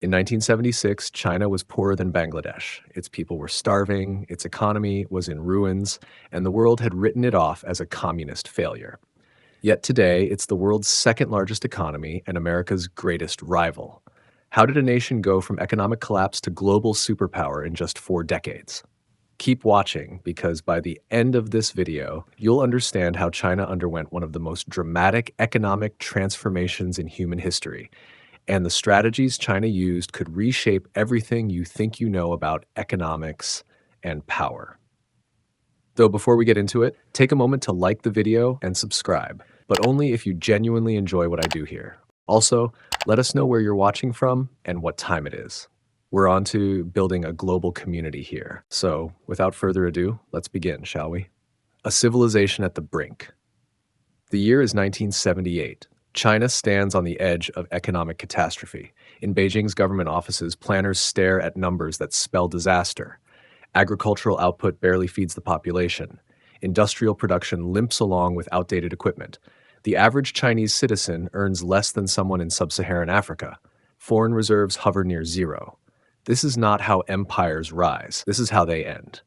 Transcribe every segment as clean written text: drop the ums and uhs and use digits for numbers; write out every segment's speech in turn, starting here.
In 1976, China was poorer than Bangladesh. Its people were starving, its economy was in ruins, and the world had written it off as a communist failure. Yet today, it's the world's second largest economy and America's greatest rival. How did a nation go from economic collapse to global superpower in just 4 decades? Keep watching because by the end of this video, you'll understand how China underwent one of the most dramatic economic transformations in human history, and the strategies China used could reshape everything you think you know about economics and power. Though before we get into it, take a moment to like the video and subscribe, but only if you genuinely enjoy what I do here. Also, let us know where you're watching from and what time it is. We're on to building a global community here. So, without further ado, let's begin, shall we? A civilization at the brink. The year is 1978. China stands on the edge of economic catastrophe. In Beijing's government offices, planners stare at numbers that spell disaster. Agricultural output barely feeds the population. Industrial production limps along with outdated equipment. The average Chinese citizen earns less than someone in sub-Saharan Africa. Foreign reserves hover near zero. This is not how empires rise. This is how they end.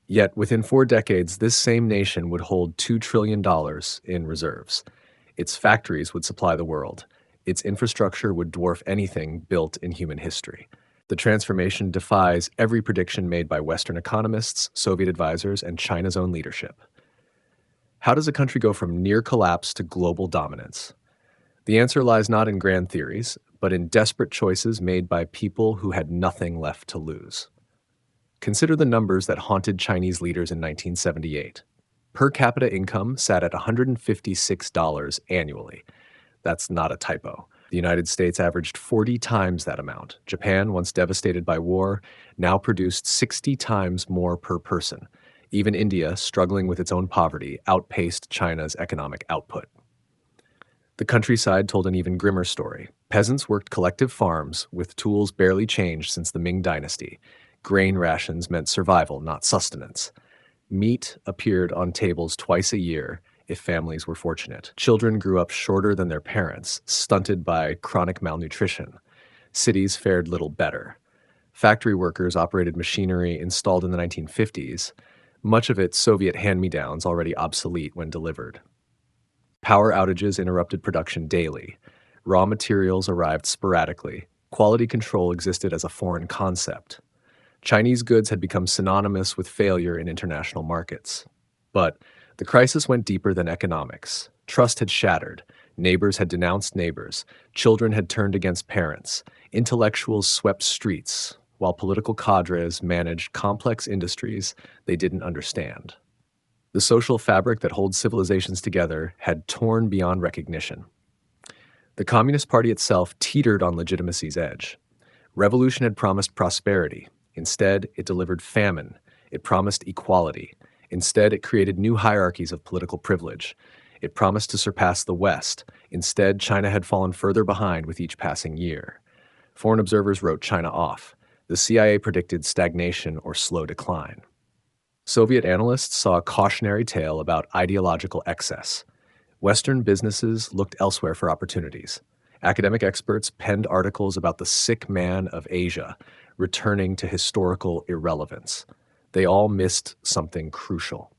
Yet, within 4 decades, this same nation would hold $2 trillion in reserves. Its factories would supply the world. Its infrastructure would dwarf anything built in human history. The transformation defies every prediction made by Western economists, Soviet advisors, and China's own leadership. How does a country go from near collapse to global dominance? The answer lies not in grand theories, but in desperate choices made by people who had nothing left to lose. Consider the numbers that haunted Chinese leaders in 1978. Per capita income sat at $156 annually. That's not a typo. The United States averaged 40 times that amount. Japan, once devastated by war, now produced 60 times more per person. Even India, struggling with its own poverty, outpaced China's economic output. The countryside told an even grimmer story. Peasants worked collective farms with tools barely changed since the Ming Dynasty. Grain rations meant survival, not sustenance. Meat appeared on tables twice a year if families were fortunate. Children grew up shorter than their parents, stunted by chronic malnutrition. Cities fared little better. Factory workers operated machinery installed in the 1950s, much of it Soviet hand-me-downs already obsolete when delivered. Power outages interrupted production daily. Raw materials arrived sporadically. Quality control existed as a foreign concept. Chinese goods had become synonymous with failure in international markets. But the crisis went deeper than economics. Trust had shattered. Neighbors had denounced neighbors. Children had turned against parents. Intellectuals swept streets, while political cadres managed complex industries they didn't understand. The social fabric that holds civilizations together had torn beyond recognition. The Communist Party itself teetered on legitimacy's edge. Revolution had promised prosperity. Instead, it delivered famine. It promised equality. Instead, it created new hierarchies of political privilege. It promised to surpass the West. Instead, China had fallen further behind with each passing year. Foreign observers wrote China off. The CIA predicted stagnation or slow decline. Soviet analysts saw a cautionary tale about ideological excess. Western businesses looked elsewhere for opportunities. Academic experts penned articles about the sick man of Asia, returning to historical irrelevance. They all missed something crucial.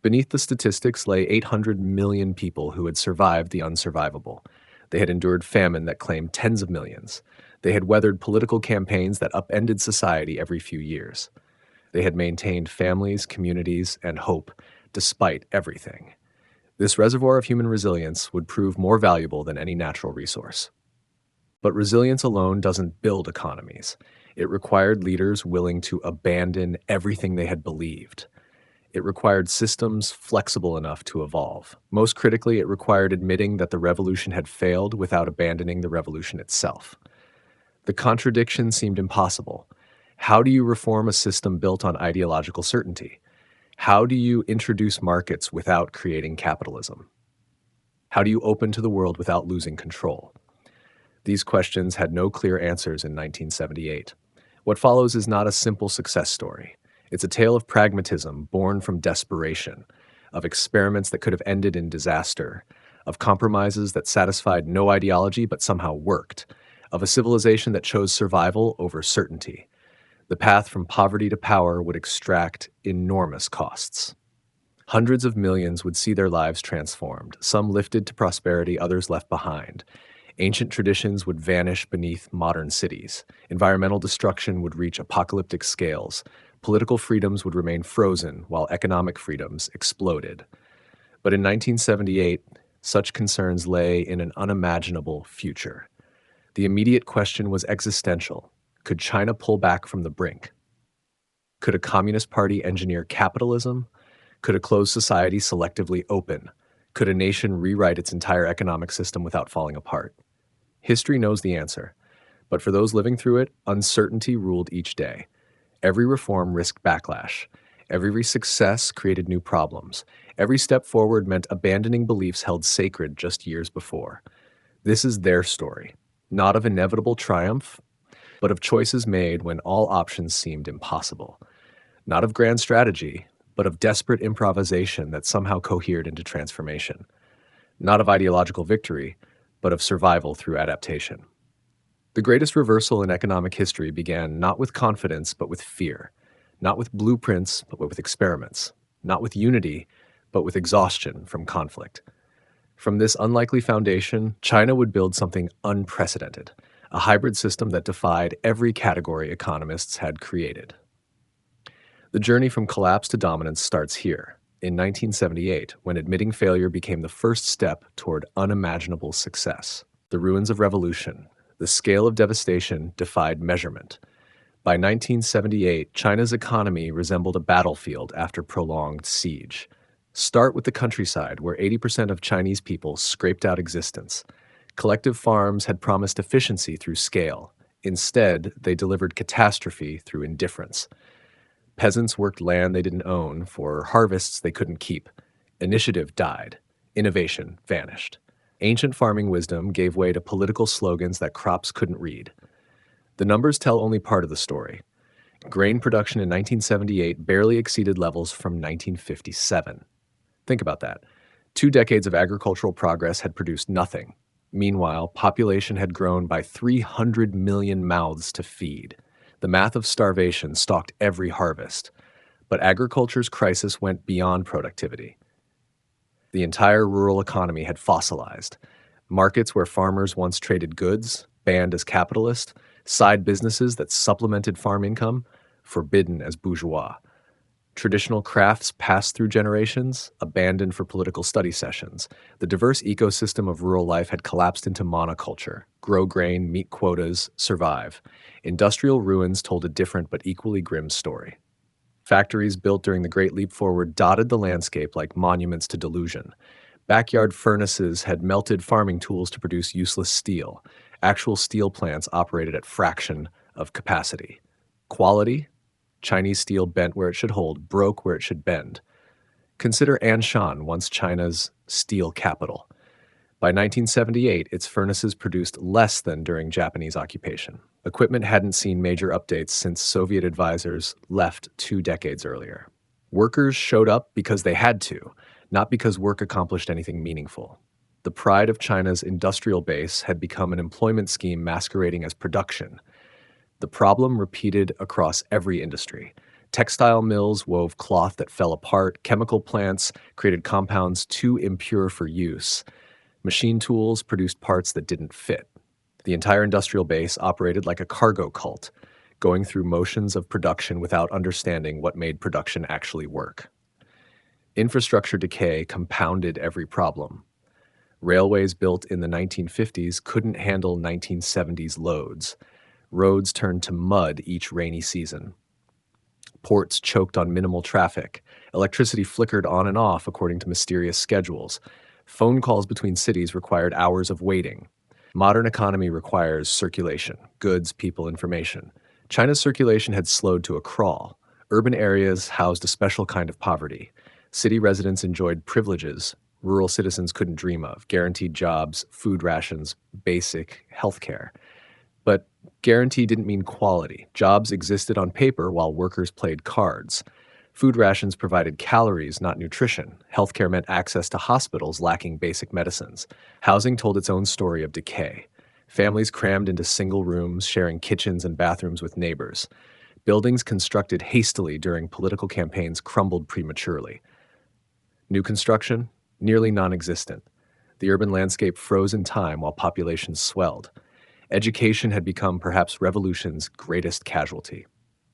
Beneath the statistics lay 800 million people who had survived the unsurvivable. They had endured famine that claimed tens of millions. They had weathered political campaigns that upended society every few years. They had maintained families, communities, and hope despite everything. This reservoir of human resilience would prove more valuable than any natural resource. But resilience alone doesn't build economies. It required leaders willing to abandon everything they had believed. It required systems flexible enough to evolve. Most critically, it required admitting that the revolution had failed without abandoning the revolution itself. The contradiction seemed impossible. How do you reform a system built on ideological certainty? How do you introduce markets without creating capitalism? How do you open to the world without losing control? These questions had no clear answers in 1978. What follows is not a simple success story. It's a tale of pragmatism born from desperation, of experiments that could have ended in disaster, of compromises that satisfied no ideology but somehow worked, of a civilization that chose survival over certainty. The path from poverty to power would extract enormous costs. Hundreds of millions would see their lives transformed, some lifted to prosperity, others left behind. Ancient traditions would vanish beneath modern cities. Environmental destruction would reach apocalyptic scales. Political freedoms would remain frozen while economic freedoms exploded. But in 1978, such concerns lay in an unimaginable future. The immediate question was existential. Could China pull back from the brink? Could a communist party engineer capitalism? Could a closed society selectively open? Could a nation rewrite its entire economic system without falling apart? History knows the answer, but for those living through it, uncertainty ruled each day. Every reform risked backlash. Every success created new problems. Every step forward meant abandoning beliefs held sacred just years before. This is their story, not of inevitable triumph, but of choices made when all options seemed impossible. Not of grand strategy, but of desperate improvisation that somehow cohered into transformation. Not of ideological victory, but of survival through adaptation. The greatest reversal in economic history began not with confidence, but with fear. Not with blueprints, but with experiments. Not with unity, but with exhaustion from conflict. From this unlikely foundation, China would build something unprecedented, a hybrid system that defied every category economists had created. The journey from collapse to dominance starts here, in 1978, when admitting failure became the first step toward unimaginable success. The ruins of revolution, the scale of devastation defied measurement. By 1978, China's economy resembled a battlefield after prolonged siege. Start with the countryside, where 80% of Chinese people scraped out existence. Collective farms had promised efficiency through scale. Instead, they delivered catastrophe through indifference. Peasants worked land they didn't own for harvests they couldn't keep. Initiative died. Innovation vanished. Ancient farming wisdom gave way to political slogans that crops couldn't read. The numbers tell only part of the story. Grain production in 1978 barely exceeded levels from 1957. Think about that. 2 decades of agricultural progress had produced nothing. Meanwhile, population had grown by 300 million mouths to feed. The math of starvation stalked every harvest. But agriculture's crisis went beyond productivity. The entire rural economy had fossilized. Markets where farmers once traded goods, banned as capitalist, side businesses that supplemented farm income, forbidden as bourgeois. Traditional crafts passed through generations, abandoned for political study sessions. The diverse ecosystem of rural life had collapsed into monoculture. Grow grain, meet quotas, survive. Industrial ruins told a different but equally grim story. Factories built during the Great Leap Forward dotted the landscape like monuments to delusion. Backyard furnaces had melted farming tools to produce useless steel. Actual steel plants operated at fraction of capacity. Quality? Chinese steel bent where it should hold, broke where it should bend. Consider Anshan, once China's steel capital. By 1978, its furnaces produced less than during Japanese occupation. Equipment hadn't seen major updates since Soviet advisors left 2 decades earlier. Workers showed up because they had to, not because work accomplished anything meaningful. The pride of China's industrial base had become an employment scheme masquerading as production. The problem repeated across every industry. Textile mills wove cloth that fell apart. Chemical plants created compounds too impure for use. Machine tools produced parts that didn't fit. The entire industrial base operated like a cargo cult, going through motions of production without understanding what made production actually work. Infrastructure decay compounded every problem. Railways built in the 1950s couldn't handle 1970s loads. Roads turned to mud each rainy season. Ports choked on minimal traffic. Electricity flickered on and off according to mysterious schedules. Phone calls between cities required hours of waiting. Modern economy requires circulation, goods, people, information. China's circulation had slowed to a crawl. Urban areas housed a special kind of poverty. City residents enjoyed privileges rural citizens couldn't dream of: guaranteed jobs, food rations, basic health care. But guarantee didn't mean quality. Jobs existed on paper while workers played cards. Food rations provided calories, not nutrition. Healthcare meant access to hospitals lacking basic medicines. Housing told its own story of decay. Families crammed into single rooms, sharing kitchens and bathrooms with neighbors. Buildings constructed hastily during political campaigns crumbled prematurely. New construction? Nearly non existent. The urban landscape froze in time while populations swelled. Education had become perhaps revolution's greatest casualty.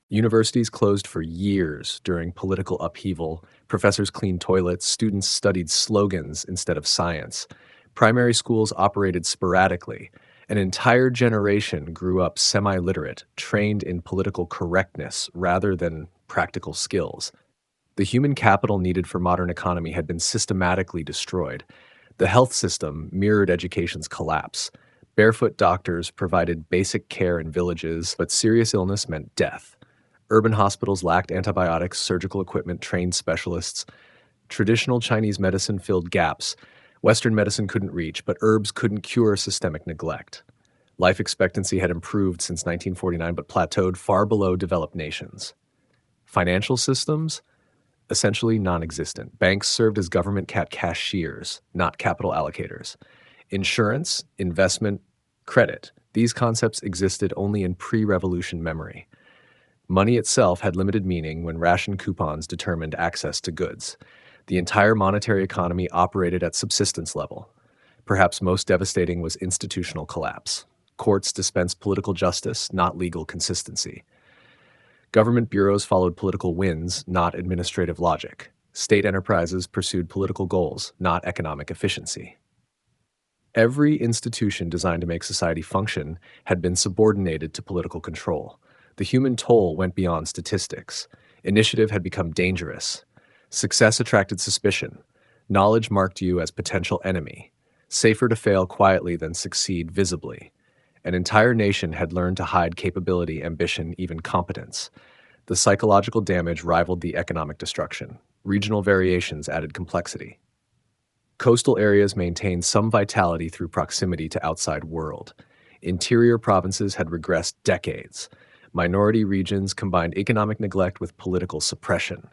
Universities closed for years during political upheaval. Professors cleaned toilets, students studied slogans instead of science. Primary schools operated sporadically. An entire generation grew up semi-literate, trained in political correctness rather than practical skills. The human capital needed for modern economy had been systematically destroyed. The health system mirrored education's collapse. Barefoot doctors provided basic care in villages, but serious illness meant death. Urban hospitals lacked antibiotics, surgical equipment, trained specialists. Traditional Chinese medicine filled gaps. Western medicine couldn't reach, but herbs couldn't cure systemic neglect. Life expectancy had improved since 1949, but plateaued far below developed nations. Financial systems? Essentially non-existent. Banks served as government cashiers, not capital allocators. Insurance, investment, credit. These concepts existed only in pre-revolution memory. Money itself had limited meaning when ration coupons determined access to goods. The entire monetary economy operated at subsistence level. Perhaps most devastating was institutional collapse. Courts dispensed political justice, not legal consistency. Government bureaus followed political winds, not administrative logic. State enterprises pursued political goals, not economic efficiency. Every institution designed to make society function had been subordinated to political control. The human toll went beyond statistics. Initiative had become dangerous. Success attracted suspicion. Knowledge marked you as potential enemy. Safer to fail quietly than succeed visibly. An entire nation had learned to hide capability, ambition, even competence. The psychological damage rivaled the economic destruction. Regional variations added complexity. Coastal areas maintained some vitality through proximity to outside world. Interior provinces had regressed decades. Minority regions combined economic neglect with political suppression.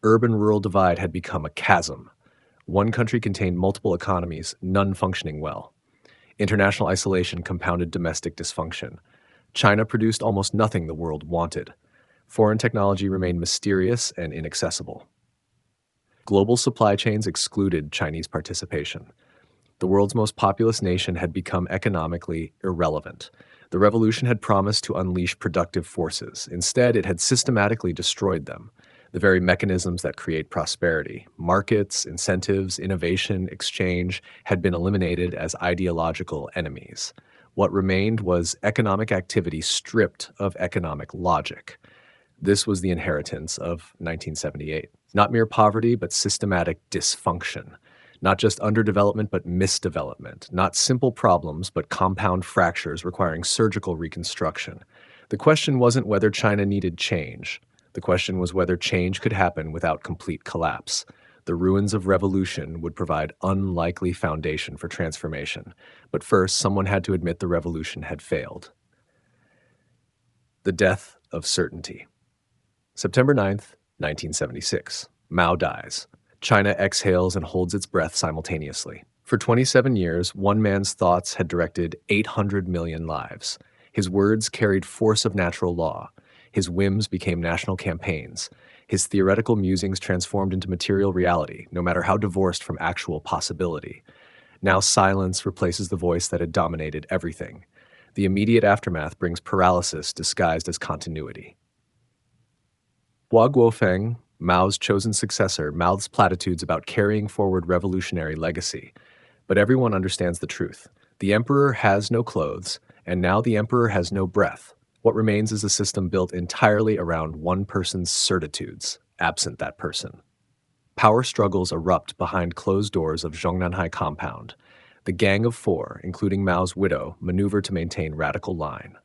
Urban-rural divide had become a chasm. One country contained multiple economies, none functioning well. International isolation compounded domestic dysfunction. China produced almost nothing the world wanted. Foreign technology remained mysterious and inaccessible. Global supply chains excluded Chinese participation. The world's most populous nation had become economically irrelevant. The revolution had promised to unleash productive forces. Instead, it had systematically destroyed them. The very mechanisms that create prosperity, markets, incentives, innovation, exchange, had been eliminated as ideological enemies. What remained was economic activity stripped of economic logic. This was the inheritance of 1978. Not mere poverty, but systematic dysfunction. Not just underdevelopment, but misdevelopment. Not simple problems, but compound fractures requiring surgical reconstruction. The question wasn't whether China needed change. The question was whether change could happen without complete collapse. The ruins of revolution would provide unlikely foundation for transformation. But first, someone had to admit the revolution had failed. The death of certainty. September 9th, 1976. Mao dies. China exhales and holds its breath simultaneously. For 27 years, one man's thoughts had directed 800 million lives. His words carried force of natural law. His whims became national campaigns. His theoretical musings transformed into material reality, no matter how divorced from actual possibility. Now silence replaces the voice that had dominated everything. The immediate aftermath brings paralysis disguised as continuity. Hua Guofeng, Mao's chosen successor, mouths platitudes about carrying forward revolutionary legacy. But everyone understands the truth. The emperor has no clothes, and now the emperor has no breath. What remains is a system built entirely around one person's certitudes, absent that person. Power struggles erupt behind closed doors of Zhongnanhai compound. The Gang of Four, including Mao's widow, maneuver to maintain radical line.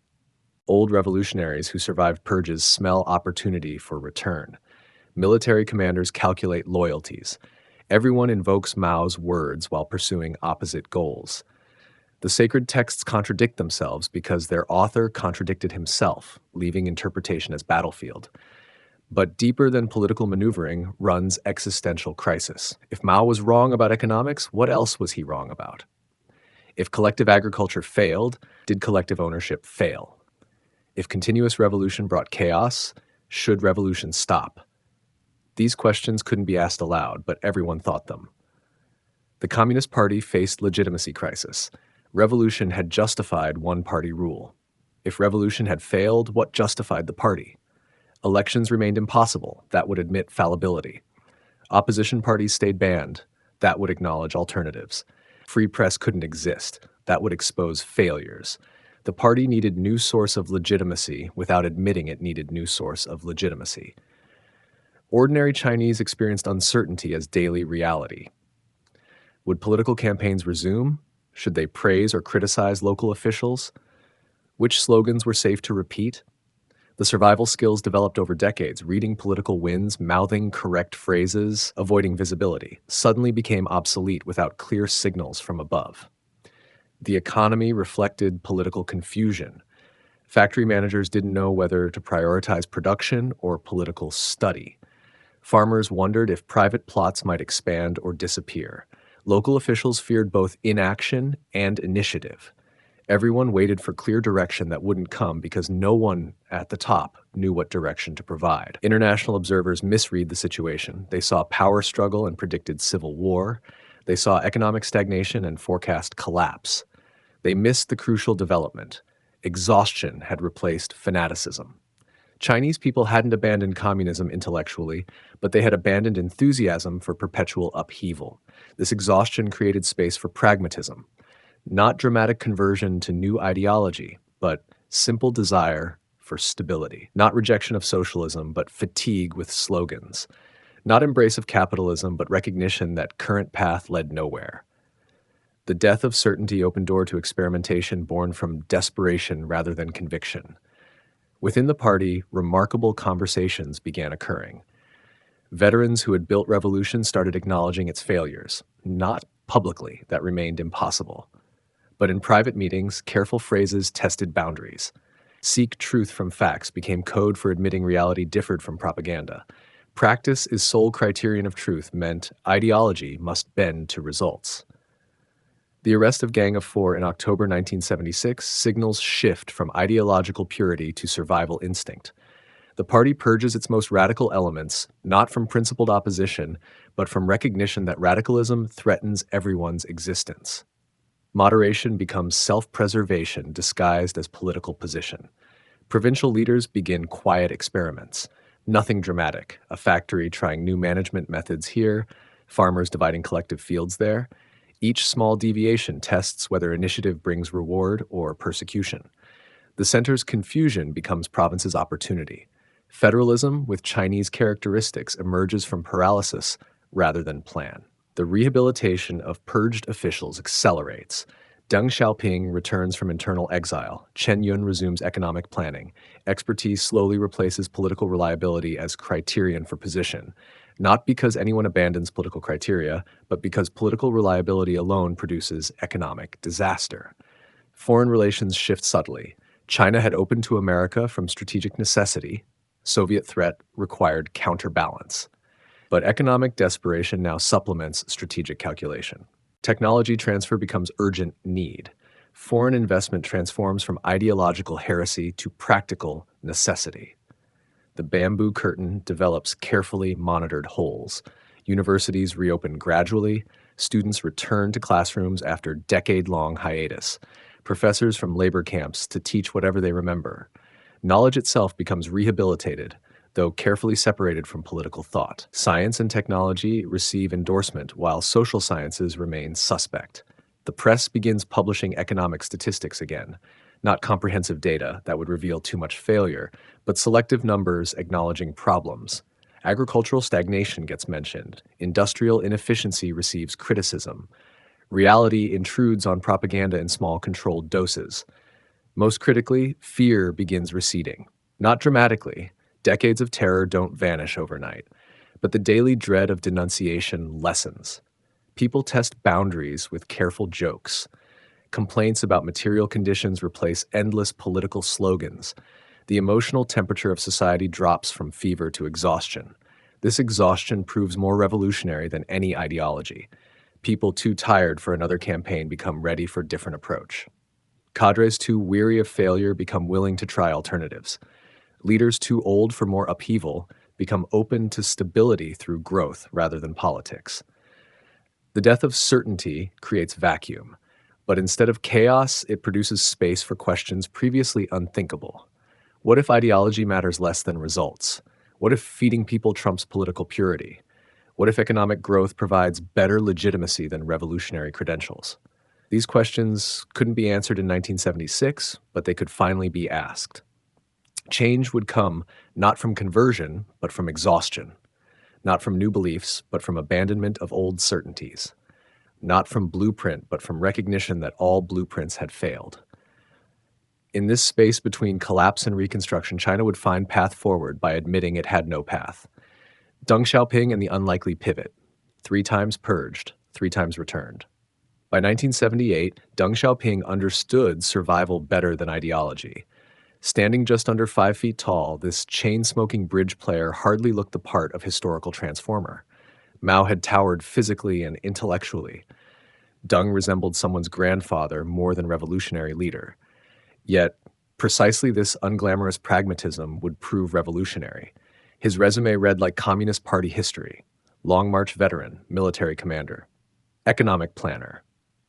Old revolutionaries who survived purges smell opportunity for return. Military commanders calculate loyalties. Everyone invokes Mao's words while pursuing opposite goals. The sacred texts contradict themselves because their author contradicted himself, leaving interpretation as battlefield. But deeper than political maneuvering runs existential crisis. If Mao was wrong about economics, what else was he wrong about? If collective agriculture failed, did collective ownership fail? If continuous revolution brought chaos, should revolution stop? These questions couldn't be asked aloud, but everyone thought them. The Communist Party faced legitimacy crisis. Revolution had justified one-party rule. If revolution had failed, what justified the party? Elections remained impossible. That would admit fallibility. Opposition parties stayed banned. That would acknowledge alternatives. Free press couldn't exist. That would expose failures. The party needed new source of legitimacy without admitting it needed new source of legitimacy. Ordinary Chinese experienced uncertainty as daily reality. Would political campaigns resume? Should they praise or criticize local officials? Which slogans were safe to repeat? The survival skills developed over decades, reading political winds, mouthing correct phrases, avoiding visibility, suddenly became obsolete without clear signals from above. The economy reflected political confusion. Factory managers didn't know whether to prioritize production or political study. Farmers wondered if private plots might expand or disappear. Local officials feared both inaction and initiative. Everyone waited for clear direction that wouldn't come because no one at the top knew what direction to provide. International observers misread the situation. They saw power struggle and predicted civil war. They saw economic stagnation and forecast collapse. They missed the crucial development. Exhaustion had replaced fanaticism. Chinese people hadn't abandoned communism intellectually, but they had abandoned enthusiasm for perpetual upheaval. This exhaustion created space for pragmatism. Not dramatic conversion to new ideology, but simple desire for stability. Not rejection of socialism, but fatigue with slogans. Not embrace of capitalism, but recognition that current path led nowhere. The death of certainty opened door to experimentation born from desperation rather than conviction. Within the party, remarkable conversations began occurring. Veterans who had built revolution started acknowledging its failures, not publicly, that remained impossible. But in private meetings, careful phrases tested boundaries. Seek truth from facts became code for admitting reality differed from propaganda. Practice is sole criterion of truth meant ideology must bend to results. The arrest of Gang of Four in October 1976 signals shift from ideological purity to survival instinct. The party purges its most radical elements, not from principled opposition, but from recognition that radicalism threatens everyone's existence. Moderation becomes self-preservation disguised as political position. Provincial leaders begin quiet experiments. Nothing dramatic, a factory trying new management methods here, farmers dividing collective fields there. Each small deviation tests whether initiative brings reward or persecution. The center's confusion becomes province's opportunity. Federalism with Chinese characteristics emerges from paralysis rather than plan. The rehabilitation of purged officials accelerates. Deng Xiaoping returns from internal exile. Chen Yun resumes economic planning. Expertise slowly replaces political reliability as criterion for position. Not because anyone abandons political criteria, but because political reliability alone produces economic disaster. Foreign relations shift subtly. China had opened to America from strategic necessity. Soviet threat required counterbalance. But economic desperation now supplements strategic calculation. Technology transfer becomes urgent need. Foreign investment transforms from ideological heresy to practical necessity. The bamboo curtain develops carefully monitored holes. Universities reopen gradually. Students return to classrooms after decade-long hiatus. Professors from labor camps to teach whatever they remember. Knowledge itself becomes rehabilitated, though carefully separated from political thought. Science and technology receive endorsement, while social sciences remain suspect. The press begins publishing economic statistics again, not comprehensive data that would reveal too much failure, but selective numbers acknowledging problems. Agricultural stagnation gets mentioned. Industrial inefficiency receives criticism. Reality intrudes on propaganda in small, controlled doses. Most critically, fear begins receding. Not dramatically. Decades of terror don't vanish overnight, but the daily dread of denunciation lessens. People test boundaries with careful jokes. Complaints about material conditions replace endless political slogans. The emotional temperature of society drops from fever to exhaustion. This exhaustion proves more revolutionary than any ideology. People too tired for another campaign become ready for a different approach. Cadres too weary of failure become willing to try alternatives. Leaders too old for more upheaval become open to stability through growth rather than politics. The death of certainty creates vacuum, but instead of chaos, it produces space for questions previously unthinkable. What if ideology matters less than results? What if feeding people trumps political purity? What if economic growth provides better legitimacy than revolutionary credentials? These questions couldn't be answered in 1976, but they could finally be asked. Change would come not from conversion, but from exhaustion. Not from new beliefs, but from abandonment of old certainties. Not from blueprint, but from recognition that all blueprints had failed. In this space between collapse and reconstruction, China would find path forward by admitting it had no path. Deng Xiaoping and the unlikely pivot. 3 times purged, 3 times returned. By 1978, Deng Xiaoping understood survival better than ideology. Standing just under 5 feet tall, this chain-smoking bridge player hardly looked the part of historical transformer. Mao had towered physically and intellectually. Deng resembled someone's grandfather more than revolutionary leader. Yet, precisely this unglamorous pragmatism would prove revolutionary. His resume read like Communist Party history: Long March veteran, military commander, economic planner,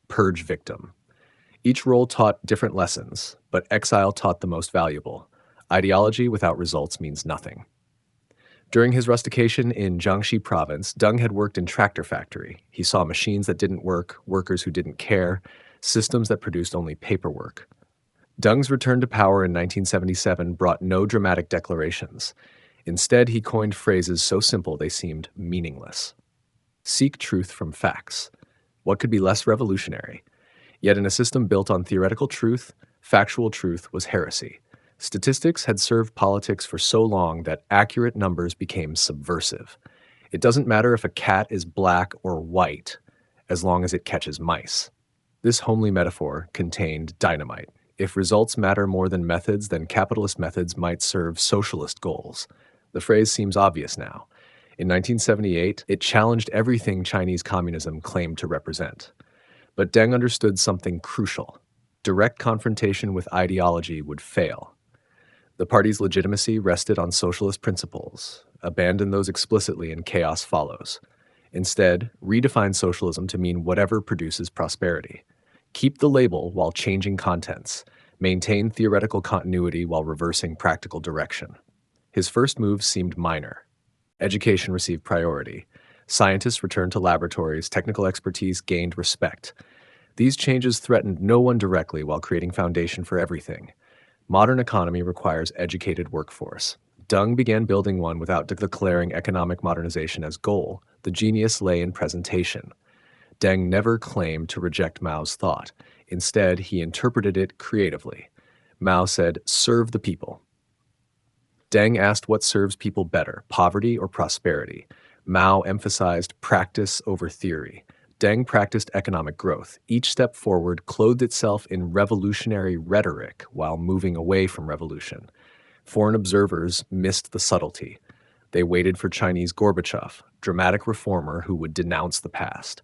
purge victim. Each role taught different lessons, but exile taught the most valuable. Ideology without results means nothing. During his rustication in Jiangxi province, Deng had worked in tractor factory. He saw machines that didn't work, workers who didn't care, systems that produced only paperwork. Deng's return to power in 1977 brought no dramatic declarations. Instead, he coined phrases so simple they seemed meaningless. Seek truth from facts. What could be less revolutionary? Yet in a system built on theoretical truth, factual truth was heresy. Statistics had served politics for so long that accurate numbers became subversive. It doesn't matter if a cat is black or white, as long as it catches mice. This homely metaphor contained dynamite. If results matter more than methods, then capitalist methods might serve socialist goals. The phrase seems obvious now. In 1978, it challenged everything Chinese communism claimed to represent. But Deng understood something crucial. Direct confrontation with ideology would fail. The party's legitimacy rested on socialist principles. Abandon those explicitly and chaos follows. Instead, redefine socialism to mean whatever produces prosperity. Keep the label while changing contents. Maintain theoretical continuity while reversing practical direction. His first moves seemed minor. Education received priority. Scientists returned to laboratories, technical expertise gained respect. These changes threatened no one directly while creating foundation for everything. Modern economy requires educated workforce. Deng began building one without declaring economic modernization as goal. The genius lay in presentation. Deng never claimed to reject Mao's thought. Instead, he interpreted it creatively. Mao said, "Serve the people." Deng asked what serves people better, poverty or prosperity. Mao emphasized practice over theory. Deng practiced economic growth. Each step forward clothed itself in revolutionary rhetoric while moving away from revolution. Foreign observers missed the subtlety. They waited for Chinese Gorbachev, dramatic reformer who would denounce the past.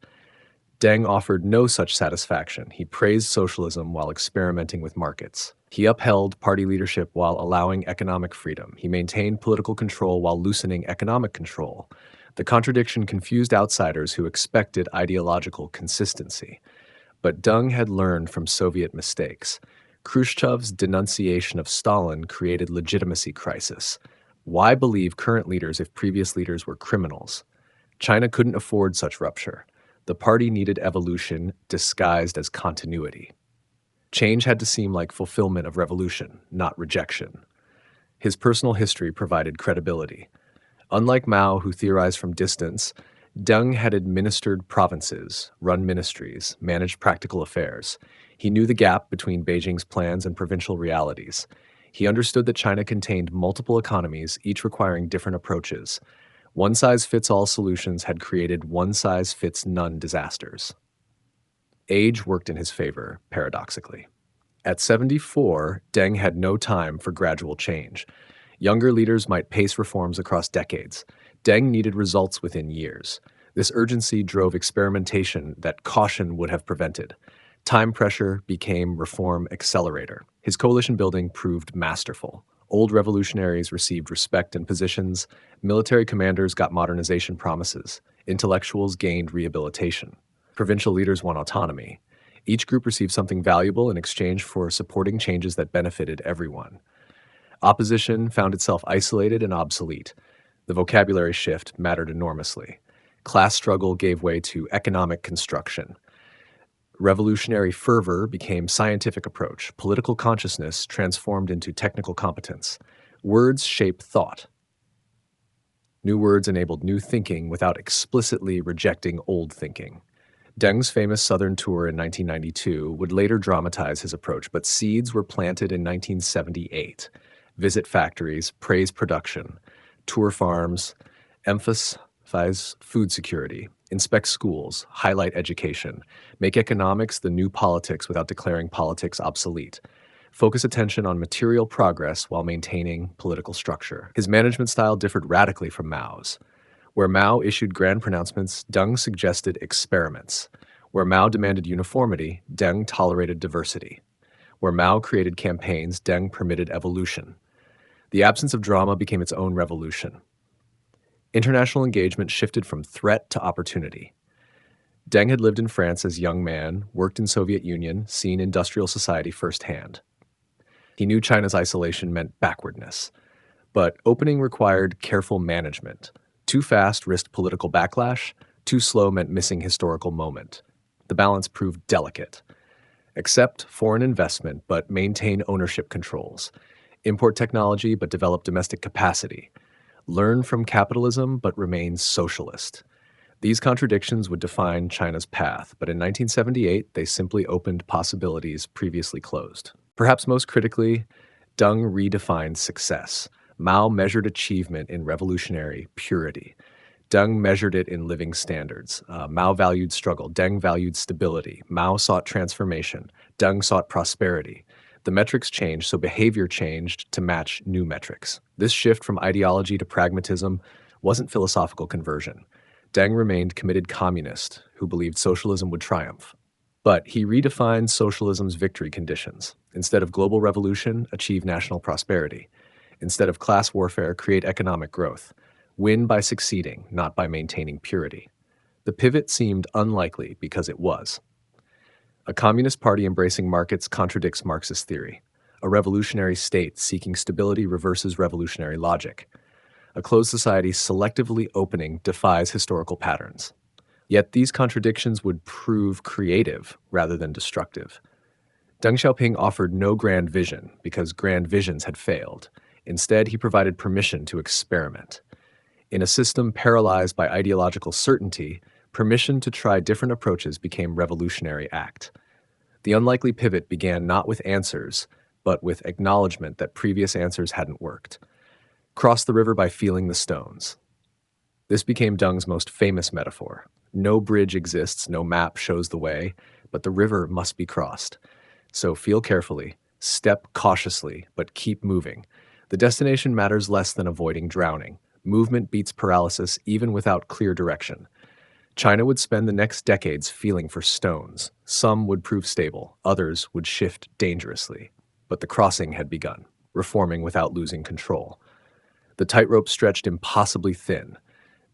Deng offered no such satisfaction. He praised socialism while experimenting with markets. He upheld party leadership while allowing economic freedom. He maintained political control while loosening economic control. The contradiction confused outsiders who expected ideological consistency. But Deng had learned from Soviet mistakes. Khrushchev's denunciation of Stalin created legitimacy crisis. Why believe current leaders if previous leaders were criminals? China couldn't afford such rupture. The party needed evolution disguised as continuity. Change had to seem like fulfillment of revolution, not rejection. His personal history provided credibility. Unlike Mao, who theorized from distance, Deng had administered provinces, run ministries, managed practical affairs. He knew the gap between Beijing's plans and provincial realities. He understood that China contained multiple economies, each requiring different approaches. One-size-fits-all solutions had created one-size-fits-none disasters. Age worked in his favor, paradoxically. At 74, Deng had no time for gradual change. Younger leaders might pace reforms across decades. Deng needed results within years. This urgency drove experimentation that caution would have prevented. Time pressure became reform accelerator. His coalition building proved masterful. Old revolutionaries received respect and positions, military commanders got modernization promises, intellectuals gained rehabilitation. Provincial leaders won autonomy. Each group received something valuable in exchange for supporting changes that benefited everyone. Opposition found itself isolated and obsolete. The vocabulary shift mattered enormously. Class struggle gave way to economic construction. Revolutionary fervor became scientific approach. Political consciousness transformed into technical competence. Words shape thought. New words enabled new thinking without explicitly rejecting old thinking. Deng's famous Southern tour in 1992 would later dramatize his approach, but seeds were planted in 1978. Visit factories, praise production, tour farms, emphasize food security, inspect schools, highlight education, make economics the new politics without declaring politics obsolete. Focus attention on material progress while maintaining political structure. His management style differed radically from Mao's. Where Mao issued grand pronouncements, Deng suggested experiments. Where Mao demanded uniformity, Deng tolerated diversity. Where Mao created campaigns, Deng permitted evolution. The absence of drama became its own revolution. International engagement shifted from threat to opportunity. Deng had lived in France as a young man, worked in Soviet Union, seen industrial society firsthand. He knew China's isolation meant backwardness. But opening required careful management. Too fast risked political backlash, too slow meant missing historical moment. The balance proved delicate. Accept foreign investment, but maintain ownership controls. Import technology, but develop domestic capacity. Learn from capitalism, but remain socialist. These contradictions would define China's path, but in 1978, they simply opened possibilities previously closed. Perhaps most critically, Deng redefined success. Mao measured achievement in revolutionary purity. Deng measured it in living standards. Mao valued struggle. Deng valued stability. Mao sought transformation. Deng sought prosperity. The metrics changed, so behavior changed to match new metrics. This shift from ideology to pragmatism wasn't philosophical conversion. Deng remained committed communist who believed socialism would triumph. But he redefined socialism's victory conditions. Instead of global revolution, achieve national prosperity. Instead of class warfare, create economic growth. Win by succeeding, not by maintaining purity. The pivot seemed unlikely because it was. A communist party embracing markets contradicts Marxist theory. A revolutionary state seeking stability reverses revolutionary logic. A closed society selectively opening defies historical patterns. Yet these contradictions would prove creative rather than destructive. Deng Xiaoping offered no grand vision because grand visions had failed. Instead, he provided permission to experiment. In a system paralyzed by ideological certainty, permission to try different approaches became revolutionary act. The unlikely pivot began not with answers, but with acknowledgement that previous answers hadn't worked. Cross the river by feeling the stones. This became Deng's most famous metaphor. No bridge exists, no map shows the way, but the river must be crossed. So feel carefully, step cautiously, but keep moving. The destination matters less than avoiding drowning. Movement beats paralysis even without clear direction. China would spend the next decades feeling for stones. Some would prove stable, others would shift dangerously. But the crossing had begun, reforming without losing control. The tightrope stretched impossibly thin.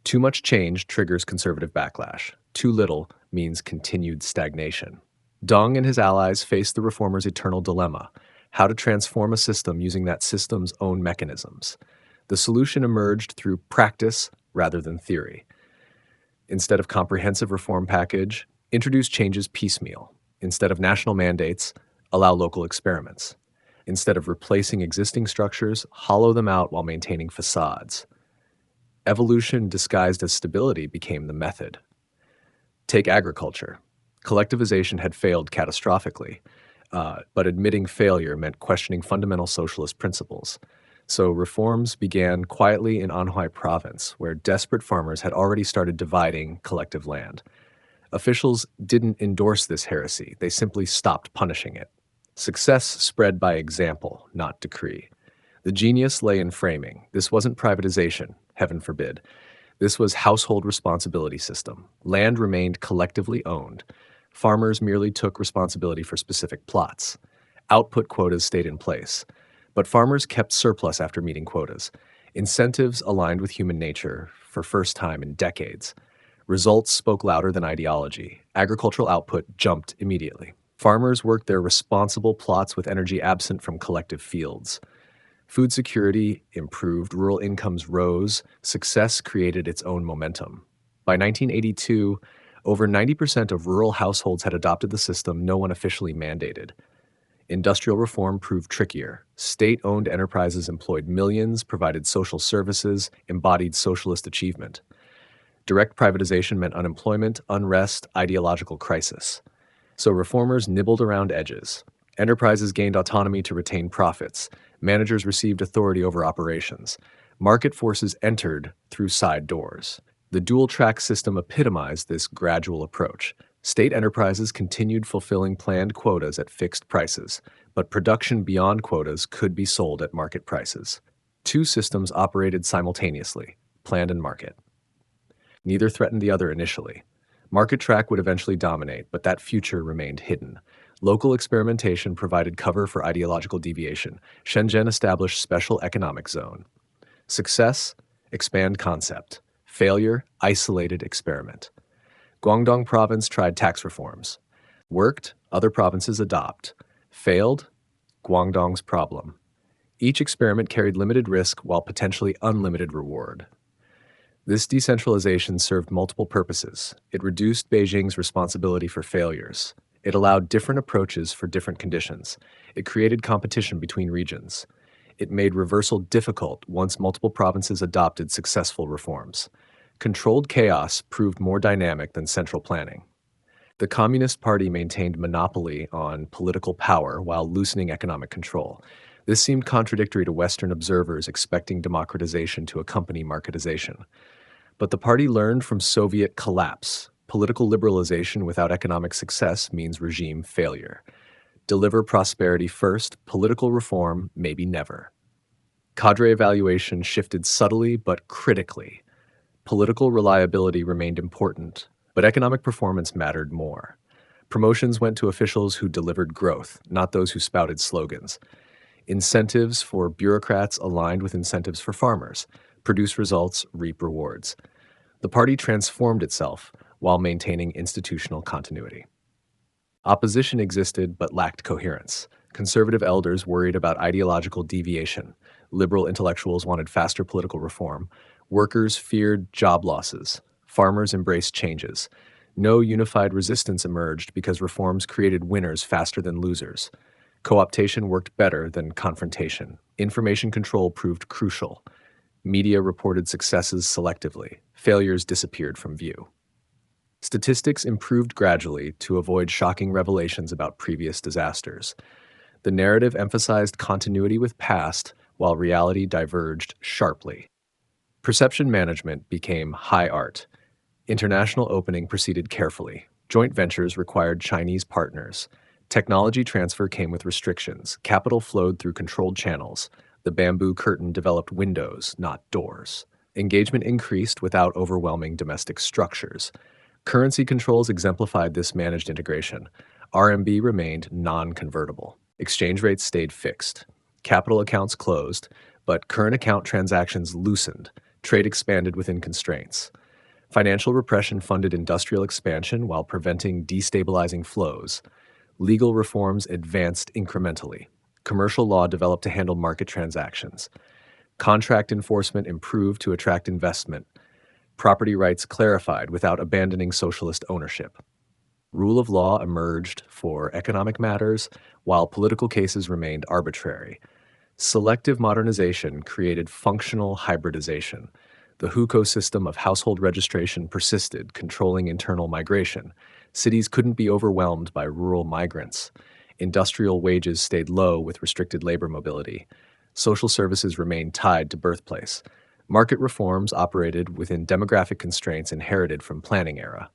Too much change triggers conservative backlash. Too little means continued stagnation. Deng and his allies faced the reformers' eternal dilemma: how to transform a system using that system's own mechanisms. The solution emerged through practice rather than theory. Instead of comprehensive reform package, introduce changes piecemeal. Instead of national mandates, allow local experiments. Instead of replacing existing structures, hollow them out while maintaining facades. Evolution disguised as stability became the method. Take agriculture. Collectivization had failed catastrophically, but admitting failure meant questioning fundamental socialist principles. So reforms began quietly in Anhui province, where desperate farmers had already started dividing collective land. Officials didn't endorse this heresy, they simply stopped punishing it. Success spread by example, not decree. The genius lay in framing. This wasn't privatization, heaven forbid. This was household responsibility system. Land remained collectively owned. Farmers merely took responsibility for specific plots. Output quotas stayed in place, but farmers kept surplus after meeting quotas. Incentives aligned with human nature for first time in decades. Results spoke louder than ideology. Agricultural output jumped immediately. Farmers worked their responsible plots with energy absent from collective fields. Food security improved, rural incomes rose, success created its own momentum. By 1982, over 90% of rural households had adopted the system no one officially mandated. Industrial reform proved trickier. State owned enterprises employed millions, provided social services, embodied socialist achievement. Direct privatization meant unemployment, unrest, ideological crisis. So reformers nibbled around edges. Enterprises gained autonomy to retain profits. Managers received authority over operations. Market forces entered through side doors. The dual track system epitomized this gradual approach. State enterprises continued fulfilling planned quotas at fixed prices, but production beyond quotas could be sold at market prices. Two systems operated simultaneously, planned and market. Neither threatened the other initially. Market track would eventually dominate, but that future remained hidden. Local experimentation provided cover for ideological deviation. Shenzhen established special economic zone. Success, expand concept. Failure, isolated experiment. Guangdong province tried tax reforms. Worked, other provinces adopt. Failed, Guangdong's problem. Each experiment carried limited risk while potentially unlimited reward. This decentralization served multiple purposes. It reduced Beijing's responsibility for failures. It allowed different approaches for different conditions. It created competition between regions. It made reversal difficult once multiple provinces adopted successful reforms. Controlled chaos proved more dynamic than central planning. The Communist Party maintained monopoly on political power while loosening economic control. This seemed contradictory to Western observers expecting democratization to accompany marketization. But the party learned from Soviet collapse. Political liberalization without economic success means regime failure. Deliver prosperity first, political reform maybe never. Cadre evaluation shifted subtly but critically. Political reliability remained important, but economic performance mattered more. Promotions went to officials who delivered growth, not those who spouted slogans. Incentives for bureaucrats aligned with incentives for farmers. Produce results, reap rewards. The party transformed itself while maintaining institutional continuity. Opposition existed but lacked coherence. Conservative elders worried about ideological deviation. Liberal intellectuals wanted faster political reform. Workers feared job losses. Farmers embraced changes. No unified resistance emerged because reforms created winners faster than losers. Co-optation worked better than confrontation. Information control proved crucial. Media reported successes selectively. Failures disappeared from view. Statistics improved gradually to avoid shocking revelations about previous disasters. The narrative emphasized continuity with past, while reality diverged sharply. Perception management became high art. International opening proceeded carefully. Joint ventures required Chinese partners. Technology transfer came with restrictions. Capital flowed through controlled channels. The bamboo curtain developed windows, not doors. Engagement increased without overwhelming domestic structures. Currency controls exemplified this managed integration. RMB remained non-convertible. Exchange rates stayed fixed. Capital accounts closed, but current account transactions loosened. Trade expanded within constraints. Financial repression funded industrial expansion while preventing destabilizing flows. Legal reforms advanced incrementally. Commercial law developed to handle market transactions. Contract enforcement improved to attract investment. Property rights clarified without abandoning socialist ownership. Rule of law emerged for economic matters, while political cases remained arbitrary. Selective modernization created functional hybridization. The hukou system of household registration persisted, controlling internal migration. Cities couldn't be overwhelmed by rural migrants. Industrial wages stayed low with restricted labor mobility. Social services remained tied to birthplace. Market reforms operated within demographic constraints inherited from planning era.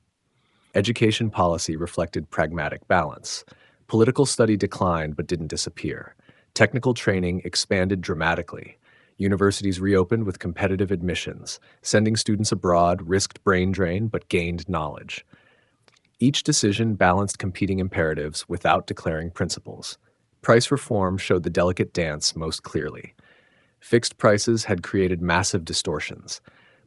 Education policy reflected pragmatic balance. Political study declined but didn't disappear. Technical training expanded dramatically. Universities reopened with competitive admissions. Sending students abroad risked brain drain but gained knowledge. Each decision balanced competing imperatives without declaring principles. Price reform showed the delicate dance most clearly. Fixed prices had created massive distortions,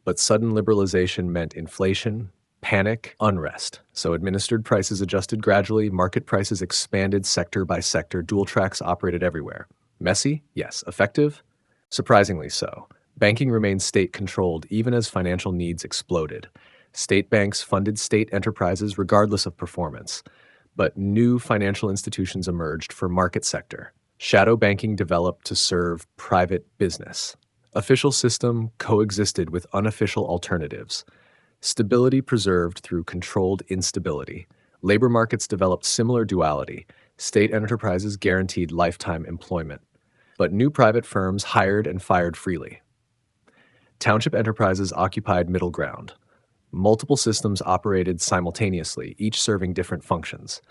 but sudden liberalization meant inflation, panic, unrest. So administered prices adjusted gradually, market prices expanded sector by sector, dual tracks operated everywhere. Messy? Yes. Effective? Surprisingly so. Banking remained state-controlled even as financial needs exploded. State banks funded state enterprises regardless of performance. But new financial institutions emerged for market sector. Shadow banking developed to serve private business. Official system coexisted with unofficial alternatives. Stability preserved through controlled instability. Labor markets developed similar duality. State enterprises guaranteed lifetime employment. But new private firms hired and fired freely. Township enterprises occupied middle ground. Multiple systems operated simultaneously, each serving different functions.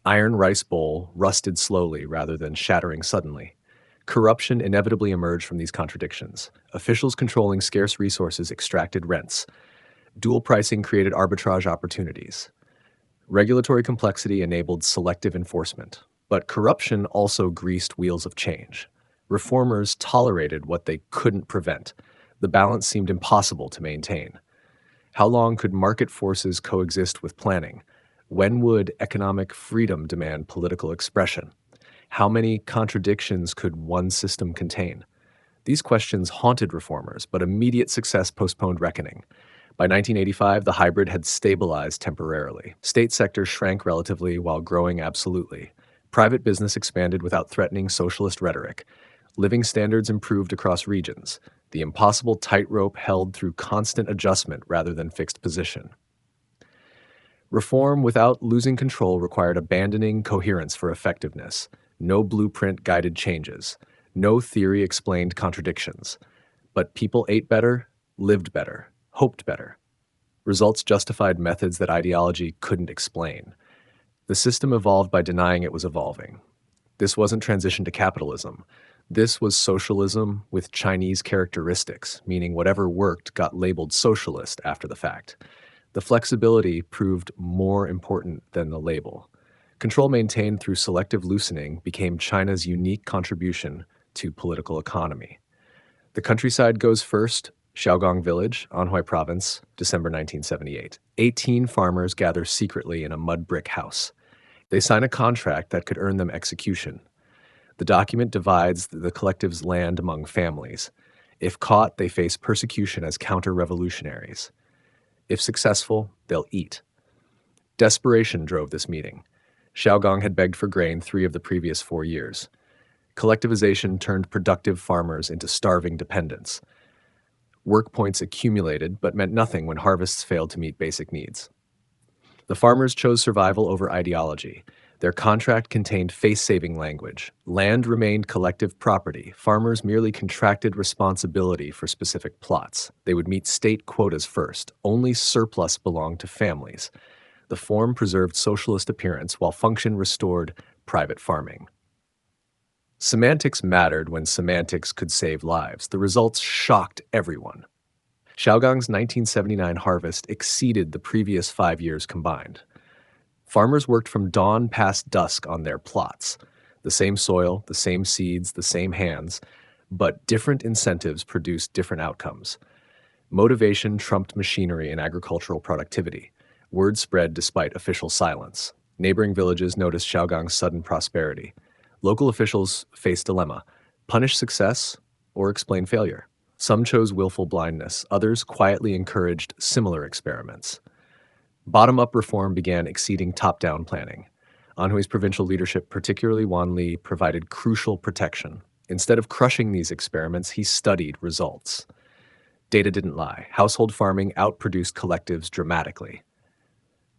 Iron rice bowl rusted slowly rather than shattering suddenly. Corruption inevitably emerged from these contradictions. Officials controlling scarce resources extracted rents. Dual pricing created arbitrage opportunities. Regulatory complexity enabled selective enforcement. But corruption also greased wheels of change. Reformers tolerated what they couldn't prevent. The balance seemed impossible to maintain. How long could market forces coexist with planning? When would economic freedom demand political expression? How many contradictions could one system contain? These questions haunted reformers, but immediate success postponed reckoning. By 1985, the hybrid had stabilized temporarily. State sector shrank relatively while growing absolutely. Private business expanded without threatening socialist rhetoric. Living standards improved across regions. The impossible tightrope held through constant adjustment rather than fixed position. Reform without losing control required abandoning coherence for effectiveness. No blueprint guided changes. No theory explained contradictions. But people ate better, lived better, hoped better. Results justified methods that ideology couldn't explain. The system evolved by denying it was evolving. This wasn't transition to capitalism. This was socialism with Chinese characteristics, meaning whatever worked got labeled socialist after the fact. The flexibility proved more important than the label. Control maintained through selective loosening became China's unique contribution to political economy. The countryside goes first. Xiaogong Village, Anhui Province, December 1978. 18 farmers gather secretly in a mud brick house. They sign a contract that could earn them execution. The document divides the collective's land among families. If caught, they face persecution as counter-revolutionaries. If successful, they'll eat. Desperation drove this meeting. Xiaogong had begged for grain 3 of the previous 4 years. Collectivization turned productive farmers into starving dependents. Work points accumulated but meant nothing when harvests failed to meet basic needs. The farmers chose survival over ideology. Their contract contained face-saving language. Land remained collective property. Farmers merely contracted responsibility for specific plots. They would meet state quotas first. Only surplus belonged to families. The form preserved socialist appearance while function restored private farming. Semantics mattered when semantics could save lives. The results shocked everyone. Xiaogong's 1979 harvest exceeded the previous 5 years combined. Farmers worked from dawn past dusk on their plots. The same soil, the same seeds, the same hands, but different incentives produced different outcomes. Motivation trumped machinery in agricultural productivity. Word spread despite official silence. Neighboring villages noticed Xiaogong's sudden prosperity. Local officials faced dilemma: punish success or explain failure. Some chose willful blindness, others quietly encouraged similar experiments. Bottom-up reform began exceeding top-down planning. Anhui's provincial leadership, particularly Wan Li, provided crucial protection. Instead of crushing these experiments, he studied results. Data didn't lie. Household farming outproduced collectives dramatically.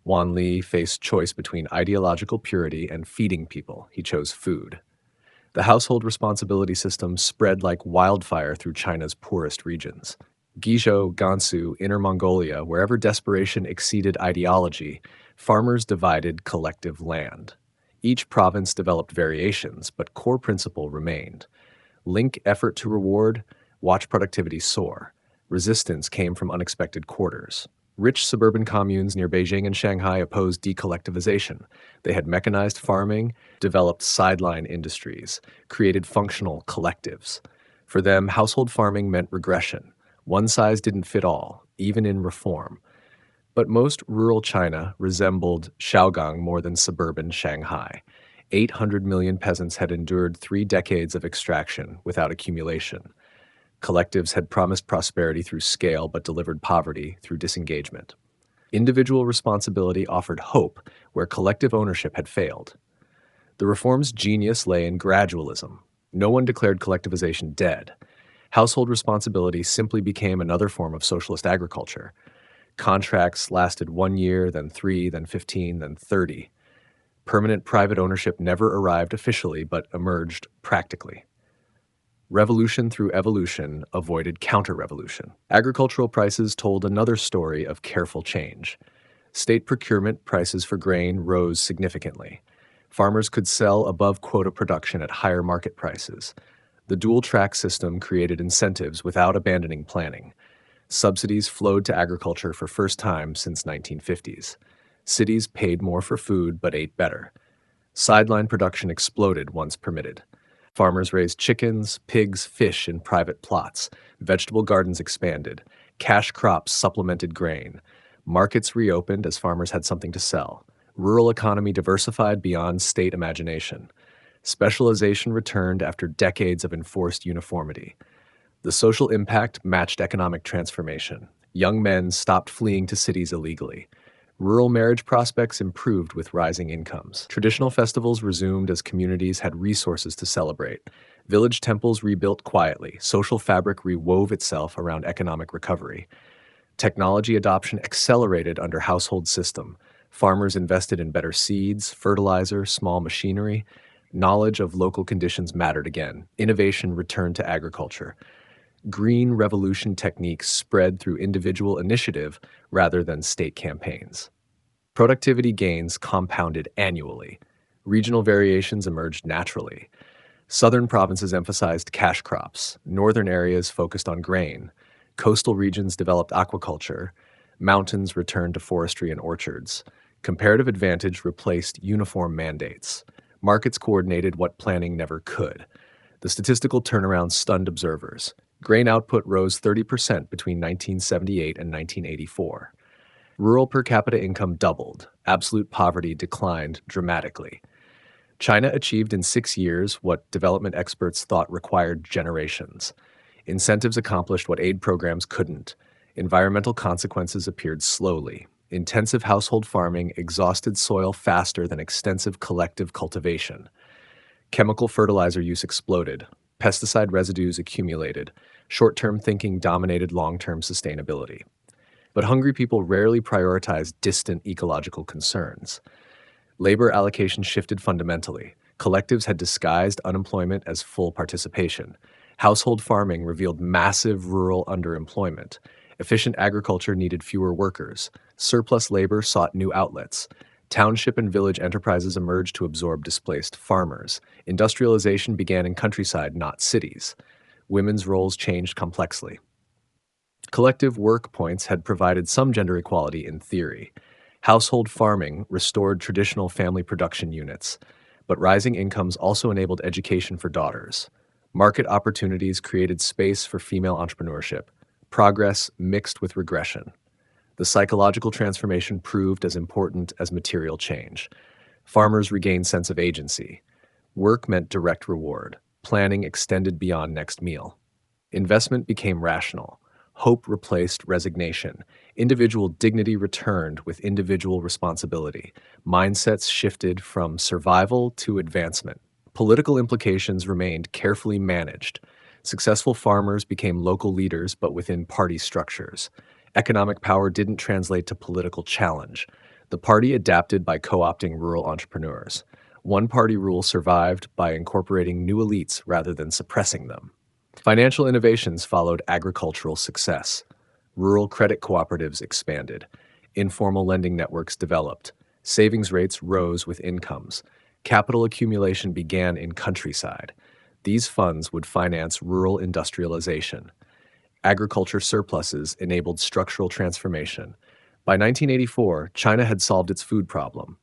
Wan Li faced choice between ideological purity and feeding people. He chose food. The household responsibility system spread like wildfire through China's poorest regions. Guizhou, Gansu, Inner Mongolia, wherever desperation exceeded ideology, farmers divided collective land. Each province developed variations, but core principle remained. Link effort to reward, Watch productivity soar. Resistance came from unexpected quarters. Rich suburban communes near Beijing and Shanghai opposed decollectivization. They had mechanized farming, developed sideline industries, created functional collectives. For them, household farming meant regression. One size didn't fit all, even in reform. But most rural China resembled Shaogang more than suburban Shanghai. 800 million peasants had endured 3 decades of extraction without accumulation. Collectives had promised prosperity through scale but delivered poverty through disengagement. Individual responsibility offered hope where collective ownership had failed. The reform's genius lay in gradualism. No one declared collectivization dead. Household responsibility simply became another form of socialist agriculture. Contracts lasted 1 year, then 3, then 15, then 30. Permanent private ownership never arrived officially but emerged practically. Revolution through evolution avoided counter-revolution. Agricultural prices told another story of careful change. State procurement prices for grain rose significantly. Farmers could sell above quota production at higher market prices. The dual-track system created incentives without abandoning planning. Subsidies flowed to agriculture for first time since 1950s. Cities paid more for food but ate better. Sideline production exploded once permitted. Farmers raised chickens, pigs, fish in private plots. Vegetable gardens expanded. Cash crops supplemented grain. Markets reopened as farmers had something to sell. Rural economy diversified beyond state imagination. Specialization returned after decades of enforced uniformity. The social impact matched economic transformation. Young men stopped fleeing to cities illegally. Rural marriage prospects improved with rising incomes. Traditional festivals resumed as communities had resources to celebrate. Village temples rebuilt quietly. Social fabric rewove itself around economic recovery. Technology adoption accelerated under household system. Farmers invested in better seeds, fertilizer, small machinery. Knowledge of local conditions mattered again. Innovation returned to agriculture. Green revolution techniques spread through individual initiative rather than state campaigns. Productivity gains compounded annually. Regional variations emerged naturally. Southern provinces emphasized cash crops. Northern areas focused on grain. Coastal regions developed aquaculture. Mountains returned to forestry and orchards. Comparative advantage replaced uniform mandates. Markets coordinated what planning never could. The statistical turnaround stunned observers. Grain output rose 30% between 1978 and 1984. Rural per capita income doubled. Absolute poverty declined dramatically. China achieved in 6 years what development experts thought required generations. Incentives accomplished what aid programs couldn't. Environmental consequences appeared slowly. Intensive household farming exhausted soil faster than extensive collective cultivation. Chemical fertilizer use exploded. Pesticide residues accumulated. Short-term thinking dominated long-term sustainability. But hungry people rarely prioritized distant ecological concerns. Labor allocation shifted fundamentally. Collectives had disguised unemployment as full participation. Household farming revealed massive rural underemployment. Efficient agriculture needed fewer workers. Surplus labor sought new outlets. Township and village enterprises emerged to absorb displaced farmers. Industrialization began in countryside, not cities. Women's roles changed complexly. Collective work points had provided some gender equality in theory. Household farming restored traditional family production units, but rising incomes also enabled education for daughters. Market opportunities created space for female entrepreneurship. Progress mixed with regression. The psychological transformation proved as important as material change. Farmers regained sense of agency. Work meant direct reward. Planning extended beyond next meal. Investment became rational. Hope replaced resignation. Individual dignity returned with individual responsibility. Mindsets shifted from survival to advancement. Political implications remained carefully managed. Successful farmers became local leaders but within party structures. Economic power didn't translate to political challenge. The party adapted by co-opting rural entrepreneurs. One-party rule survived by incorporating new elites rather than suppressing them. Financial innovations followed agricultural success. Rural credit cooperatives expanded. Informal lending networks developed. Savings rates rose with incomes. Capital accumulation began in countryside. These funds would finance rural industrialization. Agriculture surpluses enabled structural transformation. By 1984, China had solved its food problem,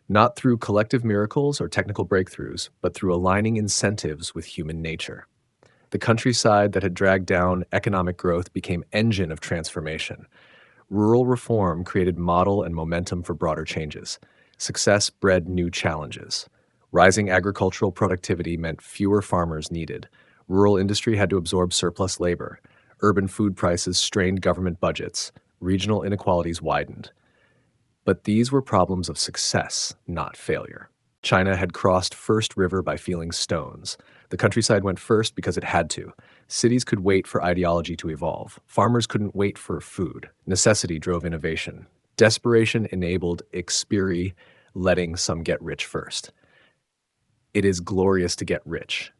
not through collective miracles or technical breakthroughs, but through aligning incentives with human nature. The countryside that had dragged down economic growth became engine of transformation. Rural reform created model and momentum for broader changes. Success bred new challenges. Rising agricultural productivity meant fewer farmers needed. Rural industry had to absorb surplus labor. Urban food prices strained government budgets. Regional inequalities widened. But these were problems of success, not failure. China had crossed First River by feeling stones. The countryside went first because it had to. Cities could wait for ideology to evolve. Farmers couldn't wait for food. Necessity drove innovation. Desperation enabled experie, letting some get rich first. It is glorious to get rich.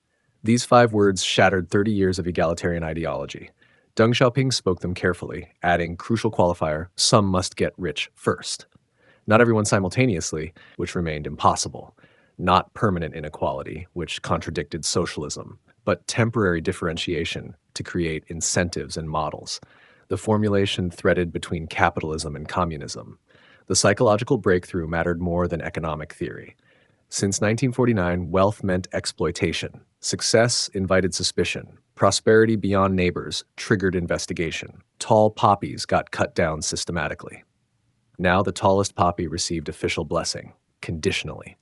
These 5 words shattered 30 years of egalitarian ideology. Deng Xiaoping spoke them carefully, adding crucial qualifier, some must get rich first. Not everyone simultaneously, which remained impossible. Not permanent inequality, which contradicted socialism, but temporary differentiation to create incentives and models. The formulation threaded between capitalism and communism. The psychological breakthrough mattered more than economic theory. Since 1949, wealth meant exploitation. Success invited suspicion. Prosperity beyond neighbors triggered investigation. Tall poppies got cut down systematically. Now the tallest poppy received official blessing, conditionally.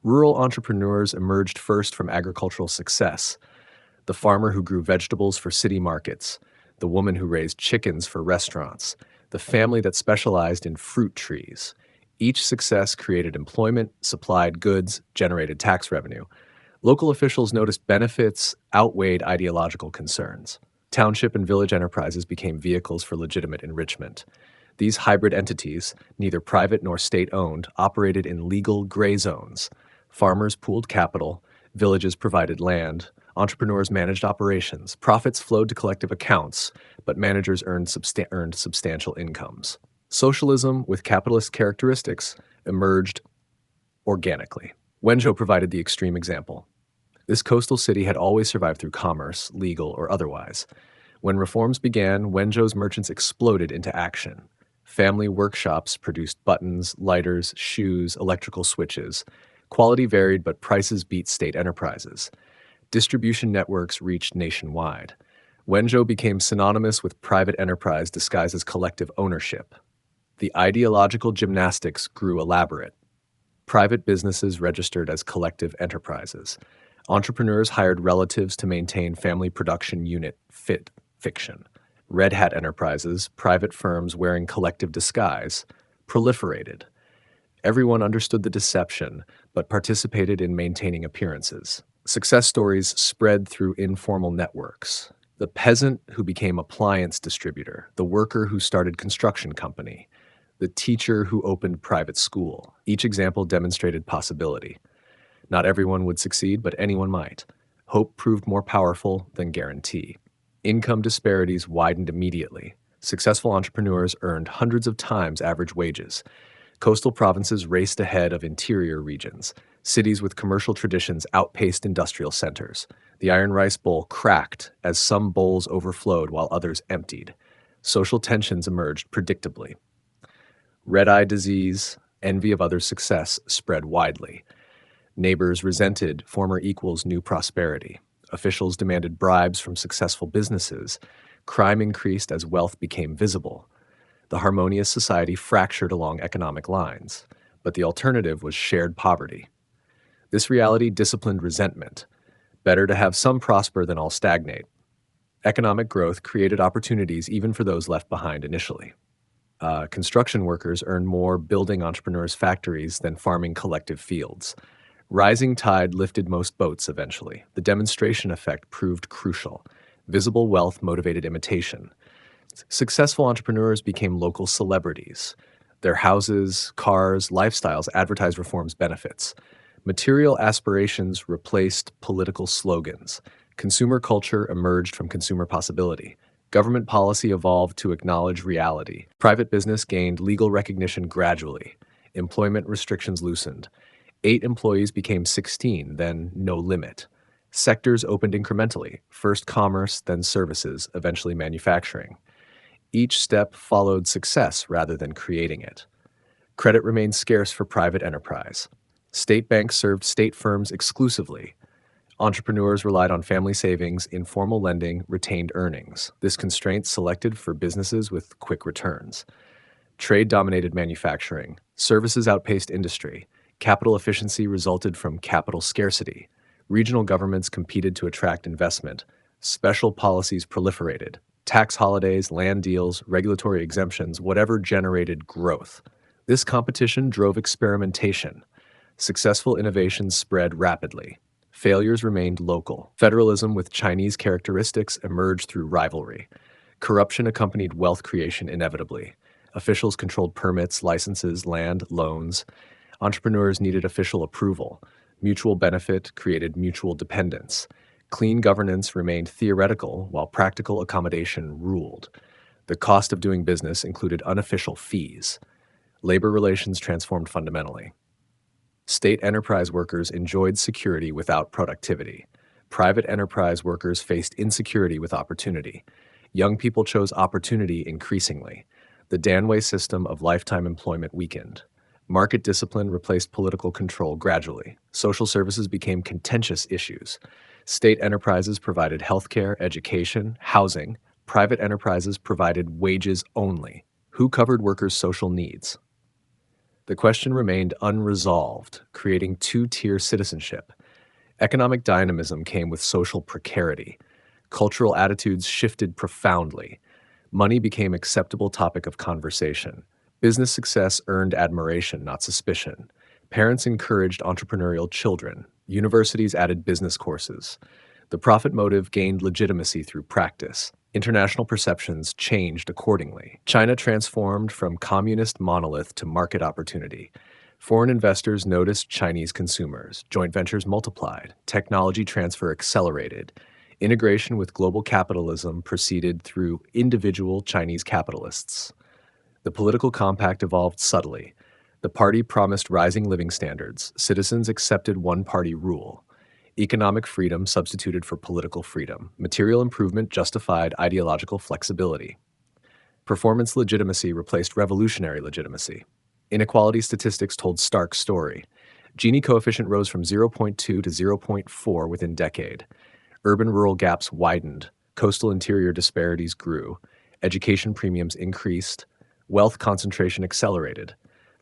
Rural entrepreneurs emerged first from agricultural success. The farmer who grew vegetables for city markets, the woman who raised chickens for restaurants, the family that specialized in fruit trees. Each success created employment, supplied goods, generated tax revenue. Local officials noticed benefits outweighed ideological concerns. Township and village enterprises became vehicles for legitimate enrichment. These hybrid entities, neither private nor state-owned, operated in legal gray zones. Farmers pooled capital, villages provided land, entrepreneurs managed operations, profits flowed to collective accounts, but managers earned substantial incomes. Socialism, with capitalist characteristics, emerged organically. Wenzhou provided the extreme example. This coastal city had always survived through commerce, legal or otherwise. When reforms began, Wenzhou's merchants exploded into action. Family workshops produced buttons, lighters, shoes, electrical switches. Quality varied, but prices beat state enterprises. Distribution networks reached nationwide. Wenzhou became synonymous with private enterprise disguised as collective ownership. The ideological gymnastics grew elaborate. Private businesses registered as collective enterprises. Entrepreneurs hired relatives to maintain family production unit fiction. Red Hat enterprises, private firms wearing collective disguise, proliferated. Everyone understood the deception, but participated in maintaining appearances. Success stories spread through informal networks. The peasant who became appliance distributor, the worker who started construction company, the teacher who opened private school. Each example demonstrated possibility. Not everyone would succeed, but anyone might. Hope proved more powerful than guarantee. Income disparities widened immediately. Successful entrepreneurs earned hundreds of times average wages. Coastal provinces raced ahead of interior regions. Cities with commercial traditions outpaced industrial centers. The iron rice bowl cracked as some bowls overflowed while others emptied. Social tensions emerged predictably. Red-eye disease, envy of others' success spread widely. Neighbors resented former equals' new prosperity. Officials demanded bribes from successful businesses. Crime increased as wealth became visible. The harmonious society fractured along economic lines, but the alternative was shared poverty. This reality disciplined resentment. Better to have some prosper than all stagnate. Economic growth created opportunities even for those left behind initially. Construction workers earned more building entrepreneurs' factories than farming collective fields. Rising tide lifted most boats eventually. The demonstration effect proved crucial. Visible wealth motivated imitation. Successful entrepreneurs became local celebrities. Their houses, cars, lifestyles advertised reform's benefits. Material aspirations replaced political slogans. Consumer culture emerged from consumer possibility. Government policy evolved to acknowledge reality. Private business gained legal recognition gradually. Employment restrictions loosened. 8 employees became 16, then no limit. Sectors opened incrementally, first commerce, then services, eventually manufacturing. Each step followed success rather than creating it. Credit remained scarce for private enterprise. State banks served state firms exclusively. Entrepreneurs relied on family savings, informal lending, retained earnings. This constraint selected for businesses with quick returns. Trade dominated manufacturing. Services outpaced industry. Capital efficiency resulted from capital scarcity. Regional governments competed to attract investment. Special policies proliferated. Tax holidays, land deals, regulatory exemptions, whatever generated growth. This competition drove experimentation. Successful innovations spread rapidly. Failures remained local. Federalism with Chinese characteristics emerged through rivalry. Corruption accompanied wealth creation inevitably. Officials controlled permits, licenses, land, loans. Entrepreneurs needed official approval. Mutual benefit created mutual dependence. Clean governance remained theoretical, while practical accommodation ruled. The cost of doing business included unofficial fees. Labor relations transformed fundamentally. State enterprise workers enjoyed security without productivity. Private enterprise workers faced insecurity with opportunity. Young people chose opportunity increasingly. The Danwei system of lifetime employment weakened. Market discipline replaced political control gradually. Social services became contentious issues. State enterprises provided healthcare, education, housing. Private enterprises provided wages only. Who covered workers' social needs? The question remained unresolved, creating two-tier citizenship. Economic dynamism came with social precarity. Cultural attitudes shifted profoundly. Money became acceptable topic of conversation. Business success earned admiration, not suspicion. Parents encouraged entrepreneurial children. Universities added business courses. The profit motive gained legitimacy through practice. International perceptions changed accordingly. China transformed from communist monolith to market opportunity. Foreign investors noticed Chinese consumers. Joint ventures multiplied. Technology transfer accelerated. Integration with global capitalism proceeded through individual Chinese capitalists. The political compact evolved subtly. The party promised rising living standards. Citizens accepted one-party rule. Economic freedom substituted for political freedom. Material improvement justified ideological flexibility. Performance legitimacy replaced revolutionary legitimacy. Inequality statistics told stark story. Gini coefficient rose from 0.2 to 0.4 within decade. Urban-rural gaps widened. Coastal interior disparities grew. Education premiums increased. Wealth concentration accelerated.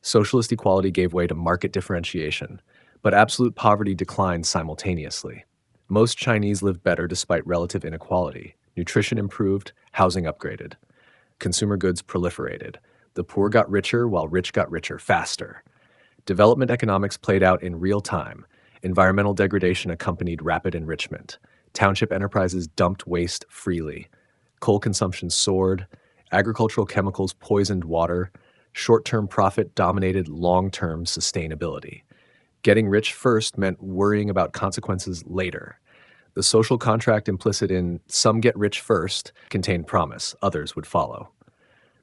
Socialist equality gave way to market differentiation. But absolute poverty declined simultaneously. Most Chinese lived better despite relative inequality. Nutrition improved, housing upgraded. Consumer goods proliferated. The poor got richer while rich got richer faster. Development economics played out in real time. Environmental degradation accompanied rapid enrichment. Township enterprises dumped waste freely. Coal consumption soared. Agricultural chemicals poisoned water. Short-term profit dominated long-term sustainability. Getting rich first meant worrying about consequences later. The social contract implicit in "some get rich first" contained promise, others would follow.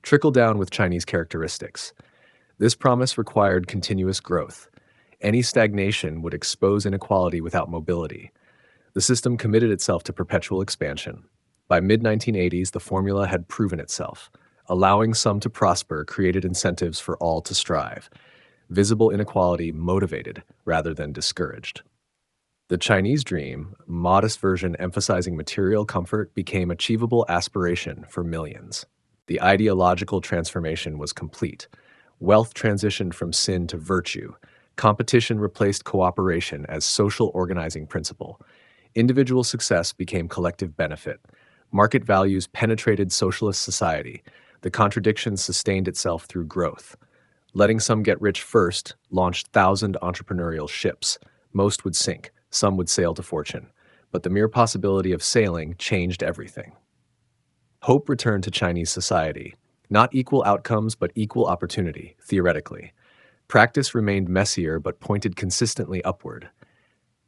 Trickle down with Chinese characteristics. This promise required continuous growth. Any stagnation would expose inequality without mobility. The system committed itself to perpetual expansion. By mid-1980s, the formula had proven itself. Allowing some to prosper created incentives for all to strive. Visible inequality motivated rather than discouraged. The Chinese dream, modest version emphasizing material comfort, became achievable aspiration for millions. The ideological transformation was complete. Wealth transitioned from sin to virtue. Competition replaced cooperation as social organizing principle. Individual success became collective benefit. Market values penetrated socialist society. The contradiction sustained itself through growth. Letting some get rich first launched 1,000 entrepreneurial ships. Most would sink, some would sail to fortune. But the mere possibility of sailing changed everything. Hope returned to Chinese society. Not equal outcomes, but equal opportunity, theoretically. Practice remained messier, but pointed consistently upward.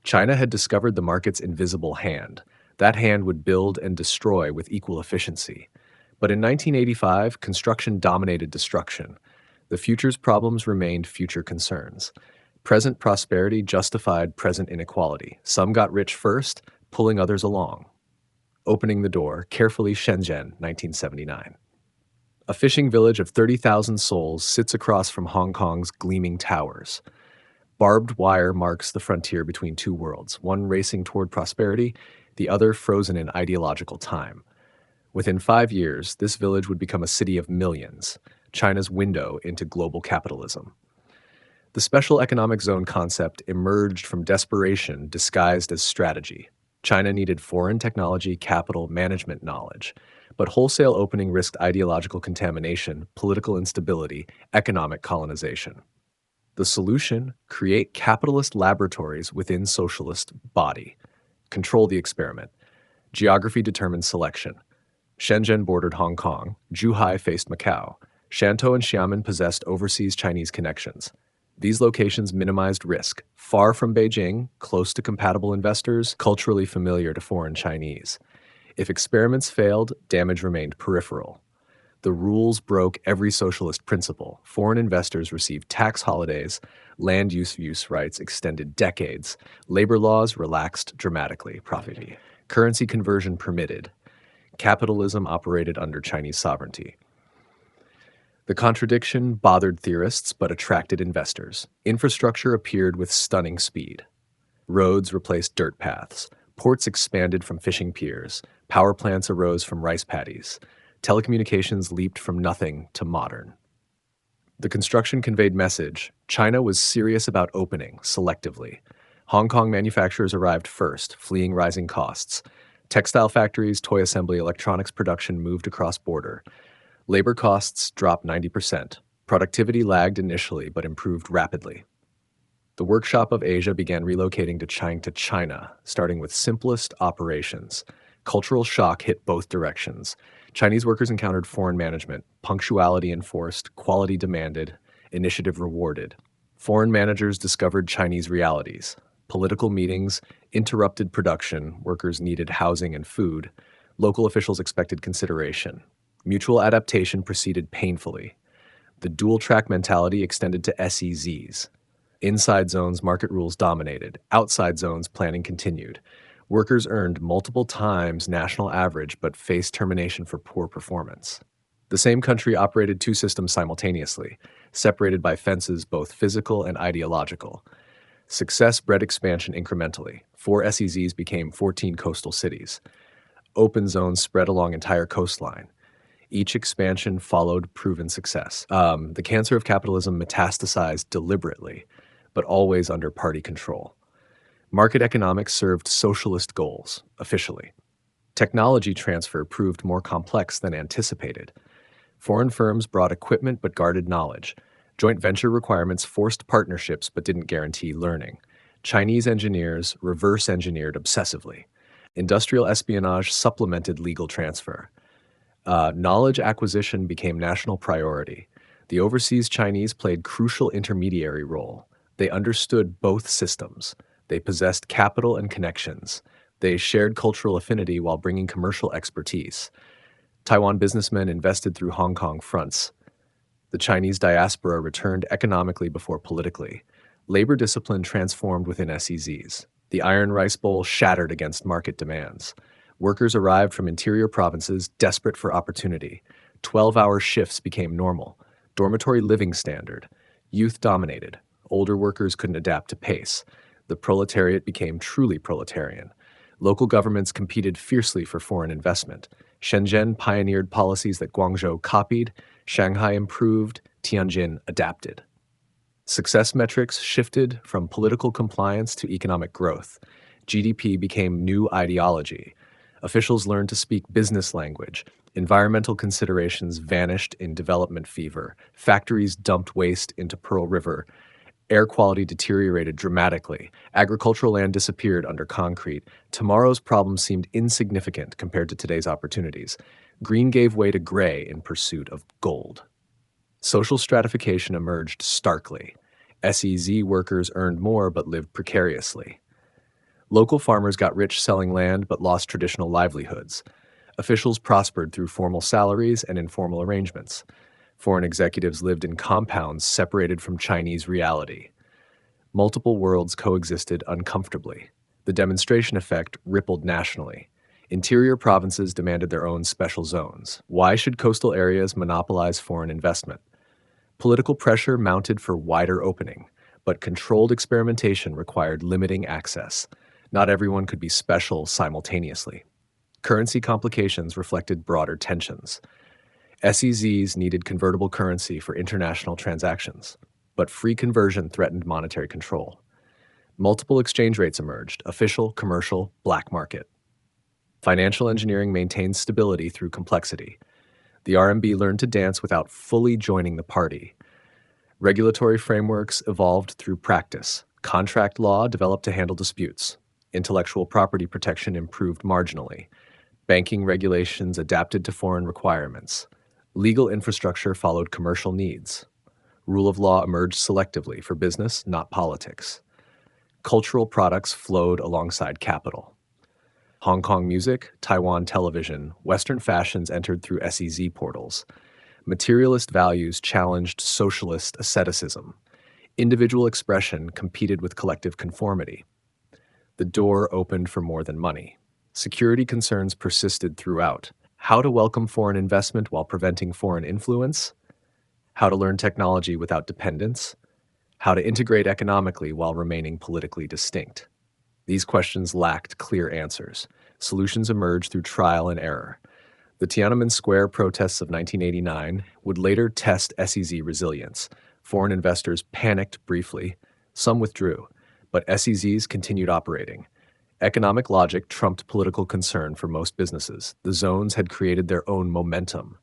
China had discovered the market's invisible hand. That hand would build and destroy with equal efficiency. But in 1985, construction dominated destruction. The future's problems remained future concerns. Present prosperity justified present inequality. Some got rich first, pulling others along. Opening the door, carefully Shenzhen, 1979. A fishing village of 30,000 souls sits across from Hong Kong's gleaming towers. Barbed wire marks the frontier between two worlds, one racing toward prosperity, the other frozen in ideological time. Within 5 years, this village would become a city of millions, China's window into global capitalism. The special economic zone concept emerged from desperation disguised as strategy. China needed foreign technology, capital, management knowledge, but wholesale opening risked ideological contamination, political instability, economic colonization. The solution: create capitalist laboratories within socialist body. Control the experiment. Geography determined selection. Shenzhen bordered Hong Kong, Zhuhai faced Macau, Shantou and Xiamen possessed overseas Chinese connections. These locations minimized risk, far from Beijing, close to compatible investors, culturally familiar to foreign Chinese. If experiments failed, damage remained peripheral. The rules broke every socialist principle. Foreign investors received tax holidays, land use rights extended decades, labor laws relaxed dramatically, profit. Currency conversion permitted. Capitalism operated under Chinese sovereignty. The contradiction bothered theorists but attracted investors. Infrastructure appeared with stunning speed. Roads replaced dirt paths. Ports expanded from fishing piers. Power plants arose from rice paddies. Telecommunications leaped from nothing to modern. The construction conveyed message: China was serious about opening, selectively. Hong Kong manufacturers arrived first, fleeing rising costs. Textile factories, toy assembly, electronics production moved across border. Labor costs dropped 90%. Productivity lagged initially, but improved rapidly. The workshop of Asia began relocating to China, starting with simplest operations. Cultural shock hit both directions. Chinese workers encountered foreign management, punctuality enforced, quality demanded, initiative rewarded. Foreign managers discovered Chinese realities. Political meetings interrupted production, workers needed housing and food. Local officials expected consideration. Mutual adaptation proceeded painfully. The dual-track mentality extended to SEZs. Inside zones, market rules dominated. Outside zones, planning continued. Workers earned multiple times national average but faced termination for poor performance. The same country operated two systems simultaneously, separated by fences both physical and ideological. Success bred expansion incrementally. 4 SEZs became 14 coastal cities. Open zones spread along entire coastline. Each expansion followed proven success. The cancer of capitalism metastasized deliberately, but always under party control. Market economics served socialist goals, officially. Technology transfer proved more complex than anticipated. Foreign firms brought equipment but guarded knowledge. Joint venture requirements forced partnerships but didn't guarantee learning. Chinese engineers reverse engineered obsessively. Industrial espionage supplemented legal transfer. Knowledge acquisition became national priority. The overseas Chinese played crucial intermediary role. They understood both systems. They possessed capital and connections. They shared cultural affinity while bringing commercial expertise. Taiwan businessmen invested through Hong Kong fronts. The Chinese diaspora returned economically before politically. Labor discipline transformed within SEZs. The iron rice bowl shattered against market demands. Workers arrived from interior provinces desperate for opportunity. 12-hour shifts became normal. Dormitory living standard. Youth dominated. Older workers couldn't adapt to pace. The proletariat became truly proletarian. Local governments competed fiercely for foreign investment. Shenzhen pioneered policies that Guangzhou copied. Shanghai improved. Tianjin adapted. Success metrics shifted from political compliance to economic growth. GDP became new ideology. Officials learned to speak business language. Environmental considerations vanished in development fever. Factories dumped waste into Pearl River. Air quality deteriorated dramatically. Agricultural land disappeared under concrete. Tomorrow's problems seemed insignificant compared to today's opportunities. Green gave way to gray in pursuit of gold. Social stratification emerged starkly. SEZ workers earned more but lived precariously. Local farmers got rich selling land but lost traditional livelihoods. Officials prospered through formal salaries and informal arrangements. Foreign executives lived in compounds separated from Chinese reality. Multiple worlds coexisted uncomfortably. The demonstration effect rippled nationally. Interior provinces demanded their own special zones. Why should coastal areas monopolize foreign investment? Political pressure mounted for wider opening, but controlled experimentation required limiting access. Not everyone could be special simultaneously. Currency complications reflected broader tensions. SEZs needed convertible currency for international transactions, but free conversion threatened monetary control. Multiple exchange rates emerged: official, commercial, black market. Financial engineering maintained stability through complexity. The RMB learned to dance without fully joining the party. Regulatory frameworks evolved through practice. Contract law developed to handle disputes. Intellectual property protection improved marginally. Banking regulations adapted to foreign requirements. Legal infrastructure followed commercial needs. Rule of law emerged selectively for business, not politics. Cultural products flowed alongside capital. Hong Kong music, Taiwan television, Western fashions entered through SEZ portals. Materialist values challenged socialist asceticism. Individual expression competed with collective conformity. The door opened for more than money. Security concerns persisted throughout. How to welcome foreign investment while preventing foreign influence? How to learn technology without dependence? How to integrate economically while remaining politically distinct? These questions lacked clear answers. Solutions emerged through trial and error. The Tiananmen Square protests of 1989 would later test SEZ resilience. Foreign investors panicked briefly. Some withdrew, but SEZs continued operating. Economic logic trumped political concern for most businesses. The zones had created their own momentum.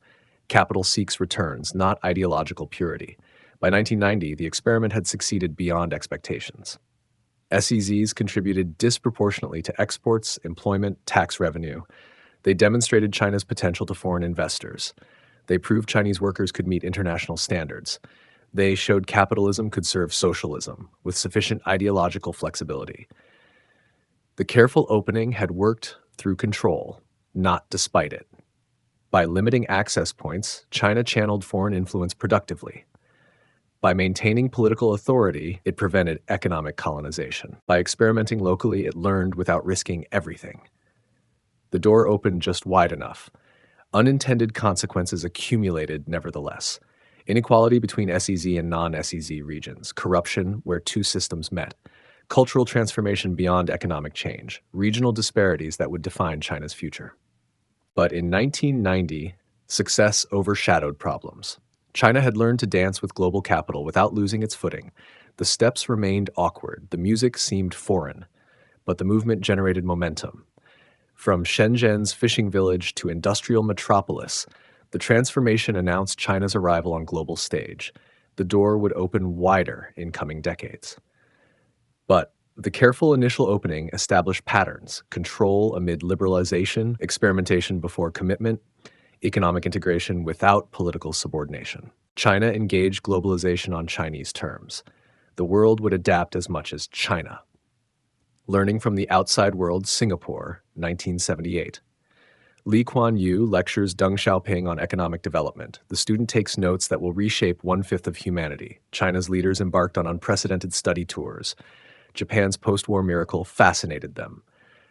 Capital seeks returns, not ideological purity. By 1990, the experiment had succeeded beyond expectations. SEZs contributed disproportionately to exports, employment, tax revenue. They demonstrated China's potential to foreign investors. They proved Chinese workers could meet international standards. They showed capitalism could serve socialism with sufficient ideological flexibility. The careful opening had worked through control, not despite it. By limiting access points, China channeled foreign influence productively. By maintaining political authority, it prevented economic colonization. By experimenting locally, it learned without risking everything. The door opened just wide enough. Unintended consequences accumulated nevertheless. Inequality between SEZ and non-SEZ regions, corruption where two systems met, cultural transformation beyond economic change, regional disparities that would define China's future. But in 1990, success overshadowed problems. China had learned to dance with global capital without losing its footing. The steps remained awkward, the music seemed foreign, but the movement generated momentum. From Shenzhen's fishing village to industrial metropolis, the transformation announced China's arrival on global stage. The door would open wider in coming decades. But the careful initial opening established patterns: control amid liberalization, experimentation before commitment, economic integration without political subordination. China engaged globalization on Chinese terms. The world would adapt as much as China. Learning from the outside world, Singapore, 1978. Lee Kuan Yew lectures Deng Xiaoping on economic development. The student takes notes that will reshape one-fifth of humanity. China's leaders embarked on unprecedented study tours. Japan's post-war miracle fascinated them.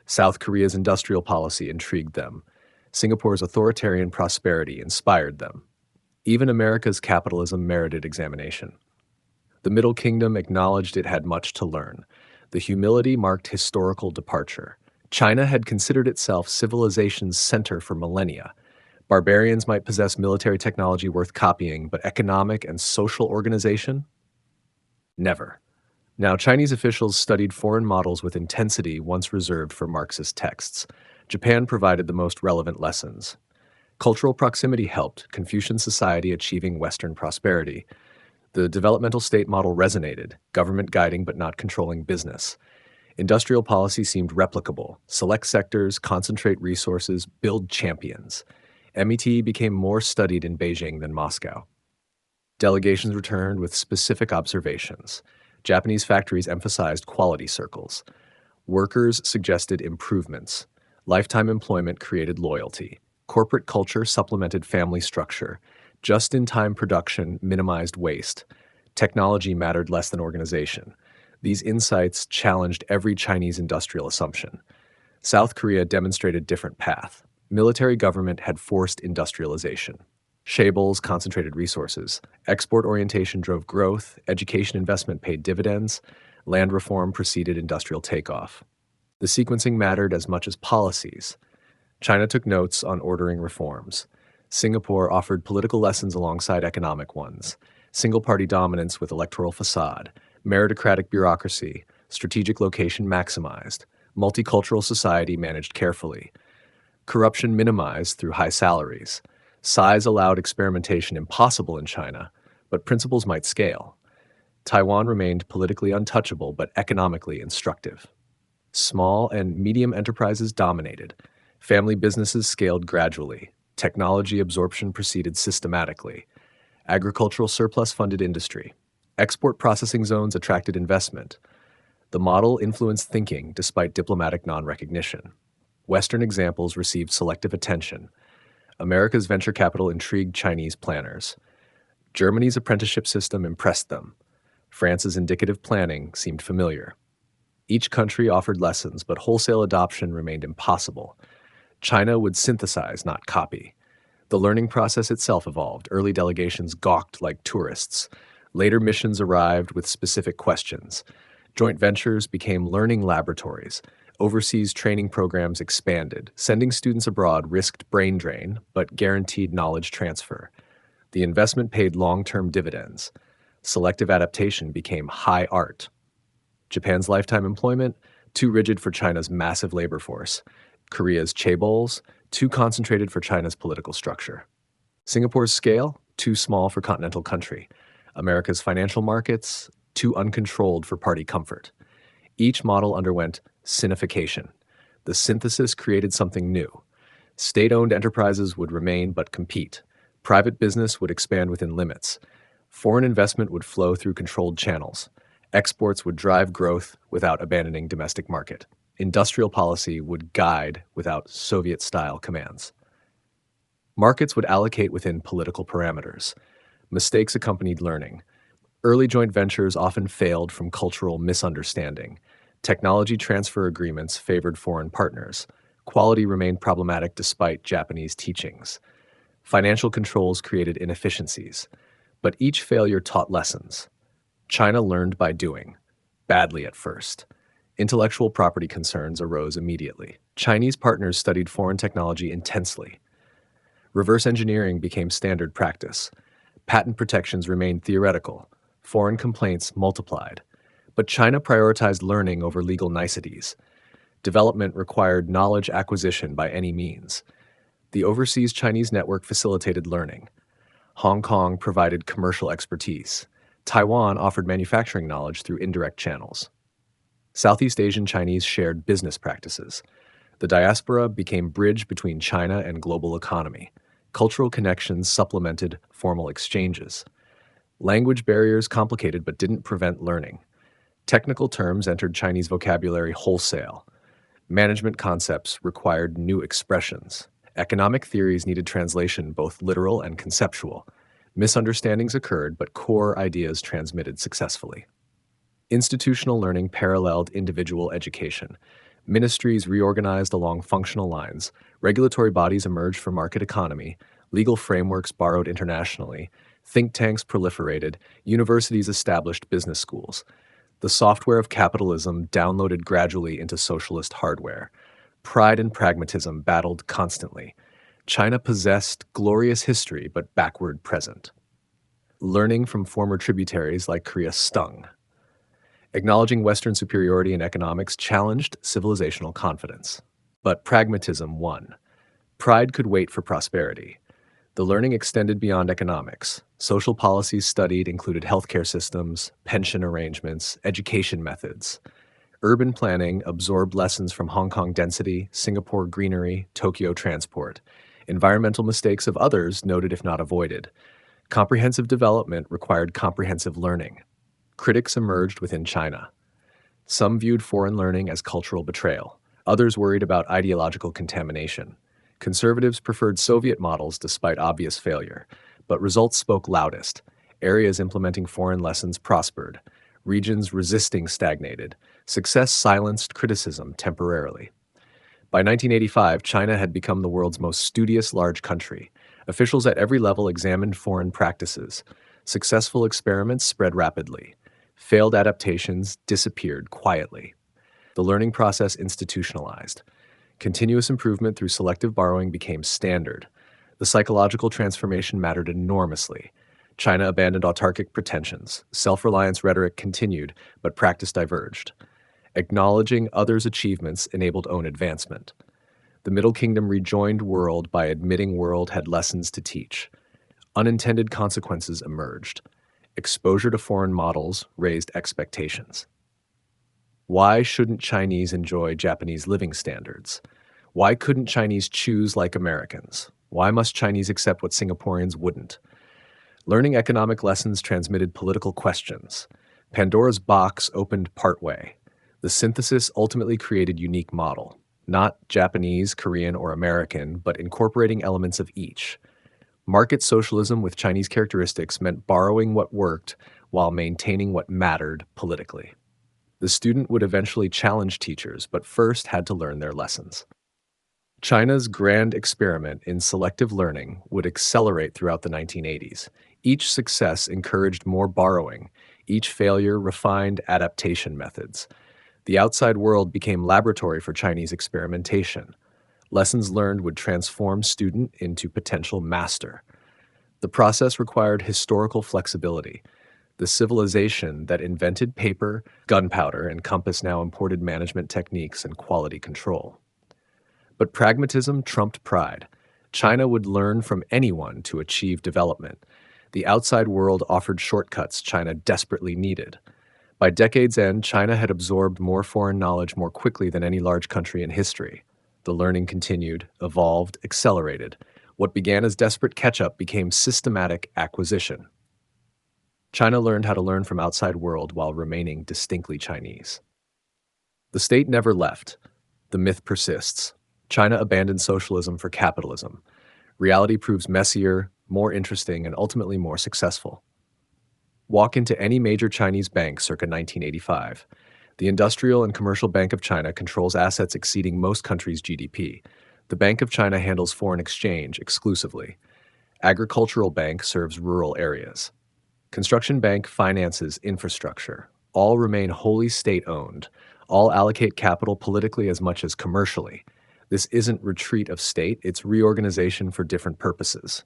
South Korea's industrial policy intrigued them. Singapore's authoritarian prosperity inspired them. Even America's capitalism merited examination. The Middle Kingdom acknowledged it had much to learn. The humility marked historical departure. China had considered itself civilization's center for millennia. Barbarians might possess military technology worth copying, but economic and social organization? Never. Now, Chinese officials studied foreign models with intensity once reserved for Marxist texts. Japan provided the most relevant lessons. Cultural proximity helped Confucian society achieving Western prosperity. The developmental state model resonated, government guiding but not controlling business. Industrial policy seemed replicable: select sectors, concentrate resources, build champions. MET became more studied in Beijing than Moscow. Delegations returned with specific observations. Japanese factories emphasized quality circles. Workers suggested improvements. Lifetime employment created loyalty. Corporate culture supplemented family structure. Just-in-time production minimized waste. Technology mattered less than organization. These insights challenged every Chinese industrial assumption. South Korea demonstrated different path. Military government had forced industrialization. Shables concentrated resources. Export orientation drove growth. Education investment paid dividends. Land reform preceded industrial takeoff. The sequencing mattered as much as policies. China took notes on ordering reforms. Singapore offered political lessons alongside economic ones. Single party dominance with electoral facade. Meritocratic bureaucracy. Strategic location maximized. Multicultural society managed carefully. Corruption minimized through high salaries. Size allowed experimentation impossible in China, but principles might scale. Taiwan remained politically untouchable but economically instructive. Small and medium enterprises dominated. Family businesses scaled gradually. Technology absorption proceeded systematically. Agricultural surplus funded industry. Export processing zones attracted investment. The model influenced thinking despite diplomatic non-recognition. Western examples received selective attention. America's venture capital intrigued Chinese planners. Germany's apprenticeship system impressed them. France's indicative planning seemed familiar. Each country offered lessons, but wholesale adoption remained impossible. China would synthesize, not copy. The learning process itself evolved. Early delegations gawked like tourists. Later missions arrived with specific questions. Joint ventures became learning laboratories. Overseas training programs expanded. Sending students abroad risked brain drain, but guaranteed knowledge transfer. The investment paid long-term dividends. Selective adaptation became high art. Japan's lifetime employment, too rigid for China's massive labor force. Korea's chaebols, too concentrated for China's political structure. Singapore's scale, too small for continental country. America's financial markets, too uncontrolled for party comfort. Each model underwent sinification. The synthesis created something new. State-owned enterprises would remain but compete. Private business would expand within limits. Foreign investment would flow through controlled channels. Exports would drive growth without abandoning domestic market. Industrial policy would guide without Soviet-style commands. Markets would allocate within political parameters. Mistakes accompanied learning. Early joint ventures often failed from cultural misunderstanding. Technology transfer agreements favored foreign partners. Quality remained problematic despite Japanese teachings. Financial controls created inefficiencies. But each failure taught lessons. China learned by doing, badly at first. Intellectual property concerns arose immediately. Chinese partners studied foreign technology intensely. Reverse engineering became standard practice. Patent protections remained theoretical. Foreign complaints multiplied. But China prioritized learning over legal niceties. Development required knowledge acquisition by any means. The overseas Chinese network facilitated learning. Hong Kong provided commercial expertise. Taiwan offered manufacturing knowledge through indirect channels. Southeast Asian Chinese shared business practices. The diaspora became bridge between China and global economy. Cultural connections supplemented formal exchanges. Language barriers complicated but didn't prevent learning. Technical terms entered Chinese vocabulary wholesale. Management concepts required new expressions. Economic theories needed translation, both literal and conceptual. Misunderstandings occurred, but core ideas transmitted successfully. Institutional learning paralleled individual education. Ministries reorganized along functional lines. Regulatory bodies emerged from market economy. Legal frameworks borrowed internationally. Think tanks proliferated. Universities established business schools. The software of capitalism downloaded gradually into socialist hardware. Pride and pragmatism battled constantly. China possessed glorious history but backward present. Learning from former tributaries like Korea stung. Acknowledging Western superiority in economics challenged civilizational confidence. But pragmatism won. Pride could wait for prosperity. The learning extended beyond economics. Social policies studied included healthcare systems, pension arrangements, education methods. Urban planning absorbed lessons from Hong Kong density, Singapore greenery, Tokyo transport. Environmental mistakes of others noted if not avoided. Comprehensive development required comprehensive learning. Critics emerged within China. Some viewed foreign learning as cultural betrayal. Others worried about ideological contamination. Conservatives preferred Soviet models despite obvious failure, but results spoke loudest. Areas implementing foreign lessons prospered. Regions resisting stagnated. Success silenced criticism temporarily. By 1985, China had become the world's most studious large country. Officials at every level examined foreign practices. Successful experiments spread rapidly. Failed adaptations disappeared quietly. The learning process institutionalized. Continuous improvement through selective borrowing became standard. The psychological transformation mattered enormously. China abandoned autarkic pretensions. Self-reliance rhetoric continued, but practice diverged. Acknowledging others' achievements enabled own advancement. The Middle Kingdom rejoined world by admitting world had lessons to teach. Unintended consequences emerged. Exposure to foreign models raised expectations. Why shouldn't Chinese enjoy Japanese living standards? Why couldn't Chinese choose like Americans? Why must Chinese accept what Singaporeans wouldn't? Learning economic lessons transmitted political questions. Pandora's box opened partway. The synthesis ultimately created unique model, not Japanese, Korean, or American, but incorporating elements of each. Market socialism with Chinese characteristics meant borrowing what worked while maintaining what mattered politically. The student would eventually challenge teachers, but first had to learn their lessons. China's grand experiment in selective learning would accelerate throughout the 1980s. Each success encouraged more borrowing. Each failure refined adaptation methods. The outside world became laboratory for Chinese experimentation. Lessons learned would transform student into potential master. The process required historical flexibility. The civilization that invented paper, gunpowder, and compass now imported management techniques and quality control. But pragmatism trumped pride. China would learn from anyone to achieve development. The outside world offered shortcuts China desperately needed. By decade's end, China had absorbed more foreign knowledge more quickly than any large country in history. The learning continued, evolved, accelerated. What began as desperate catch-up became systematic acquisition. China learned how to learn from outside world while remaining distinctly Chinese. The state never left. The myth persists. China abandoned socialism for capitalism. Reality proves messier, more interesting, and ultimately more successful. Walk into any major Chinese bank circa 1985. The Industrial and Commercial Bank of China controls assets exceeding most countries' GDP. The Bank of China handles foreign exchange exclusively. Agricultural Bank serves rural areas. Construction Bank finances infrastructure. All remain wholly state-owned. All allocate capital politically as much as commercially. This isn't retreat of state, it's reorganization for different purposes.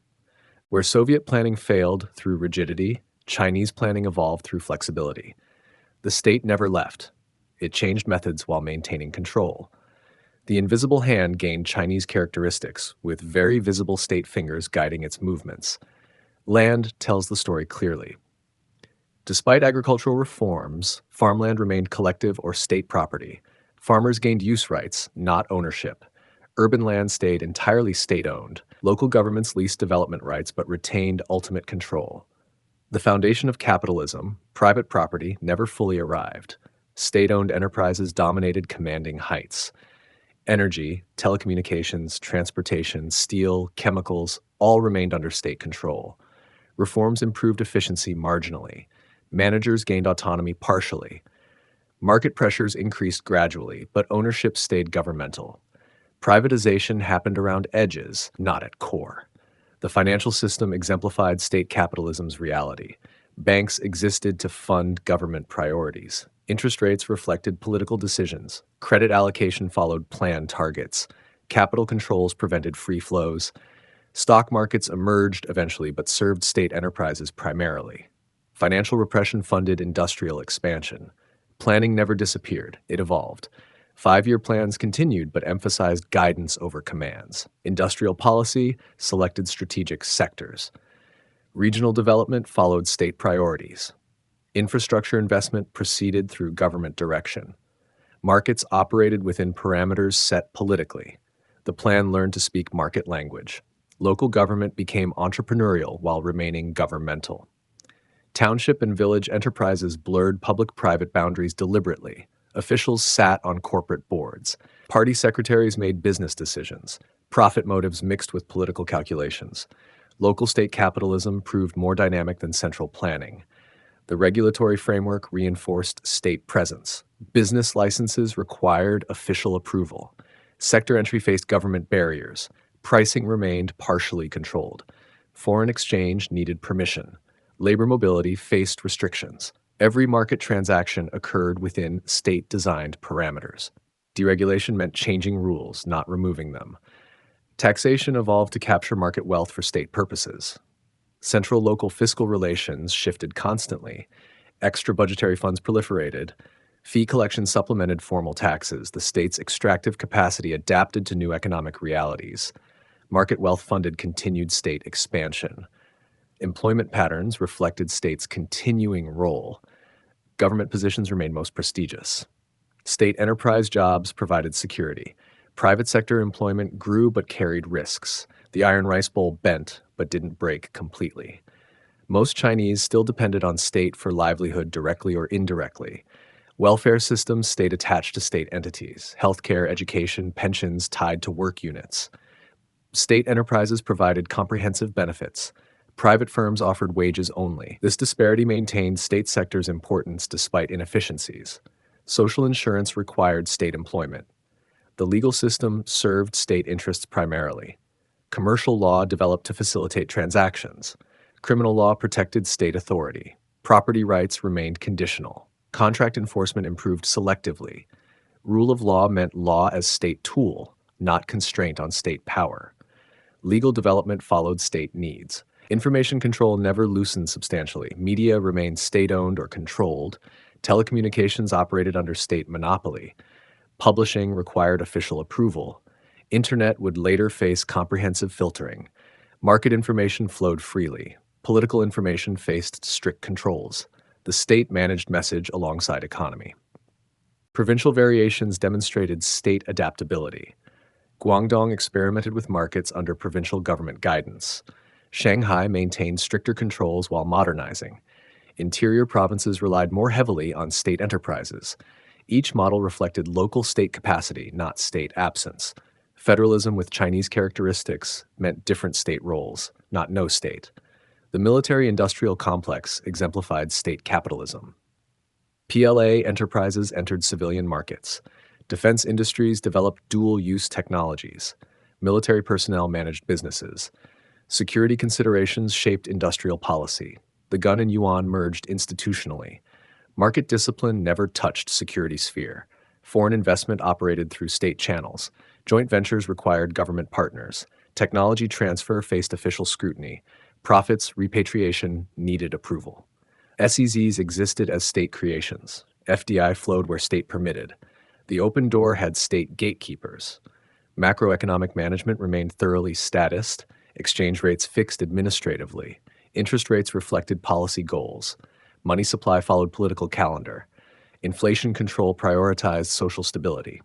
Where Soviet planning failed through rigidity, Chinese planning evolved through flexibility. The state never left. It changed methods while maintaining control. The invisible hand gained Chinese characteristics, with very visible state fingers guiding its movements. Land tells the story clearly. Despite agricultural reforms, farmland remained collective or state property. Farmers gained use rights, not ownership. Urban land stayed entirely state-owned. Local governments leased development rights but retained ultimate control. The foundation of capitalism, private property, never fully arrived. State-owned enterprises dominated commanding heights. Energy, telecommunications, transportation, steel, chemicals, all remained under state control. Reforms improved efficiency marginally. Managers gained autonomy partially. Market pressures increased gradually, but ownership stayed governmental. Privatization happened around edges, not at core. The financial system exemplified state capitalism's reality. Banks existed to fund government priorities. Interest rates reflected political decisions. Credit allocation followed planned targets. Capital controls prevented free flows. Stock markets emerged eventually but served state enterprises primarily. Financial repression funded industrial expansion. Planning never disappeared, it evolved. 5-year plans continued but emphasized guidance over commands. Industrial policy selected strategic sectors. Regional development followed state priorities. Infrastructure investment proceeded through government direction. Markets operated within parameters set politically. The plan learned to speak market language. Local government became entrepreneurial while remaining governmental. Township and village enterprises blurred public-private boundaries deliberately. Officials sat on corporate boards. Party secretaries made business decisions. Profit motives mixed with political calculations. Local state capitalism proved more dynamic than central planning. The regulatory framework reinforced state presence. Business licenses required official approval. Sector entry faced government barriers. Pricing remained partially controlled. Foreign exchange needed permission. Labor mobility faced restrictions. Every market transaction occurred within state-designed parameters. Deregulation meant changing rules, not removing them. Taxation evolved to capture market wealth for state purposes. Central-local fiscal relations shifted constantly. Extra budgetary funds proliferated. Fee collection supplemented formal taxes. The state's extractive capacity adapted to new economic realities. Market wealth funded continued state expansion. Employment patterns reflected states' continuing role. Government positions remained most prestigious. State enterprise jobs provided security. Private sector employment grew but carried risks. The iron rice bowl bent but didn't break completely. Most Chinese still depended on state for livelihood directly or indirectly. Welfare systems stayed attached to state entities. Healthcare, education, pensions tied to work units. State enterprises provided comprehensive benefits. Private firms offered wages only. This disparity maintained state sector's importance despite inefficiencies. Social insurance required state employment. The legal system served state interests primarily. Commercial law developed to facilitate transactions. Criminal law protected state authority. Property rights remained conditional. Contract enforcement improved selectively. Rule of law meant law as state tool, not constraint on state power. Legal development followed state needs. Information control never loosened substantially. Media remained state-owned or controlled. Telecommunications operated under state monopoly. Publishing required official approval. Internet would later face comprehensive filtering. Market information flowed freely. Political information faced strict controls. The state managed message alongside economy. Provincial variations demonstrated state adaptability. Guangdong experimented with markets under provincial government guidance. Shanghai maintained stricter controls while modernizing. Interior provinces relied more heavily on state enterprises. Each model reflected local state capacity, not state absence. Federalism with Chinese characteristics meant different state roles, not no state. The military-industrial complex exemplified state capitalism. PLA enterprises entered civilian markets. Defense industries developed dual-use technologies. Military personnel managed businesses. Security considerations shaped industrial policy. The gun and yuan merged institutionally. Market discipline never touched security sphere. Foreign investment operated through state channels. Joint ventures required government partners. Technology transfer faced official scrutiny. Profits, repatriation needed approval. SEZs existed as state creations. FDI flowed where state permitted. The open door had state gatekeepers. Macroeconomic management remained thoroughly statist. Exchange rates fixed administratively. Interest rates reflected policy goals. Money supply followed political calendar. Inflation control prioritized social stability.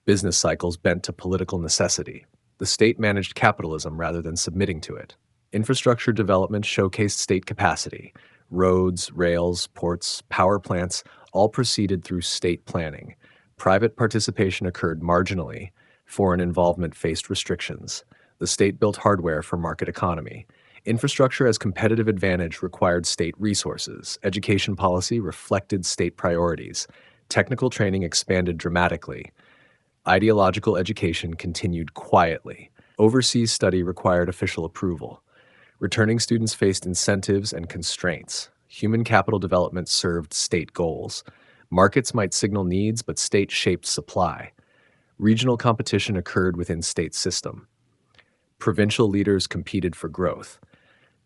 Business cycles bent to political necessity. The state managed capitalism rather than submitting to it. Infrastructure development showcased state capacity. Roads, rails, ports, power plants all proceeded through state planning. Private participation occurred marginally. Foreign involvement faced restrictions. The state built hardware for market economy. Infrastructure as competitive advantage required state resources. Education policy reflected state priorities. Technical training expanded dramatically. Ideological education continued quietly. Overseas study required official approval. Returning students faced incentives and constraints. Human capital development served state goals. Markets might signal needs, but state shaped supply. Regional competition occurred within state system. Provincial leaders competed for growth.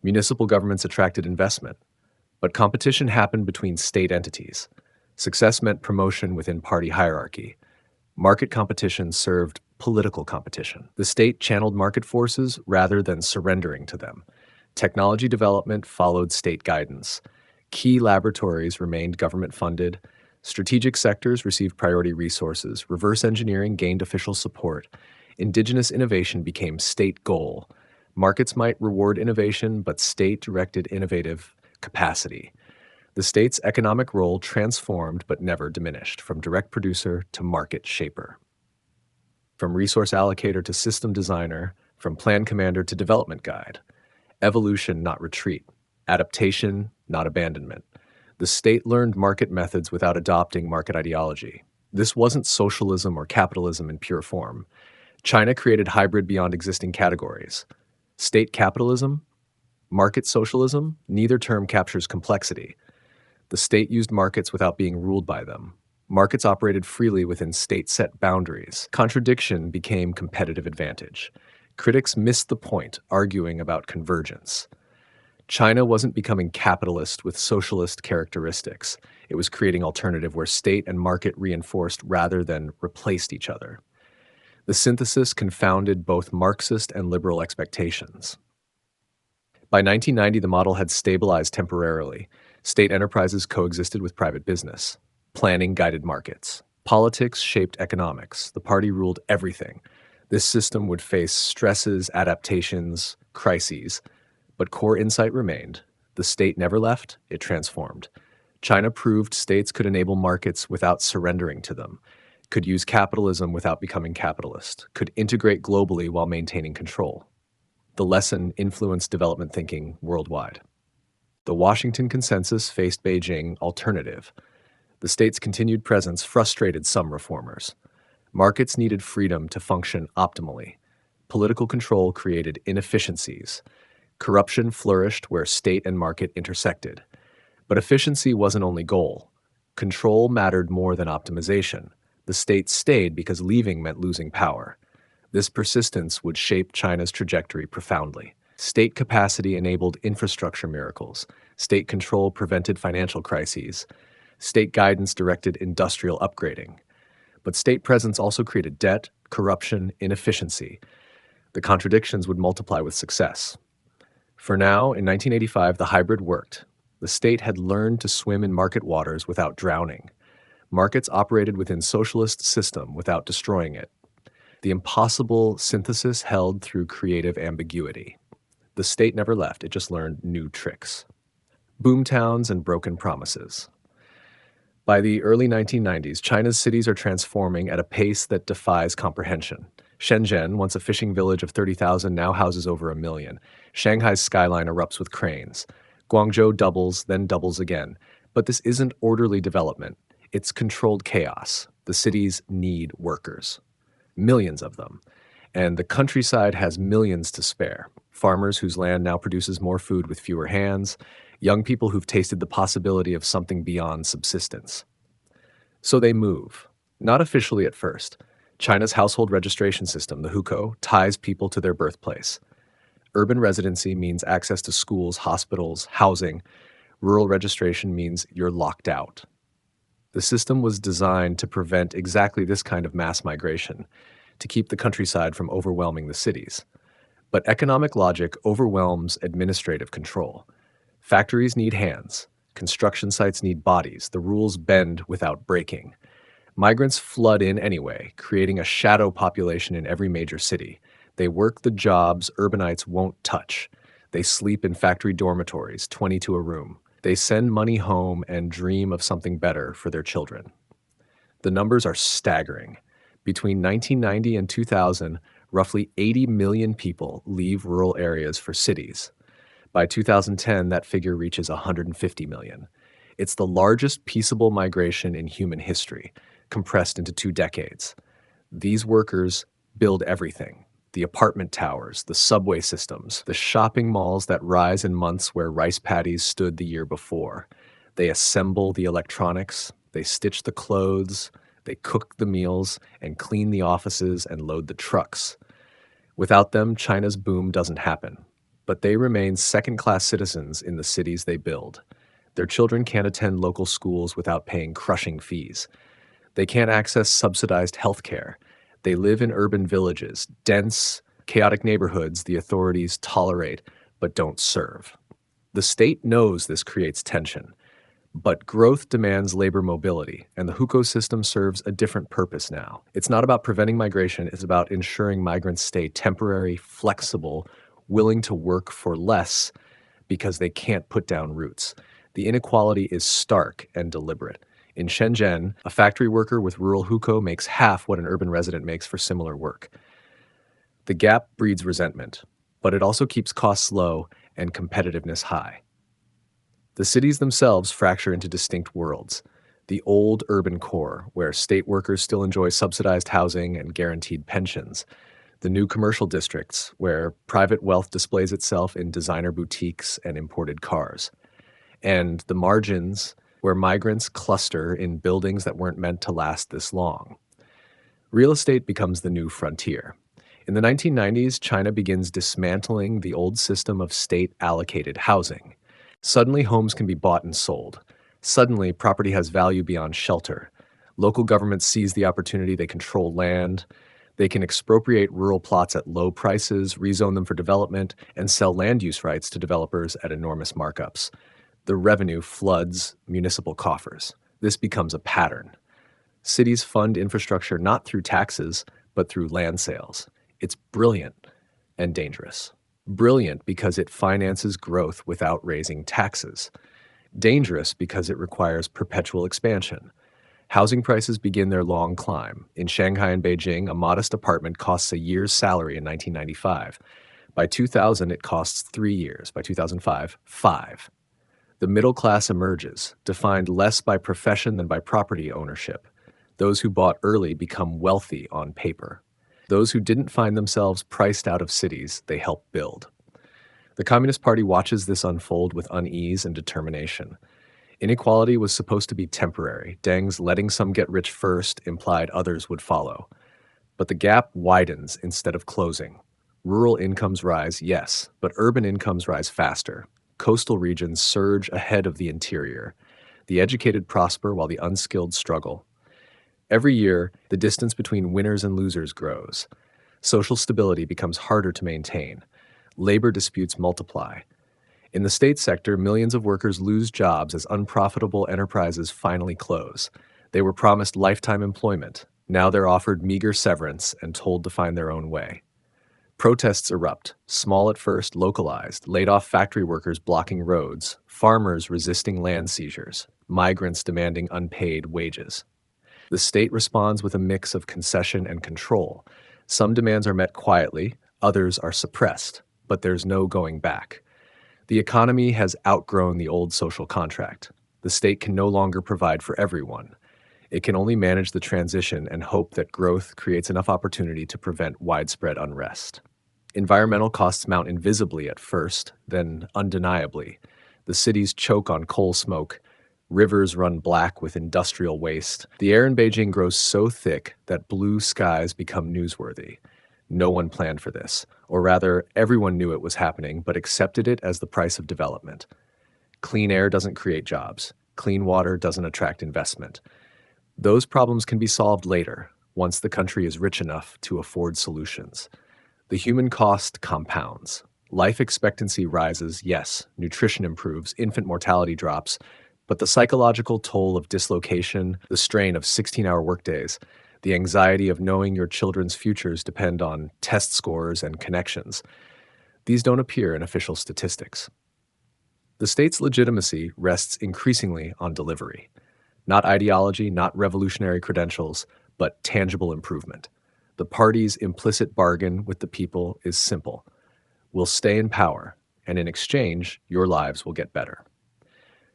Municipal governments attracted investment. But competition happened between state entities. Success meant promotion within party hierarchy. Market competition served political competition. The state channeled market forces rather than surrendering to them. Technology development followed state guidance. Key laboratories remained government-funded. Strategic sectors received priority resources. Reverse engineering gained official support. Indigenous innovation became state goal. Markets might reward innovation, but state directed innovative capacity. The state's economic role transformed but never diminished, from direct producer to market shaper. From resource allocator to system designer, from plan commander to development guide. Evolution, not retreat. Adaptation, not abandonment. The state learned market methods without adopting market ideology. This wasn't socialism or capitalism in pure form. China created hybrid beyond existing categories. State capitalism, market socialism, neither term captures complexity. The state used markets without being ruled by them. Markets operated freely within state-set boundaries. Contradiction became competitive advantage. Critics missed the point, arguing about convergence. China wasn't becoming capitalist with socialist characteristics. It was creating alternative where state and market reinforced rather than replaced each other. The synthesis confounded both Marxist and liberal expectations. By 1990, the model had stabilized temporarily. State enterprises coexisted with private business. Planning guided markets. Politics shaped economics. The party ruled everything. This system would face stresses, adaptations, crises, but core insight remained. The state never left, it transformed. China proved states could enable markets without surrendering to them, could use capitalism without becoming capitalist, could integrate globally while maintaining control. The lesson influenced development thinking worldwide. The Washington Consensus faced Beijing alternative. The state's continued presence frustrated some reformers. Markets needed freedom to function optimally. Political control created inefficiencies. Corruption flourished where state and market intersected. But efficiency wasn't only goal. Control mattered more than optimization. The state stayed because leaving meant losing power. This persistence would shape China's trajectory profoundly. State capacity enabled infrastructure miracles. State control prevented financial crises. State guidance directed industrial upgrading. But state presence also created debt, corruption, inefficiency. The contradictions would multiply with success. For now, in 1985, the hybrid worked. The state had learned to swim in market waters without drowning. Markets operated within socialist system without destroying it. The impossible synthesis held through creative ambiguity. The state never left, it just learned new tricks. Boomtowns and broken promises. By the early 1990s, China's cities are transforming at a pace that defies comprehension. Shenzhen, once a fishing village of 30,000, now houses over 1 million. Shanghai's skyline erupts with cranes. Guangzhou doubles, then doubles again. But this isn't orderly development. It's controlled chaos. The cities need workers. Millions of them. And the countryside has millions to spare. Farmers whose land now produces more food with fewer hands. Young people who've tasted the possibility of something beyond subsistence. So they move. Not officially at first. China's household registration system, the hukou, ties people to their birthplace. Urban residency means access to schools, hospitals, housing. Rural registration means you're locked out. The system was designed to prevent exactly this kind of mass migration, to keep the countryside from overwhelming the cities. But economic logic overwhelms administrative control. Factories need hands. Construction sites need bodies. The rules bend without breaking. Migrants flood in anyway, creating a shadow population in every major city. They work the jobs urbanites won't touch. They sleep in factory dormitories, 20 to a room. They send money home and dream of something better for their children. The numbers are staggering. Between 1990 and 2000, roughly 80 million people leave rural areas for cities. By 2010, that figure reaches 150 million. It's the largest peaceable migration in human history, compressed into 2 decades. These workers build everything. The apartment towers, the subway systems, the shopping malls that rise in months where rice paddies stood the year before. They assemble the electronics, they stitch the clothes, they cook the meals and clean the offices and load the trucks. Without them, China's boom doesn't happen. But they remain second-class citizens in the cities they build. Their children can't attend local schools without paying crushing fees. They can't access subsidized health care. They live in urban villages, dense, chaotic neighborhoods the authorities tolerate but don't serve. The state knows this creates tension. But growth demands labor mobility, and the hukou system serves a different purpose now. It's not about preventing migration, it's about ensuring migrants stay temporary, flexible, willing to work for less because they can't put down roots. The inequality is stark and deliberate. In Shenzhen, a factory worker with rural hukou makes half what an urban resident makes for similar work. The gap breeds resentment, but it also keeps costs low and competitiveness high. The cities themselves fracture into distinct worlds. The old urban core, where state workers still enjoy subsidized housing and guaranteed pensions. The new commercial districts, where private wealth displays itself in designer boutiques and imported cars. And the margins, where migrants cluster in buildings that weren't meant to last this long. Real estate becomes the new frontier. In the 1990s, China begins dismantling the old system of state allocated housing. Suddenly, homes can be bought and sold. Suddenly, property has value beyond shelter. Local governments seize the opportunity, they control land. They can expropriate rural plots at low prices, rezone them for development, and sell land use rights to developers at enormous markups. The revenue floods municipal coffers. This becomes a pattern. Cities fund infrastructure not through taxes, but through land sales. It's brilliant and dangerous. Brilliant because it finances growth without raising taxes. Dangerous because it requires perpetual expansion. Housing prices begin their long climb. In Shanghai and Beijing, a modest apartment costs a year's salary in 1995. By 2000, it costs 3 years. By 2005, 5. The middle class emerges, defined less by profession than by property ownership. Those who bought early become wealthy on paper. Those who didn't find themselves priced out of cities they helped build. The Communist Party watches this unfold with unease and determination. Inequality was supposed to be temporary. Deng's letting some get rich first implied others would follow. But the gap widens instead of closing. Rural incomes rise, yes, but urban incomes rise faster. Coastal regions surge ahead of the interior. The educated prosper while the unskilled struggle. Every year, the distance between winners and losers grows. Social stability becomes harder to maintain. Labor disputes multiply. In the state sector, millions of workers lose jobs as unprofitable enterprises finally close. They were promised lifetime employment. Now they're offered meager severance and told to find their own way. Protests erupt, small at first, localized, laid-off factory workers blocking roads, farmers resisting land seizures, migrants demanding unpaid wages. The state responds with a mix of concession and control. Some demands are met quietly, others are suppressed, but there's no going back. The economy has outgrown the old social contract. The state can no longer provide for everyone. It can only manage the transition and hope that growth creates enough opportunity to prevent widespread unrest. Environmental costs mount invisibly at first, then undeniably. The cities choke on coal smoke. Rivers run black with industrial waste. The air in Beijing grows so thick that blue skies become newsworthy. No one planned for this, or rather, everyone knew it was happening but accepted it as the price of development. Clean air doesn't create jobs. Clean water doesn't attract investment. Those problems can be solved later, once the country is rich enough to afford solutions. The human cost compounds. Life expectancy rises, yes, nutrition improves, infant mortality drops, but the psychological toll of dislocation, the strain of 16-hour workdays, the anxiety of knowing your children's futures depend on test scores and connections. These don't appear in official statistics. The state's legitimacy rests increasingly on delivery. Not ideology, not revolutionary credentials, but tangible improvement. The party's implicit bargain with the people is simple. We'll stay in power, and in exchange, your lives will get better.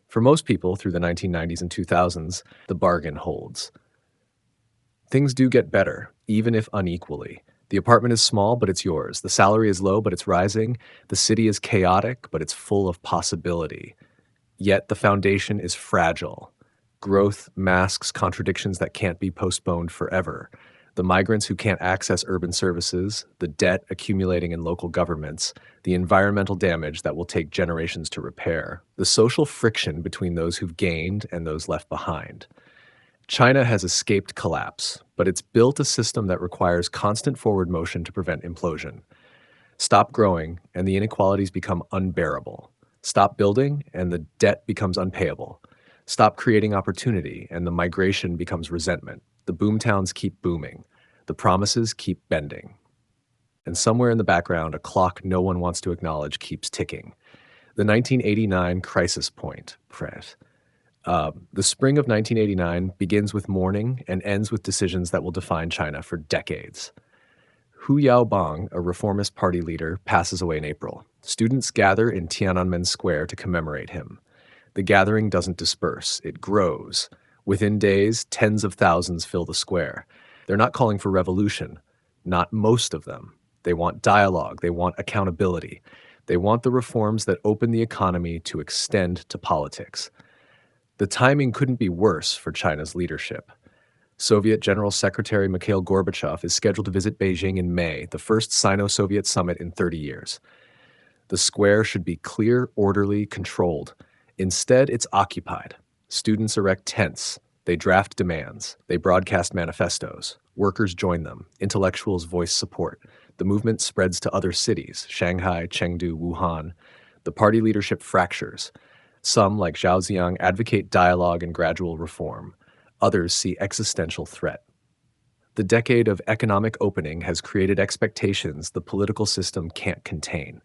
For most people through the 1990s and 2000s, the bargain holds. Things do get better, even if unequally. The apartment is small, but it's yours. The salary is low, but it's rising. The city is chaotic, but it's full of possibility. Yet the foundation is fragile. Growth masks contradictions that can't be postponed forever. The migrants who can't access urban services, the debt accumulating in local governments, the environmental damage that will take generations to repair, the social friction between those who've gained and those left behind. China has escaped collapse, but it's built a system that requires constant forward motion to prevent implosion. Stop growing, and the inequalities become unbearable. Stop building, and the debt becomes unpayable. Stop creating opportunity, and the migration becomes resentment. The boomtowns keep booming. The promises keep bending. And somewhere in the background, a clock no one wants to acknowledge keeps ticking. The 1989 crisis point, Fred. The spring of 1989 begins with mourning and ends with decisions that will define China for decades. Hu Yaobang, a reformist party leader, passes away in April. Students gather in Tiananmen Square to commemorate him. The gathering doesn't disperse, it grows. Within days, tens of thousands fill the square. They're not calling for revolution, not most of them. They want dialogue, they want accountability. They want the reforms that open the economy to extend to politics. The timing couldn't be worse for China's leadership. Soviet General Secretary Mikhail Gorbachev is scheduled to visit Beijing in May, the first Sino-Soviet summit in 30 years. The square should be clear, orderly, controlled. Instead, it's occupied. Students erect tents. They draft demands. They broadcast manifestos. Workers join them. Intellectuals voice support. The movement spreads to other cities, Shanghai, Chengdu, Wuhan. The party leadership fractures. Some, like Zhao Ziyang, advocate dialogue and gradual reform. Others see existential threat. The decade of economic opening has created expectations the political system can't contain.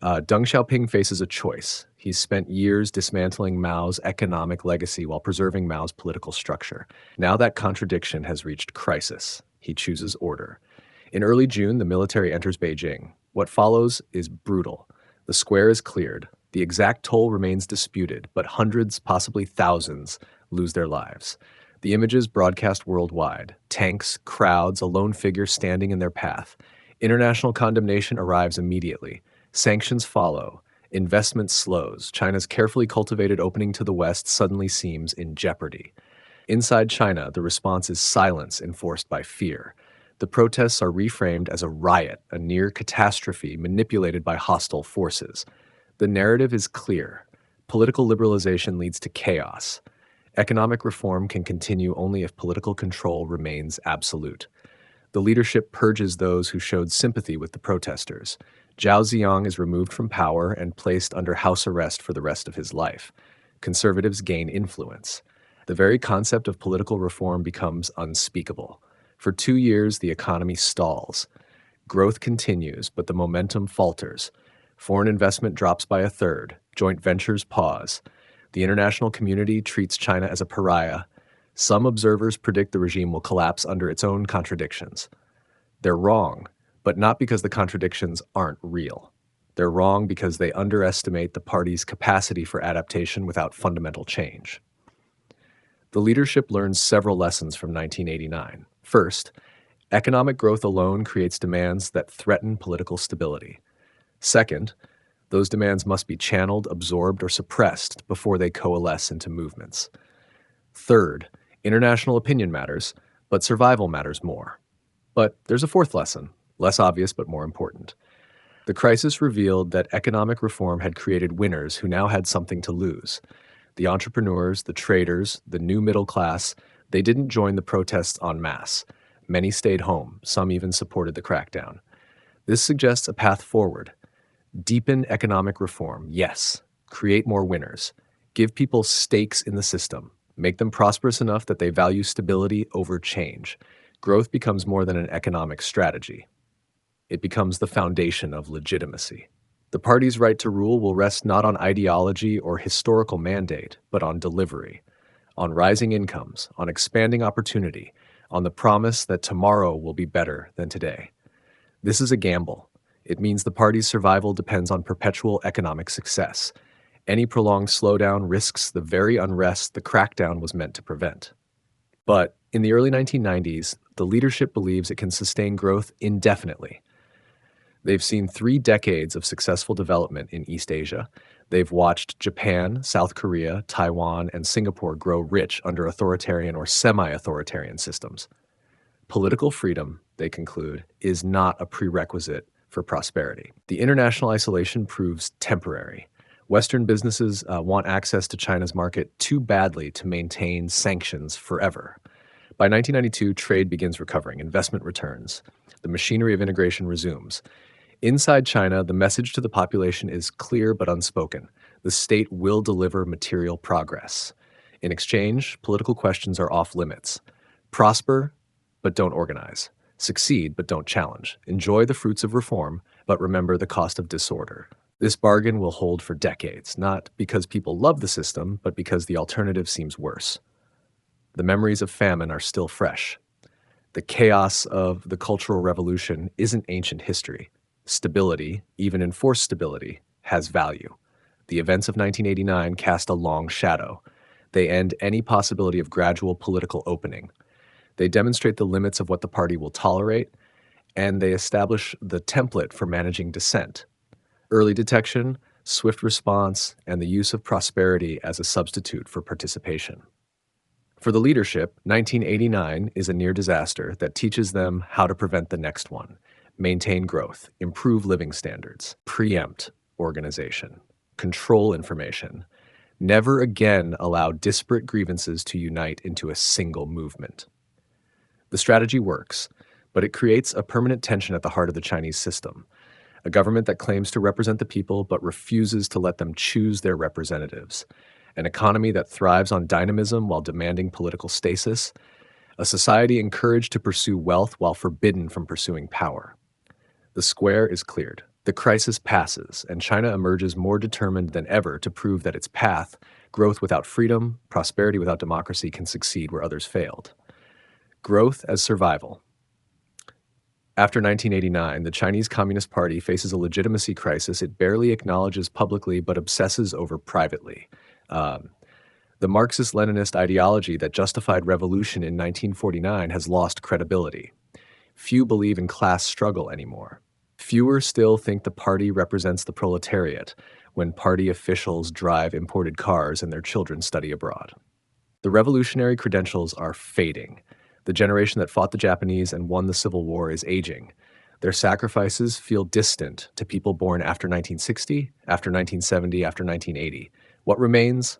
Deng Xiaoping faces a choice. He's spent years dismantling Mao's economic legacy while preserving Mao's political structure. Now that contradiction has reached crisis. He chooses order. In early June, the military enters Beijing. What follows is brutal. The square is cleared. The exact toll remains disputed, but hundreds, possibly thousands, lose their lives. The images broadcast worldwide. Tanks, crowds, a lone figure standing in their path. International condemnation arrives immediately. Sanctions follow. Investment slows. China's carefully cultivated opening to the West suddenly seems in jeopardy. Inside China, the response is silence enforced by fear. The protests are reframed as a riot, a near catastrophe manipulated by hostile forces. The narrative is clear. Political liberalization leads to chaos. Economic reform can continue only if political control remains absolute. The leadership purges those who showed sympathy with the protesters. Zhao Ziyang is removed from power and placed under house arrest for the rest of his life. Conservatives gain influence. The very concept of political reform becomes unspeakable. For 2 years, the economy stalls. Growth continues, but the momentum falters. Foreign investment drops by a third. Joint ventures pause. The international community treats China as a pariah. Some observers predict the regime will collapse under its own contradictions. They're wrong, but not because the contradictions aren't real. They're wrong because they underestimate the party's capacity for adaptation without fundamental change. The leadership learns several lessons from 1989. First, economic growth alone creates demands that threaten political stability. Second, those demands must be channeled, absorbed, or suppressed before they coalesce into movements. Third, international opinion matters, but survival matters more. But there's a fourth lesson, less obvious but more important. The crisis revealed that economic reform had created winners who now had something to lose. The entrepreneurs, the traders, the new middle class, they didn't join the protests en masse. Many stayed home, some even supported the crackdown. This suggests a path forward. Deepen economic reform, yes. Create more winners. Give people stakes in the system. Make them prosperous enough that they value stability over change. Growth becomes more than an economic strategy. It becomes the foundation of legitimacy. The party's right to rule will rest not on ideology or historical mandate, but on delivery, on rising incomes, on expanding opportunity, on the promise that tomorrow will be better than today. This is a gamble. It means the party's survival depends on perpetual economic success. Any prolonged slowdown risks the very unrest the crackdown was meant to prevent. But in the early 1990s, the leadership believes it can sustain growth indefinitely. They've seen 3 decades of successful development in East Asia. They've watched Japan, South Korea, Taiwan, and Singapore grow rich under authoritarian or semi-authoritarian systems. Political freedom, they conclude, is not a prerequisite for prosperity. The international isolation proves temporary. Western businesses want access to China's market too badly to maintain sanctions forever. By 1992, trade begins recovering, investment returns. The machinery of integration resumes. Inside China, the message to the population is clear but unspoken. The state will deliver material progress. In exchange, political questions are off limits. Prosper, but don't organize. Succeed, but don't challenge. Enjoy the fruits of reform, but remember the cost of disorder. This bargain will hold for decades, not because people love the system, but because the alternative seems worse. The memories of famine are still fresh. The chaos of the Cultural Revolution isn't ancient history. Stability, even enforced stability, has value. The events of 1989 cast a long shadow. They end any possibility of gradual political opening. They demonstrate the limits of what the party will tolerate, and they establish the template for managing dissent: early detection, swift response, and the use of prosperity as a substitute for participation. For the leadership, 1989 is a near disaster that teaches them how to prevent the next one, maintain growth, improve living standards, preempt organization, control information, never again allow disparate grievances to unite into a single movement. The strategy works, but it creates a permanent tension at the heart of the Chinese system: a government that claims to represent the people but refuses to let them choose their representatives, an economy that thrives on dynamism while demanding political stasis, a society encouraged to pursue wealth while forbidden from pursuing power. The square is cleared. The crisis passes, and China emerges more determined than ever to prove that its path, growth without freedom, prosperity without democracy, can succeed where others failed. Growth as survival. After 1989, the Chinese Communist Party faces a legitimacy crisis it barely acknowledges publicly but obsesses over privately. The Marxist-Leninist ideology that justified revolution in 1949 has lost credibility. Few believe in class struggle anymore. Fewer still think the party represents the proletariat when party officials drive imported cars and their children study abroad. The revolutionary credentials are fading. The generation that fought the Japanese and won the Civil War is aging. Their sacrifices feel distant to people born after 1960, after 1970, after 1980. What remains?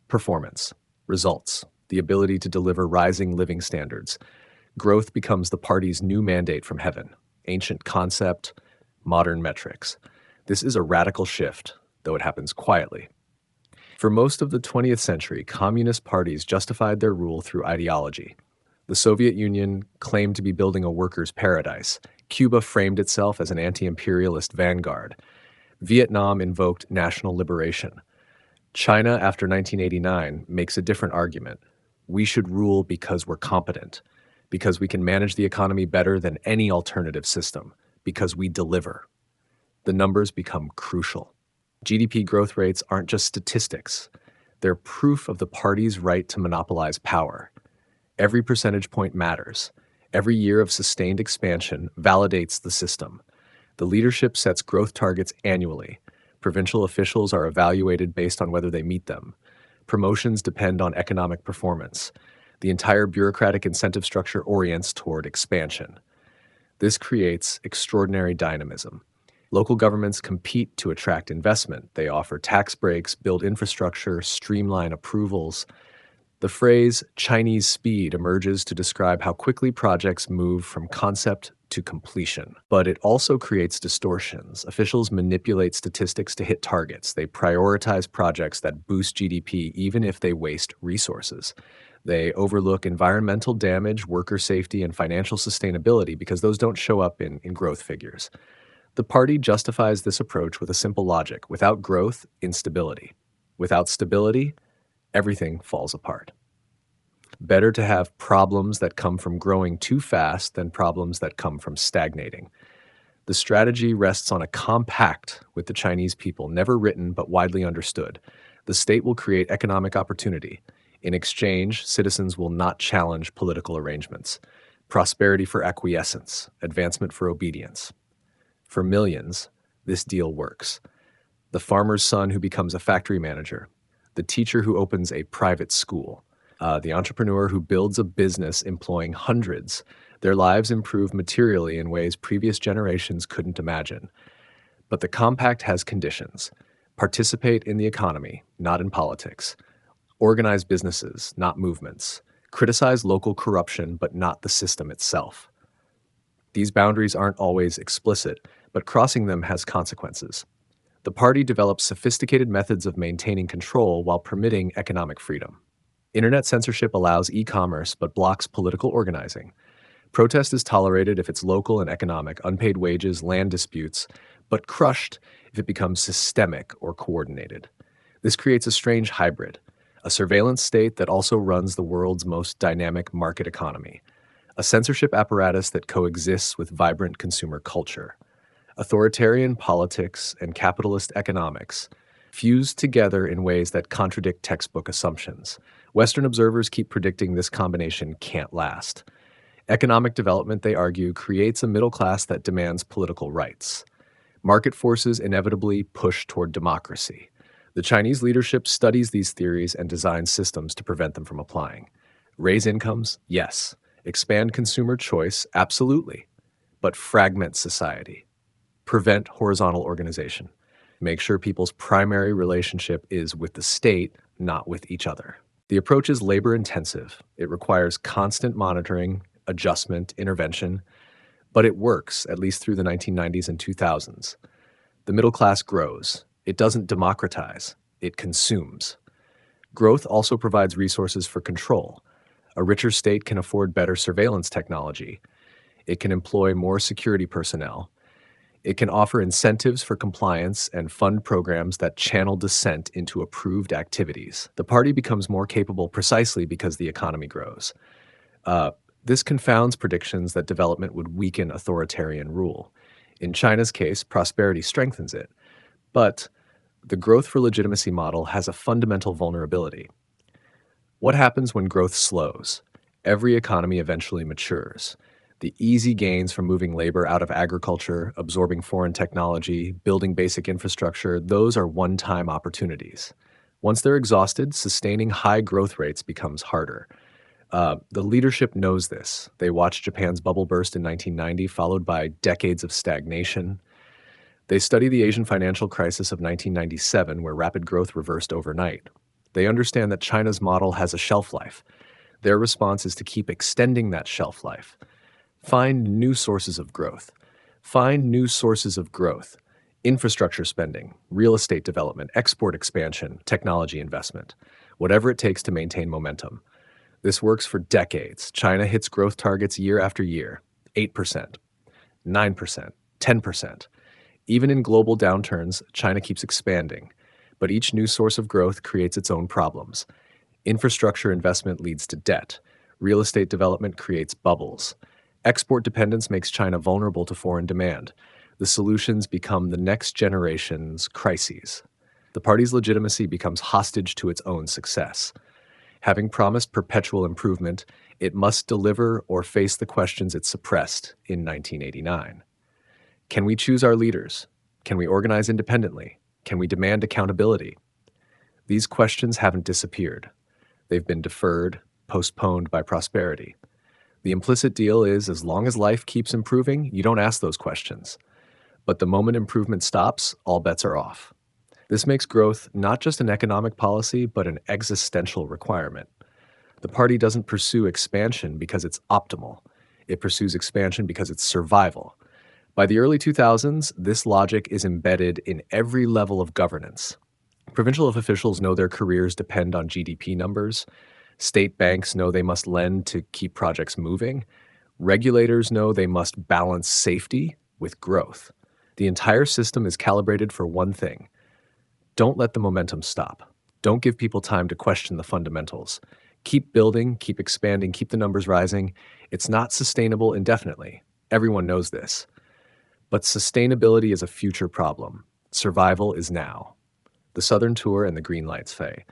Performance, results, the ability to deliver rising living standards. Growth becomes the party's new mandate from heaven: ancient concept, modern metrics. This is a radical shift, though it happens quietly. For most of the 20th century, communist parties justified their rule through ideology. The Soviet Union claimed to be building a workers' paradise. Cuba framed itself as an anti-imperialist vanguard. Vietnam invoked national liberation. China, after 1989, makes a different argument. We should rule because we're competent, because we can manage the economy better than any alternative system, because we deliver. The numbers become crucial. GDP growth rates aren't just statistics. They're proof of the party's right to monopolize power. Every percentage point matters. Every year of sustained expansion validates the system. The leadership sets growth targets annually. Provincial officials are evaluated based on whether they meet them. Promotions depend on economic performance. The entire bureaucratic incentive structure orients toward expansion. This creates extraordinary dynamism. Local governments compete to attract investment. They offer tax breaks, build infrastructure, streamline approvals. The phrase Chinese speed emerges to describe how quickly projects move from concept to completion. But it also creates distortions. Officials manipulate statistics to hit targets. They prioritize projects that boost GDP even if they waste resources. They overlook environmental damage, worker safety, and financial sustainability because those don't show up in growth figures. The party justifies this approach with a simple logic: without growth, instability. Without stability, everything falls apart. Better to have problems that come from growing too fast than problems that come from stagnating. The strategy rests on a compact with the Chinese people, never written but widely understood. The state will create economic opportunity. In exchange, citizens will not challenge political arrangements. Prosperity for acquiescence, advancement for obedience. For millions, this deal works. The farmer's son who becomes a factory manager, the teacher who opens a private school, the entrepreneur who builds a business employing hundreds. Their lives improve materially in ways previous generations couldn't imagine. But the compact has conditions. Participate in the economy, not in politics. Organize businesses, not movements. Criticize local corruption, but not the system itself. These boundaries aren't always explicit, but crossing them has consequences. The party develops sophisticated methods of maintaining control while permitting economic freedom. Internet censorship allows e-commerce but blocks political organizing. Protest is tolerated if it's local and economic, unpaid wages, land disputes, but crushed if it becomes systemic or coordinated. This creates a strange hybrid, a surveillance state that also runs the world's most dynamic market economy, a censorship apparatus that coexists with vibrant consumer culture. Authoritarian politics and capitalist economics fused together in ways that contradict textbook assumptions. Western observers keep predicting this combination can't last. Economic development, they argue, creates a middle class that demands political rights. Market forces inevitably push toward democracy. The Chinese leadership studies these theories and designs systems to prevent them from applying. Raise incomes? Yes. Expand consumer choice? Absolutely. But fragment society. Prevent horizontal organization. Make sure people's primary relationship is with the state, not with each other. The approach is labor intensive. It requires constant monitoring, adjustment, intervention, but it works, at least through the 1990s and 2000s. The middle class grows. It doesn't democratize, it consumes. Growth also provides resources for control. A richer state can afford better surveillance technology. It can employ more security personnel. It can offer incentives for compliance and fund programs that channel dissent into approved activities. The party becomes more capable precisely because the economy grows. This confounds predictions that development would weaken authoritarian rule. In China's case, prosperity strengthens it. But the growth for legitimacy model has a fundamental vulnerability. What happens when growth slows? Every economy eventually matures. The easy gains from moving labor out of agriculture, absorbing foreign technology, building basic infrastructure, those are one-time opportunities. Once they're exhausted, sustaining high growth rates becomes harder. The leadership knows this. They watched Japan's bubble burst in 1990, followed by decades of stagnation. They study the Asian financial crisis of 1997, where rapid growth reversed overnight. They understand that China's model has a shelf life. Their response is to keep extending that shelf life. Find new sources of growth. Find new sources of growth. Infrastructure spending, real estate development, export expansion, technology investment. Whatever it takes to maintain momentum. This works for decades. China hits growth targets year after year. 8%, 9%, 10%. Even in global downturns, China keeps expanding. But each new source of growth creates its own problems. Infrastructure investment leads to debt. Real estate development creates bubbles. Export dependence makes China vulnerable to foreign demand. The solutions become the next generation's crises. The party's legitimacy becomes hostage to its own success. Having promised perpetual improvement, it must deliver or face the questions it suppressed in 1989. Can we choose our leaders? Can we organize independently? Can we demand accountability? These questions haven't disappeared. They've been deferred, postponed by prosperity. The implicit deal is, as long as life keeps improving, you don't ask those questions. But the moment improvement stops, all bets are off. This makes growth not just an economic policy, but an existential requirement. The party doesn't pursue expansion because it's optimal. It pursues expansion because it's survival. By the early 2000s, this logic is embedded in every level of governance. Provincial officials know their careers depend on GDP numbers. State banks know they must lend to keep projects moving. Regulators know they must balance safety with growth. The entire system is calibrated for one thing. Don't let the momentum stop. Don't give people time to question the fundamentals. Keep building, keep expanding, keep the numbers rising. It's not sustainable indefinitely. Everyone knows this. But sustainability is a future problem. Survival is now. The Southern Tour and the green lights fade.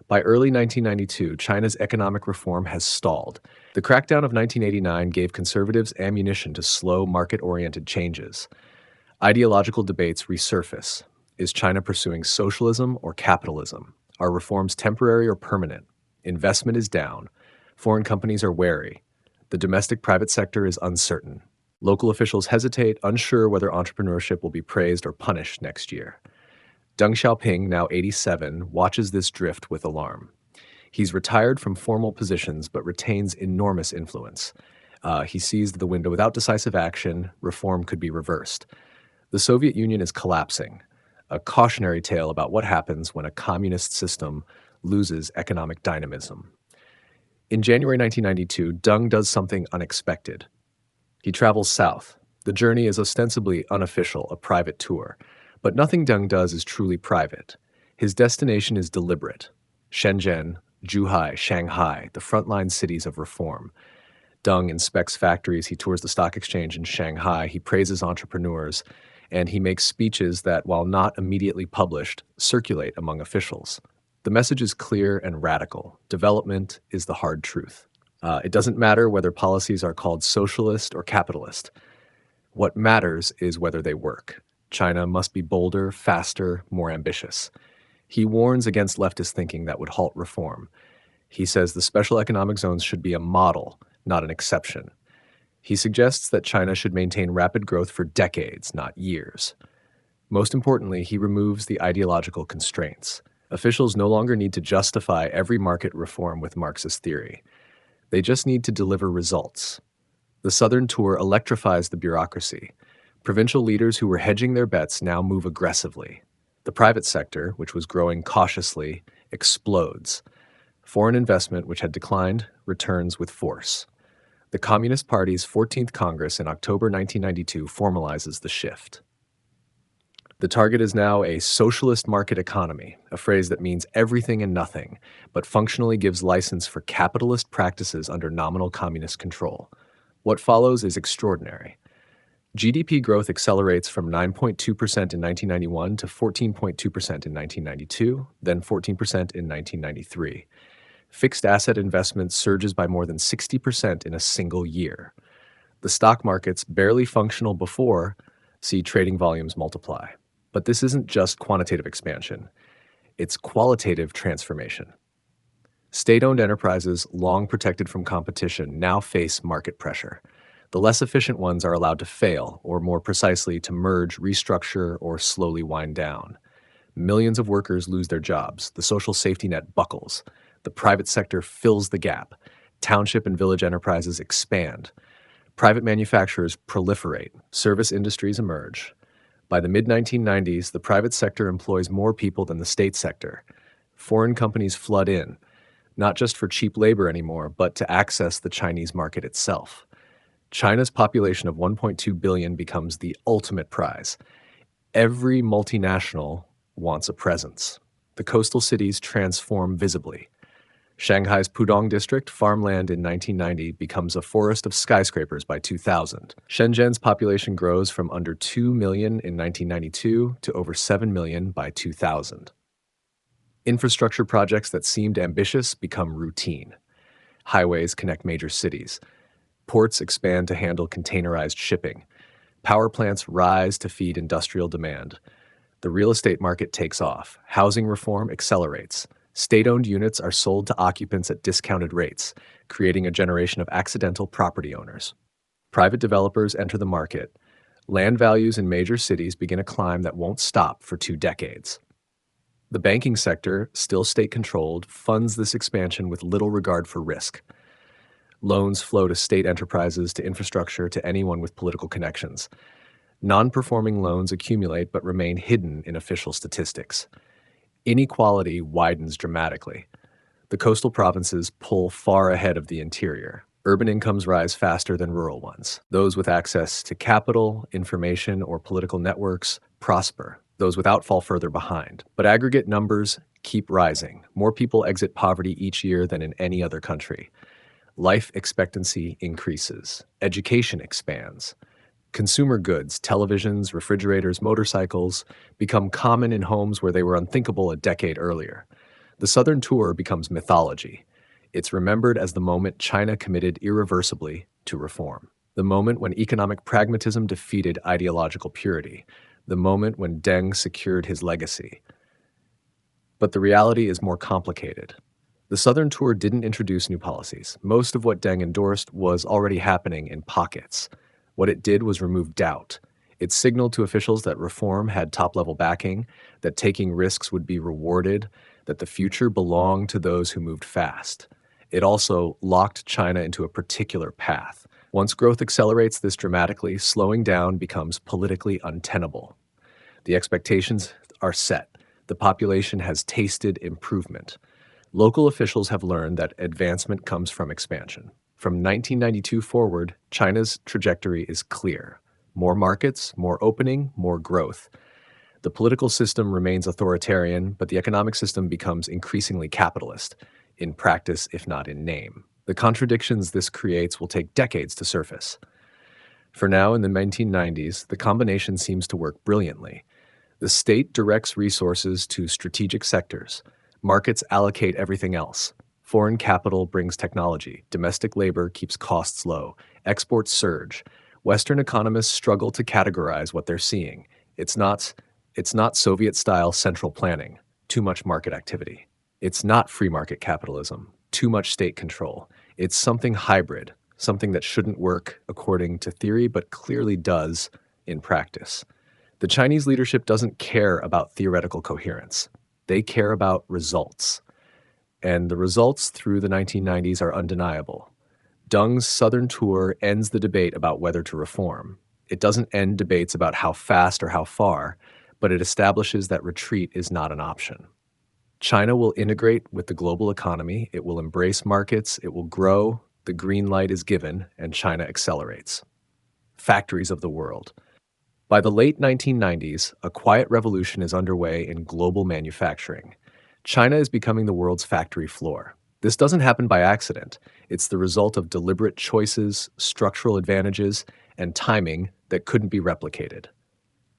By early 1992, China's economic reform has stalled. The crackdown of 1989 gave conservatives ammunition to slow market-oriented changes. Ideological debates resurface. Is China pursuing socialism or capitalism? Are reforms temporary or permanent? Investment is down. Foreign companies are wary. The domestic private sector is uncertain. Local officials hesitate, unsure whether entrepreneurship will be praised or punished next year. Deng Xiaoping, now 87, watches this drift with alarm. He's retired from formal positions but retains enormous influence. He sees the window without decisive action. Reform could be reversed. The Soviet Union is collapsing, a cautionary tale about what happens when a communist system loses economic dynamism. In January 1992, Deng does something unexpected. He travels south. The journey is ostensibly unofficial, a private tour. But nothing Deng does is truly private. His destination is deliberate. Shenzhen, Zhuhai, Shanghai, the frontline cities of reform. Deng inspects factories, he tours the stock exchange in Shanghai, he praises entrepreneurs. and he makes speeches that, while not immediately published, circulate among officials. The message is clear and radical. Development is the hard truth. It doesn't matter whether policies are called socialist or capitalist. What matters is whether they work. China must be bolder, faster, more ambitious. He warns against leftist thinking that would halt reform. He says the special economic zones should be a model, not an exception. He suggests that China should maintain rapid growth for decades, not years. Most importantly, he removes the ideological constraints. Officials no longer need to justify every market reform with Marxist theory. They just need to deliver results. The Southern Tour electrifies the bureaucracy. Provincial leaders who were hedging their bets now move aggressively. The private sector, which was growing cautiously, explodes. Foreign investment, which had declined, returns with force. The Communist Party's 14th Congress in October 1992 formalizes the shift. The target is now a socialist market economy, a phrase that means everything and nothing, but functionally gives license for capitalist practices under nominal communist control. What follows is extraordinary. GDP growth accelerates from 9.2% in 1991 to 14.2% in 1992, then 14% in 1993. Fixed asset investment surges by more than 60% in a single year. The stock markets, barely functional before, see trading volumes multiply. But this isn't just quantitative expansion. It's qualitative transformation. State-owned enterprises, long protected from competition, now face market pressure. The less efficient ones are allowed to fail, or more precisely, to merge, restructure, or slowly wind down. Millions of workers lose their jobs. The social safety net buckles. The private sector fills the gap. Township and village enterprises expand. Private manufacturers proliferate. Service industries emerge. By the mid-1990s, the private sector employs more people than the state sector. Foreign companies flood in, not just for cheap labor anymore, but to access the Chinese market itself. China's population of 1.2 billion becomes the ultimate prize. Every multinational wants a presence. The coastal cities transform visibly. Shanghai's Pudong district, farmland in 1990, becomes a forest of skyscrapers by 2000. Shenzhen's population grows from under 2 million in 1992 to over 7 million by 2000. Infrastructure projects that seemed ambitious become routine. Highways connect major cities. Ports expand to handle containerized shipping. Power plants rise to feed industrial demand. The real estate market takes off. Housing reform accelerates. State-owned units are sold to occupants at discounted rates, creating a generation of accidental property owners. Private developers enter the market. Land values in major cities begin a climb that won't stop for 2 decades. The banking sector, still state-controlled, funds this expansion with little regard for risk. Loans flow to state enterprises, to infrastructure, to anyone with political connections. Non-performing loans accumulate but remain hidden in official statistics. Inequality widens dramatically. The coastal provinces pull far ahead of the interior. Urban incomes rise faster than rural ones. Those with access to capital, information, or political networks prosper. Those without fall further behind. But aggregate numbers keep rising. More people exit poverty each year than in any other country. Life expectancy increases. Education expands. Consumer goods, televisions, refrigerators, motorcycles, become common in homes where they were unthinkable a decade earlier. The Southern Tour becomes mythology. It's remembered as the moment China committed irreversibly to reform. The moment when economic pragmatism defeated ideological purity. The moment when Deng secured his legacy. But the reality is more complicated. The Southern Tour didn't introduce new policies. Most of what Deng endorsed was already happening in pockets. What it did was remove doubt. It signaled to officials that reform had top-level backing, that taking risks would be rewarded, that the future belonged to those who moved fast. It also locked China into a particular path. Once growth accelerates this dramatically, slowing down becomes politically untenable. The expectations are set. The population has tasted improvement. Local officials have learned that advancement comes from expansion. From 1992 forward, China's trajectory is clear. More markets, more opening, more growth. The political system remains authoritarian, but the economic system becomes increasingly capitalist, in practice if not in name. The contradictions this creates will take decades to surface. For now, in the 1990s, the combination seems to work brilliantly. The state directs resources to strategic sectors. Markets allocate everything else. Foreign capital brings technology. Domestic labor keeps costs low. Exports surge. Western economists struggle to categorize what they're seeing. It's not, it's not Soviet-style central planning, too much market activity. It's not free market capitalism, too much state control. It's something hybrid, something that shouldn't work according to theory but clearly does in practice. The Chinese leadership doesn't care about theoretical coherence. They care about results. And the results through the 1990s are undeniable. Deng's Southern tour ends the debate about whether to reform. It doesn't end debates about how fast or how far, but it establishes that retreat is not an option. China will integrate with the global economy, it will embrace markets, it will grow, the green light is given, and China accelerates. Factories of the world. By the late 1990s, a quiet revolution is underway in global manufacturing. China is becoming the world's factory floor. This doesn't happen by accident. It's the result of deliberate choices, structural advantages, and timing that couldn't be replicated.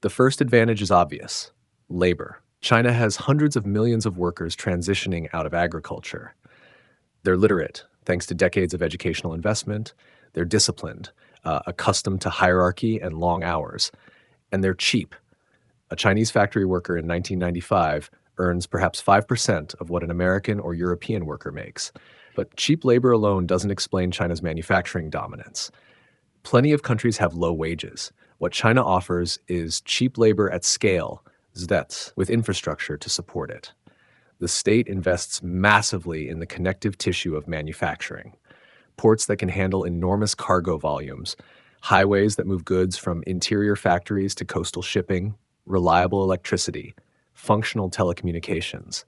The first advantage is obvious: labor. China has hundreds of millions of workers transitioning out of agriculture. They're literate, thanks to decades of educational investment. They're disciplined, accustomed to hierarchy and long hours. And they're cheap. A Chinese factory worker in 1995 earns perhaps 5% of what an American or European worker makes. But cheap labor alone doesn't explain China's manufacturing dominance. Plenty of countries have low wages. What China offers is cheap labor at scale, with infrastructure to support it. The state invests massively in the connective tissue of manufacturing. Ports that can handle enormous cargo volumes, highways that move goods from interior factories to coastal shipping, reliable electricity, functional telecommunications.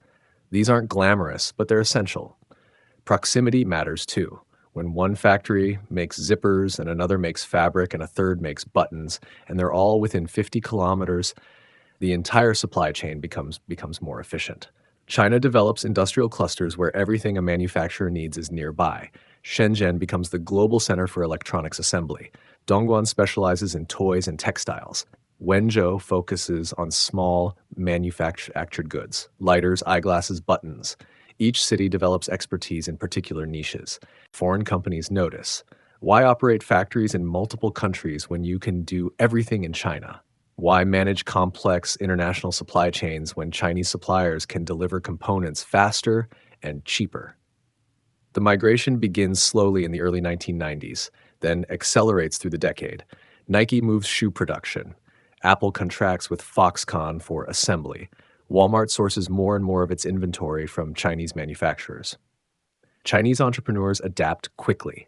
These aren't glamorous, but they're essential. Proximity matters too. When one factory makes zippers and another makes fabric and a third makes buttons, and they're all within 50 kilometers, the entire supply chain becomes more efficient. China develops industrial clusters where everything a manufacturer needs is nearby. Shenzhen becomes the global center for electronics assembly. Dongguan specializes in toys and textiles. Wenzhou focuses on small, manufactured goods, lighters, eyeglasses, buttons. Each city develops expertise in particular niches. Foreign companies notice. Why operate factories in multiple countries when you can do everything in China? Why manage complex international supply chains when Chinese suppliers can deliver components faster and cheaper? The migration begins slowly in the early 1990s, then accelerates through the decade. Nike moves shoe production. Apple contracts with Foxconn for assembly. Walmart sources more and more of its inventory from Chinese manufacturers. Chinese entrepreneurs adapt quickly.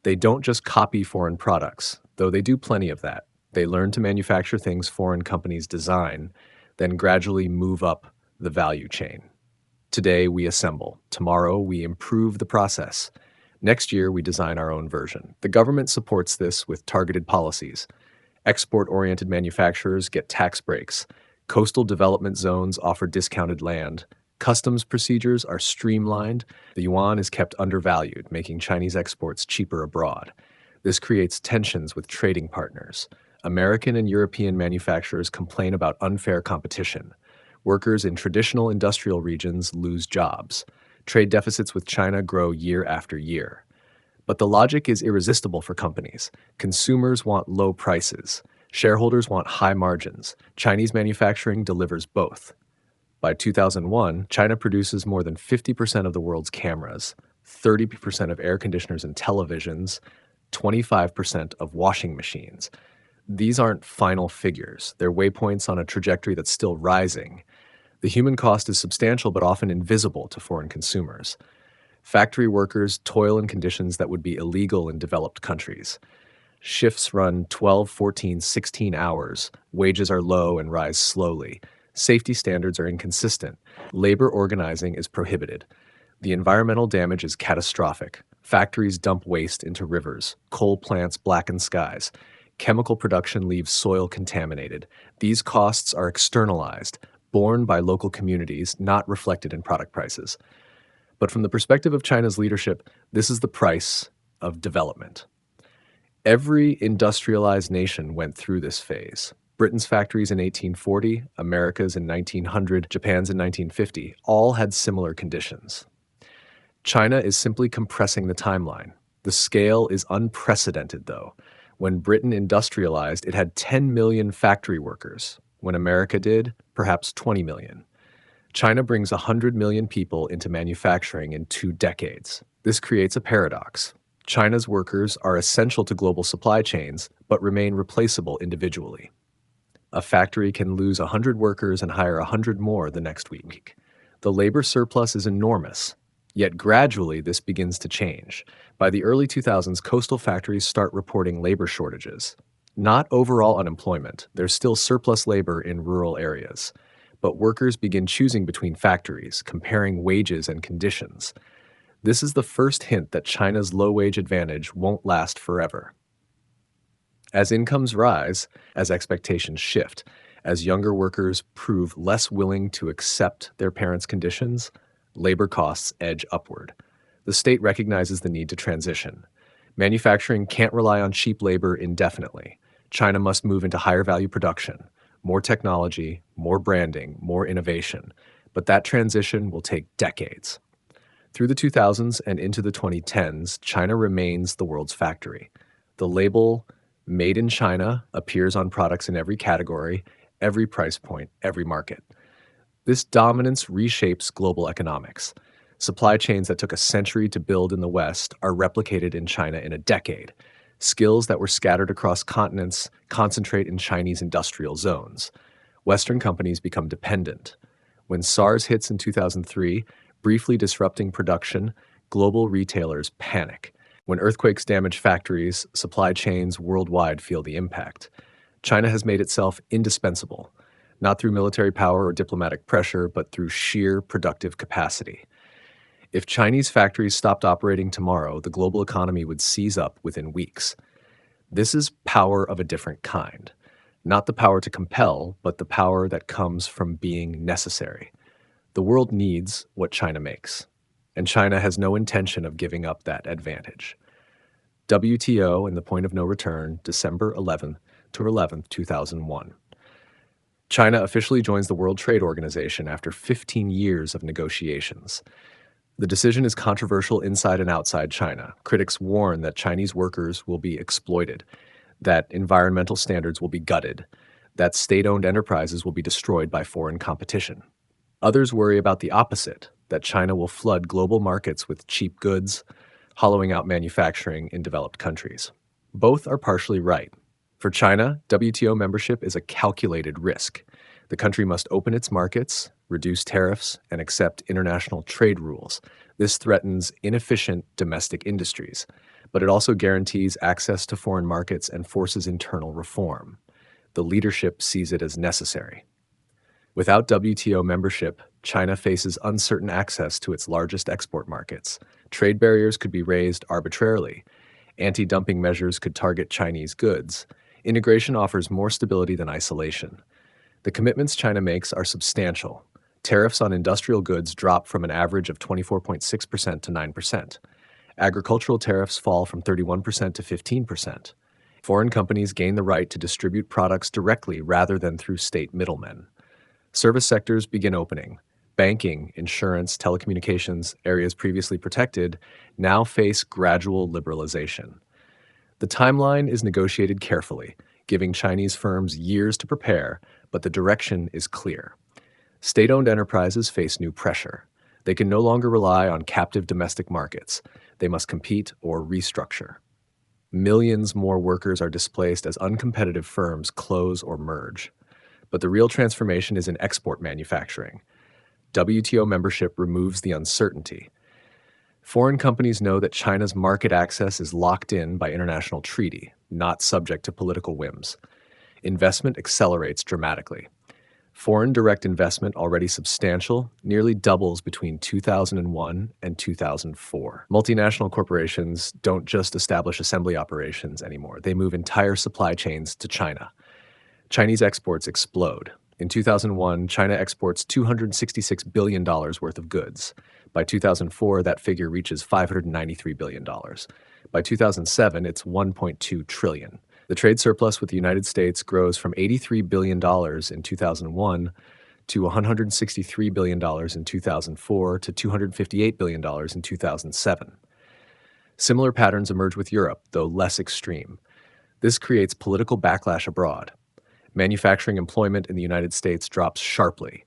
They don't just copy foreign products, though they do plenty of that. They learn to manufacture things foreign companies design, then gradually move up the value chain. Today, we assemble. Tomorrow, we improve the process. Next year, we design our own version. The government supports this with targeted policies. Export-oriented manufacturers get tax breaks. Coastal development zones offer discounted land. Customs procedures are streamlined. The yuan is kept undervalued, making Chinese exports cheaper abroad. This creates tensions with trading partners. American and European manufacturers complain about unfair competition. Workers in traditional industrial regions lose jobs. Trade deficits with China grow year after year. But the logic is irresistible for companies. Consumers want low prices. Shareholders want high margins. Chinese manufacturing delivers both. By 2001, China produces more than 50% of the world's cameras, 30% of air conditioners and televisions, 25% of washing machines. These aren't final figures. They're waypoints on a trajectory that's still rising. The human cost is substantial but often invisible to foreign consumers. Factory workers toil in conditions that would be illegal in developed countries. Shifts run 12, 14, 16 hours. Wages are low and rise slowly. Safety standards are inconsistent. Labor organizing is prohibited. The environmental damage is catastrophic. Factories dump waste into rivers. Coal plants blacken skies. Chemical production leaves soil contaminated. These costs are externalized, borne by local communities, not reflected in product prices. But from the perspective of China's leadership, this is the price of development. Every industrialized nation went through this phase. Britain's factories in 1840, America's in 1900, Japan's in 1950, all had similar conditions. China is simply compressing the timeline. The scale is unprecedented, though. When Britain industrialized, it had 10 million factory workers. When America did, perhaps 20 million. China brings 100 million people into manufacturing in 2 decades. This creates a paradox. China's workers are essential to global supply chains, but remain replaceable individually. A factory can lose 100 workers and hire 100 more the next week. The labor surplus is enormous. Yet gradually, this begins to change. By the early 2000s, coastal factories start reporting labor shortages. Not overall unemployment, there's still surplus labor in rural areas. But workers begin choosing between factories, comparing wages and conditions. This is the first hint that China's low-wage advantage won't last forever. As incomes rise, as expectations shift, as younger workers prove less willing to accept their parents' conditions, labor costs edge upward. The state recognizes the need to transition. Manufacturing can't rely on cheap labor indefinitely. China must move into higher value production, more technology, more branding, more innovation. But that transition will take decades. Through the 2000s and into the 2010s, China remains the world's factory. The label "Made in China" appears on products in every category, every price point, every market. This dominance reshapes global economics. Supply chains that took a century to build in the West are replicated in China in a decade. Skills that were scattered across continents concentrate in Chinese industrial zones. Western companies become dependent. When SARS hits in 2003, briefly disrupting production, global retailers panic. When earthquakes damage factories, supply chains worldwide feel the impact. China has made itself indispensable, not through military power or diplomatic pressure, but through sheer productive capacity. If Chinese factories stopped operating tomorrow, the global economy would seize up within weeks. This is power of a different kind. Not the power to compel, but the power that comes from being necessary. The world needs what China makes, and China has no intention of giving up that advantage. WTO and the point of no return, December 11th to 11th, 2001. China officially joins the World Trade Organization after 15 years of negotiations. The decision is controversial inside and outside China. Critics warn that Chinese workers will be exploited, that environmental standards will be gutted, that state-owned enterprises will be destroyed by foreign competition. Others worry about the opposite, that China will flood global markets with cheap goods, hollowing out manufacturing in developed countries. Both are partially right. For China, WTO membership is a calculated risk. The country must open its markets, reduce tariffs, and accept international trade rules. This threatens inefficient domestic industries, but it also guarantees access to foreign markets and forces internal reform. The leadership sees it as necessary. Without WTO membership, China faces uncertain access to its largest export markets. Trade barriers could be raised arbitrarily. Anti-dumping measures could target Chinese goods. Integration offers more stability than isolation. The commitments China makes are substantial. Tariffs on industrial goods drop from an average of 24.6% to 9%. Agricultural tariffs fall from 31% to 15%. Foreign companies gain the right to distribute products directly rather than through state middlemen. Service sectors begin opening. Banking, insurance, telecommunications, areas previously protected, now face gradual liberalization. The timeline is negotiated carefully, giving Chinese firms years to prepare, but the direction is clear. State-owned enterprises face new pressure. They can no longer rely on captive domestic markets. They must compete or restructure. Millions more workers are displaced as uncompetitive firms close or merge. But the real transformation is in export manufacturing. WTO membership removes the uncertainty. Foreign companies know that China's market access is locked in by international treaty, not subject to political whims. Investment accelerates dramatically. Foreign direct investment, already substantial, nearly doubles between 2001 and 2004. Multinational corporations don't just establish assembly operations anymore. They move entire supply chains to China. Chinese exports explode. In 2001, China exports $266 billion worth of goods. By 2004, that figure reaches $593 billion. By 2007, it's $1.2 trillion. The trade surplus with the United States grows from $83 billion in 2001 to $163 billion in 2004 to $258 billion in 2007. Similar patterns emerge with Europe, though less extreme. This creates political backlash abroad. Manufacturing employment in the United States drops sharply.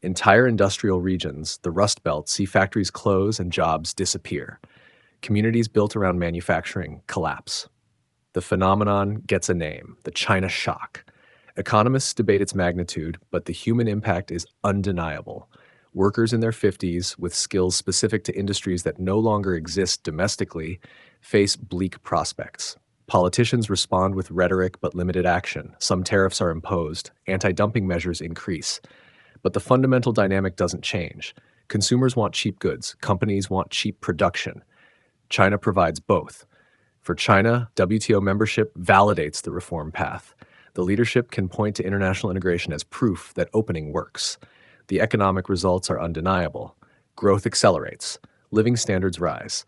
Entire industrial regions, the Rust Belt, see factories close and jobs disappear. Communities built around manufacturing collapse. The phenomenon gets a name, the China shock. Economists debate its magnitude, but the human impact is undeniable. Workers in their 50s, with skills specific to industries that no longer exist domestically, face bleak prospects. Politicians respond with rhetoric but limited action. Some tariffs are imposed. Anti-dumping measures increase. But the fundamental dynamic doesn't change. Consumers want cheap goods. Companies want cheap production. China provides both. For China, WTO membership validates the reform path. The leadership can point to international integration as proof that opening works. The economic results are undeniable. Growth accelerates. Living standards rise.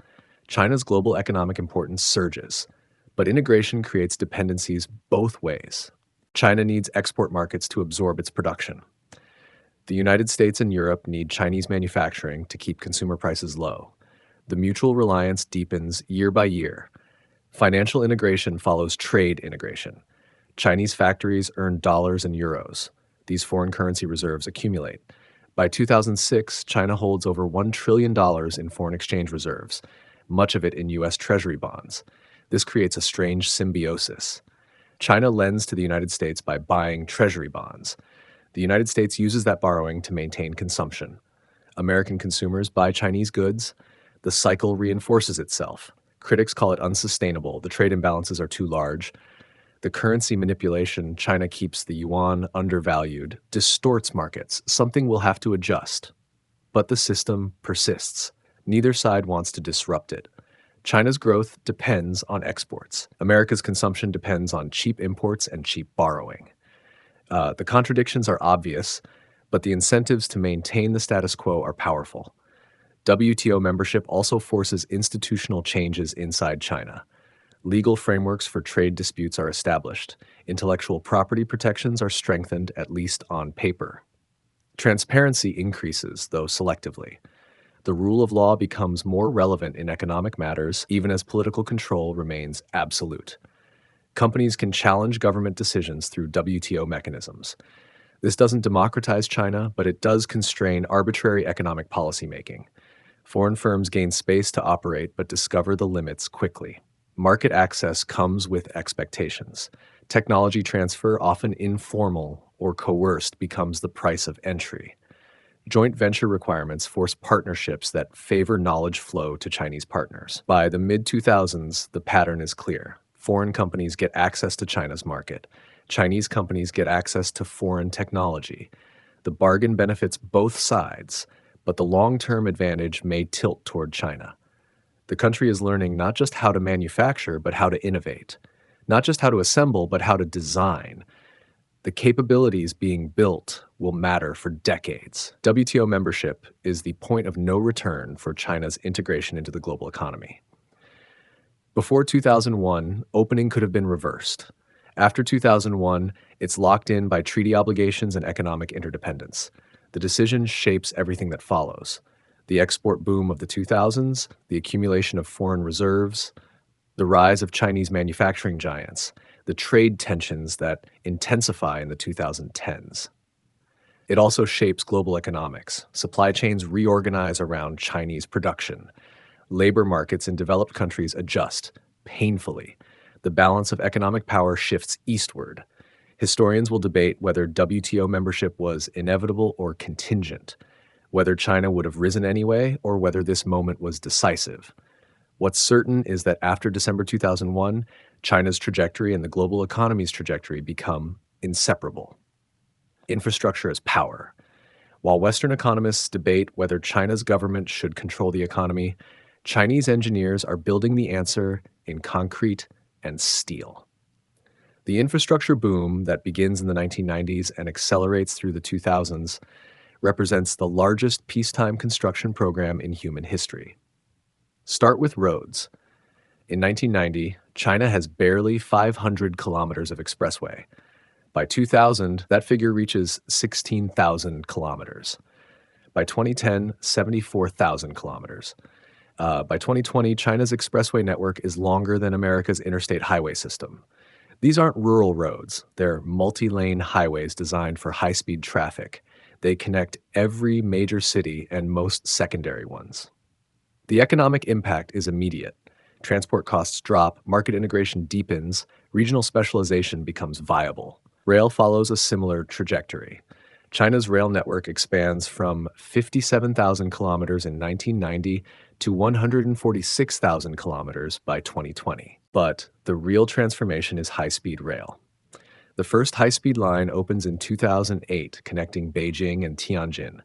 China's global economic importance surges. But integration creates dependencies both ways. China needs export markets to absorb its production. The United States and Europe need Chinese manufacturing to keep consumer prices low. The mutual reliance deepens year by year. Financial integration follows trade integration. Chinese factories earn dollars and euros. These foreign currency reserves accumulate. By 2006, China holds over $1 trillion in foreign exchange reserves, much of it in U.S. Treasury bonds. This creates a strange symbiosis. China lends to the United States by buying treasury bonds. The United States uses that borrowing to maintain consumption. American consumers buy Chinese goods. The cycle reinforces itself. Critics call it unsustainable. The trade imbalances are too large. The currency manipulation, China keeps the yuan undervalued, distorts markets. Something will have to adjust. But the system persists. Neither side wants to disrupt it. China's growth depends on exports. America's consumption depends on cheap imports and cheap borrowing. The contradictions are obvious, but the incentives to maintain the status quo are powerful. WTO membership also forces institutional changes inside China. Legal frameworks for trade disputes are established. Intellectual property protections are strengthened, at least on paper. Transparency increases, though selectively. The rule of law becomes more relevant in economic matters, even as political control remains absolute. Companies can challenge government decisions through WTO mechanisms. This doesn't democratize China, but it does constrain arbitrary economic policymaking. Foreign firms gain space to operate but discover the limits quickly. Market access comes with expectations. Technology transfer, often informal or coerced, becomes the price of entry. Joint venture requirements force partnerships that favor knowledge flow to Chinese partners. By the mid-2000s, the pattern is clear. Foreign companies get access to China's market. Chinese companies get access to foreign technology. The bargain benefits both sides, but the long-term advantage may tilt toward China. The country is learning not just how to manufacture, but how to innovate. Not just how to assemble, but how to design. The capabilities being built will matter for decades. WTO membership is the point of no return for China's integration into the global economy. Before 2001, opening could have been reversed. After 2001, it's locked in by treaty obligations and economic interdependence. The decision shapes everything that follows. The export boom of the 2000s, the accumulation of foreign reserves, the rise of Chinese manufacturing giants, the trade tensions that intensify in the 2010s. It also shapes global economics. Supply chains reorganize around Chinese production. Labor markets in developed countries adjust, painfully. The balance of economic power shifts eastward. Historians will debate whether WTO membership was inevitable or contingent, whether China would have risen anyway, or whether this moment was decisive. What's certain is that after December 2001, China's trajectory and the global economy's trajectory become inseparable. Infrastructure is power. While Western economists debate whether China's government should control the economy, Chinese engineers are building the answer in concrete and steel. The infrastructure boom that begins in the 1990s and accelerates through the 2000s represents the largest peacetime construction program in human history. Start with roads. In 1990, China has barely 500 kilometers of expressway. By 2000, that figure reaches 16,000 kilometers. By 2010, 74,000 kilometers. By 2020, China's expressway network is longer than America's interstate highway system. These aren't rural roads, they're multi-lane highways designed for high-speed traffic. They connect every major city and most secondary ones. The economic impact is immediate. Transport costs drop, market integration deepens, regional specialization becomes viable. Rail follows a similar trajectory. China's rail network expands from 57,000 kilometers in 1990 to 146,000 kilometers by 2020. But the real transformation is high-speed rail. The first high-speed line opens in 2008, connecting Beijing and Tianjin.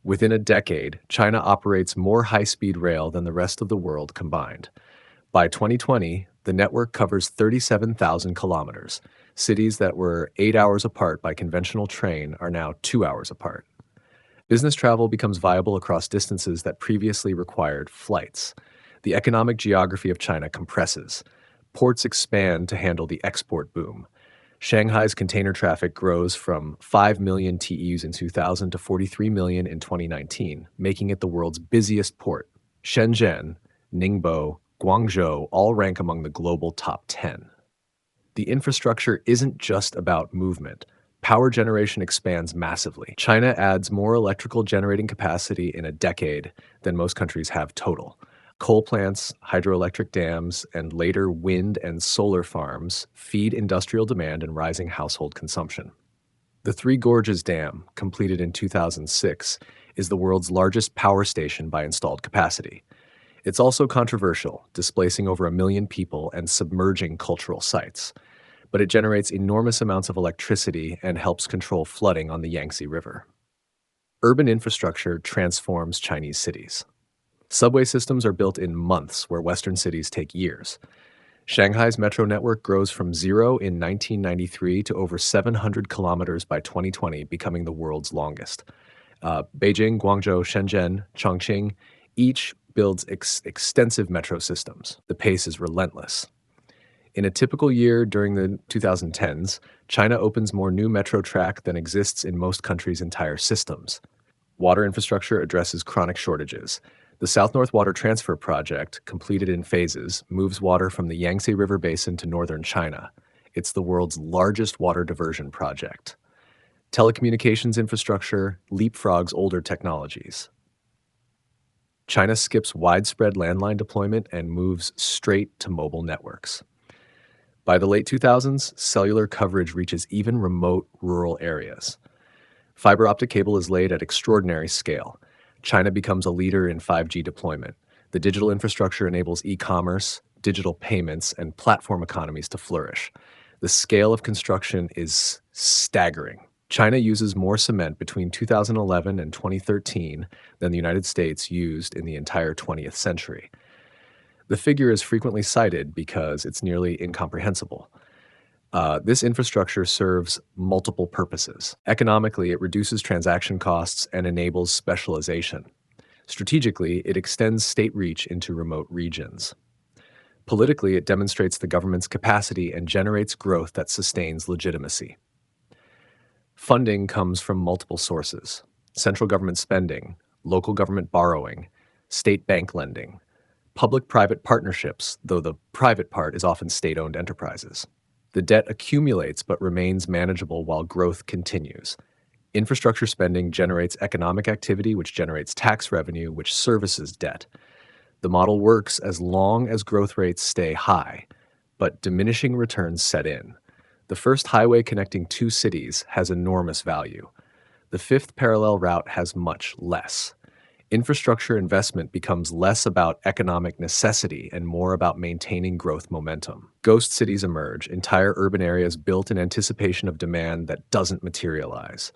Within a decade, China operates more high-speed rail than the rest of the world combined. By 2020, the network covers 37,000 kilometers. Cities that were 8 hours apart by conventional train are now 2 hours apart. Business travel becomes viable across distances that previously required flights. The economic geography of China compresses. Ports expand to handle the export boom. Shanghai's container traffic grows from 5 million TEUs in 2000 to 43 million in 2019, making it the world's busiest port. Shenzhen, Ningbo, Guangzhou all rank among the global top 10. The infrastructure isn't just about movement. Power generation expands massively. China adds more electrical generating capacity in a decade than most countries have total. Coal plants, hydroelectric dams, and later wind and solar farms feed industrial demand and rising household consumption. The Three Gorges Dam, completed in 2006, is the world's largest power station by installed capacity. It's also controversial, displacing over 1 million people and submerging cultural sites. But it generates enormous amounts of electricity and helps control flooding on the Yangtze River. Urban infrastructure transforms Chinese cities. Subway systems are built in months where Western cities take years. Shanghai's metro network grows from 0 in 1993 to over 700 kilometers by 2020, becoming the world's longest. Beijing, Guangzhou, Shenzhen, Chongqing each builds extensive metro systems. The pace is relentless. In a typical year during the 2010s, China opens more new metro track than exists in most countries' entire systems. Water infrastructure addresses chronic shortages. The South-North Water Transfer Project, completed in phases, moves water from the Yangtze River basin to northern China. It's the world's largest water diversion project. Telecommunications infrastructure leapfrogs older technologies. China skips widespread landline deployment and moves straight to mobile networks. By the late 2000s, cellular coverage reaches even remote rural areas. Fiber optic cable is laid at extraordinary scale. China becomes a leader in 5G deployment. The digital infrastructure enables e-commerce, digital payments, and platform economies to flourish. The scale of construction is staggering. China uses more cement between 2011 and 2013 than the United States used in the entire 20th century. The figure is frequently cited because it's nearly incomprehensible. This infrastructure serves multiple purposes. Economically, it reduces transaction costs and enables specialization. Strategically, it extends state reach into remote regions. Politically, it demonstrates the government's capacity and generates growth that sustains legitimacy. Funding comes from multiple sources: central government spending, local government borrowing, state bank lending, public-private partnerships, though the private part is often state-owned enterprises. The debt accumulates but remains manageable while growth continues. Infrastructure spending generates economic activity, which generates tax revenue, which services debt. The model works as long as growth rates stay high, but diminishing returns set in. The first highway connecting two cities has enormous value. The fifth parallel route has much less. Infrastructure investment becomes less about economic necessity and more about maintaining growth momentum. Ghost cities emerge, entire urban areas built in anticipation of demand that doesn't materialize.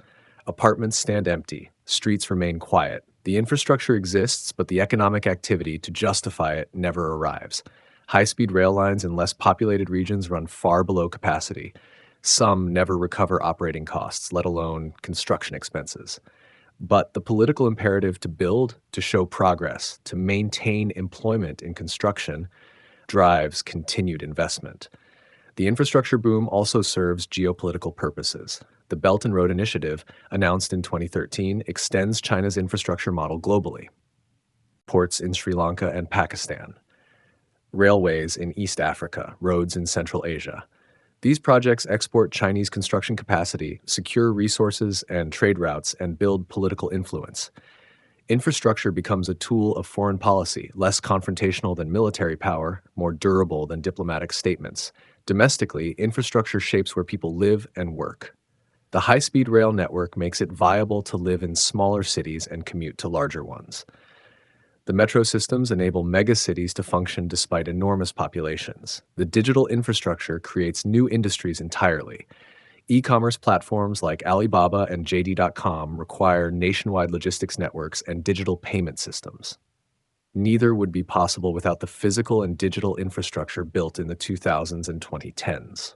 Apartments stand empty, streets remain quiet. The infrastructure exists, but the economic activity to justify it never arrives. High-speed rail lines in less populated regions run far below capacity. Some never recover operating costs, let alone construction expenses. But the political imperative to build, to show progress, to maintain employment in construction drives continued investment. The infrastructure boom also serves geopolitical purposes. The Belt and Road Initiative, announced in 2013, extends China's infrastructure model globally. Ports in Sri Lanka and Pakistan, railways in East Africa, roads in Central Asia. These projects export Chinese construction capacity, secure resources and trade routes, and build political influence. Infrastructure becomes a tool of foreign policy, less confrontational than military power, more durable than diplomatic statements. Domestically, infrastructure shapes where people live and work. The high-speed rail network makes it viable to live in smaller cities and commute to larger ones. The metro systems enable megacities to function despite enormous populations. The digital infrastructure creates new industries entirely. E-commerce platforms like Alibaba and JD.com require nationwide logistics networks and digital payment systems. Neither would be possible without the physical and digital infrastructure built in the 2000s and 2010s.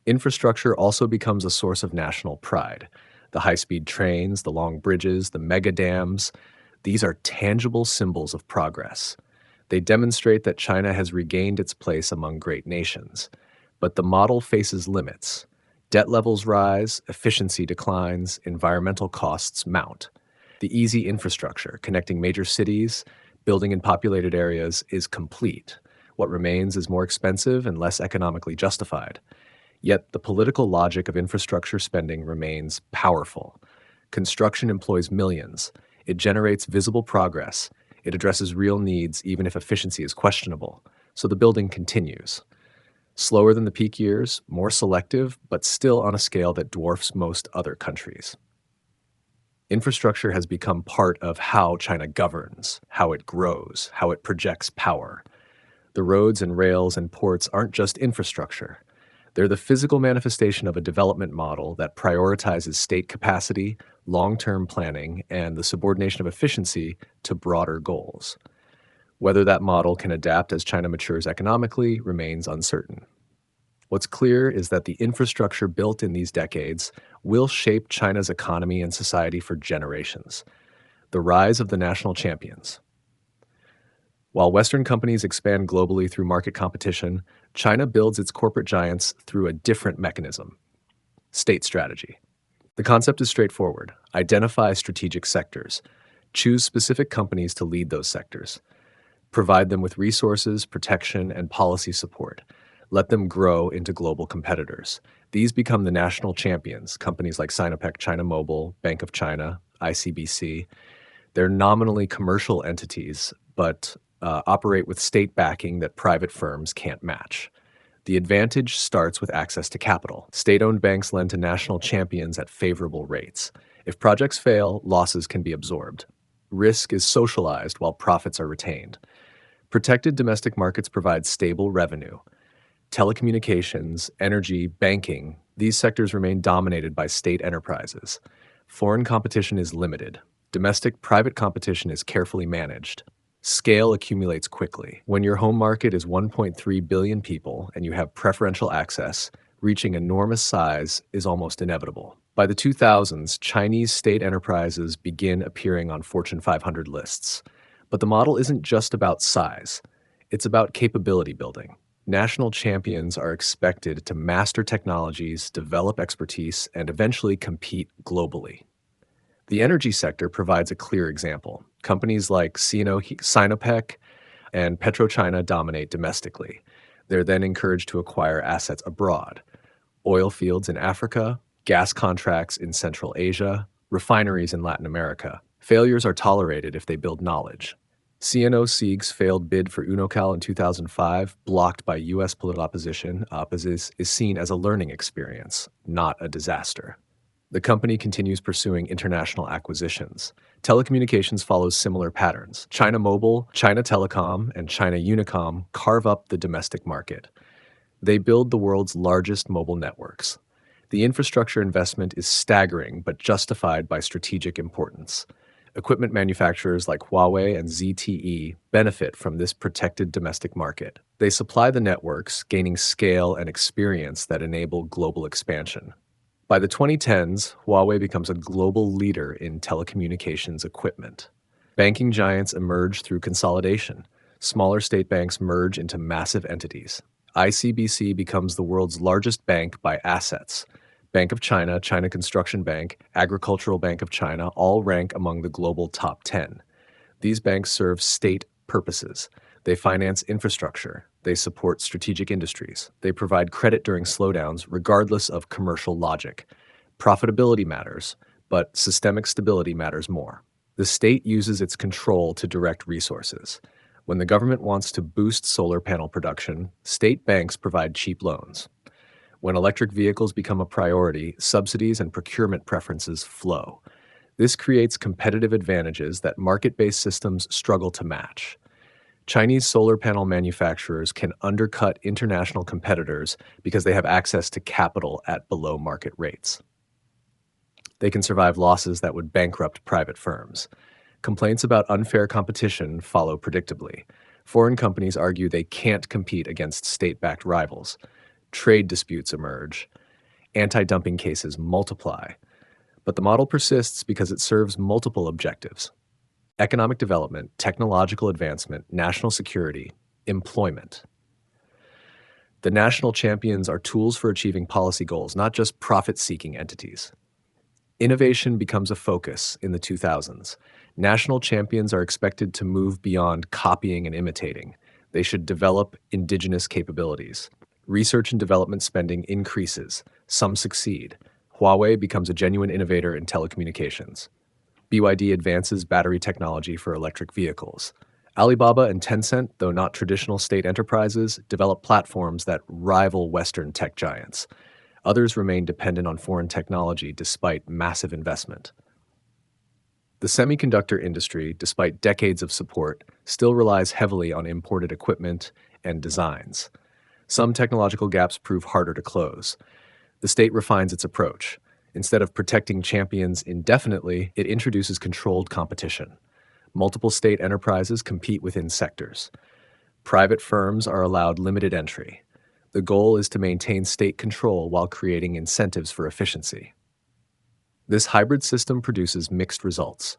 Infrastructure also becomes a source of national pride. The high-speed trains, the long bridges, the mega dams, these are tangible symbols of progress. They demonstrate that China has regained its place among great nations. But the model faces limits. Debt levels rise, efficiency declines, environmental costs mount. The easy infrastructure connecting major cities, building in populated areas, is complete. What remains is more expensive and less economically justified. Yet the political logic of infrastructure spending remains powerful. Construction employs millions. It generates visible progress. It addresses real needs even if efficiency is questionable. So the building continues. Slower than the peak years, more selective, but still on a scale that dwarfs most other countries. Infrastructure has become part of how China governs, how it grows, how it projects power. The roads and rails and ports aren't just infrastructure. They're the physical manifestation of a development model that prioritizes state capacity, long-term planning, and the subordination of efficiency to broader goals. Whether that model can adapt as China matures economically remains uncertain. What's clear is that the infrastructure built in these decades will shape China's economy and society for generations. The rise of the national champions. While Western companies expand globally through market competition, China builds its corporate giants through a different mechanism: state strategy. The concept is straightforward. Identify strategic sectors. Choose specific companies to lead those sectors. Provide them with resources, protection, and policy support. Let them grow into global competitors. These become the national champions, companies like Sinopec China Mobile, Bank of China, ICBC. They're nominally commercial entities, but operate with state backing that private firms can't match. The advantage starts with access to capital. State-owned banks lend to national champions at favorable rates. If projects fail, losses can be absorbed. Risk is socialized while profits are retained. Protected domestic markets provide stable revenue. Telecommunications, energy, banking, these sectors remain dominated by state enterprises. Foreign competition is limited. Domestic private competition is carefully managed. Scale accumulates quickly. When your home market is 1.3 billion people and you have preferential access, reaching enormous size is almost inevitable. By the 2000s, Chinese state enterprises begin appearing on Fortune 500 lists. But the model isn't just about size. It's about capability building. National champions are expected to master technologies, develop expertise, and eventually compete globally. The energy sector provides a clear example. Companies like Sinopec and PetroChina dominate domestically. They're then encouraged to acquire assets abroad. Oil fields in Africa, gas contracts in Central Asia, refineries in Latin America. Failures are tolerated if they build knowledge. CNOC's failed bid for Unocal in 2005, blocked by U.S. political opposition, is seen as a learning experience, not a disaster. The company continues pursuing international acquisitions. Telecommunications follows similar patterns. China Mobile, China Telecom, and China Unicom carve up the domestic market. They build the world's largest mobile networks. The infrastructure investment is staggering but justified by strategic importance. Equipment manufacturers like Huawei and ZTE benefit from this protected domestic market. They supply the networks, gaining scale and experience that enable global expansion. By the 2010s, Huawei becomes a global leader in telecommunications equipment. Banking giants emerge through consolidation. Smaller state banks merge into massive entities. ICBC becomes the world's largest bank by assets. Bank of China, China Construction Bank, Agricultural Bank of China all rank among the global top 10. These banks serve state purposes. They finance infrastructure. They support strategic industries. They provide credit during slowdowns, regardless of commercial logic. Profitability matters, but systemic stability matters more. The state uses its control to direct resources. When the government wants to boost solar panel production, state banks provide cheap loans. When electric vehicles become a priority, subsidies and procurement preferences flow. This creates competitive advantages that market-based systems struggle to match. Chinese solar panel manufacturers can undercut international competitors because they have access to capital at below market rates. They can survive losses that would bankrupt private firms. Complaints about unfair competition follow predictably. Foreign companies argue they can't compete against state-backed rivals. Trade disputes emerge. Anti-dumping cases multiply. But the model persists because it serves multiple objectives: economic development, technological advancement, national security, employment. The national champions are tools for achieving policy goals, not just profit-seeking entities. Innovation becomes a focus in the 2000s. National champions are expected to move beyond copying and imitating. They should develop indigenous capabilities. Research and development spending increases. Some succeed. Huawei becomes a genuine innovator in telecommunications. BYD advances battery technology for electric vehicles. Alibaba and Tencent, though not traditional state enterprises, develop platforms that rival Western tech giants. Others remain dependent on foreign technology despite massive investment. The semiconductor industry, despite decades of support, still relies heavily on imported equipment and designs. Some technological gaps prove harder to close. The state refines its approach. Instead of protecting champions indefinitely, it introduces controlled competition. Multiple state enterprises compete within sectors. Private firms are allowed limited entry. The goal is to maintain state control while creating incentives for efficiency. This hybrid system produces mixed results.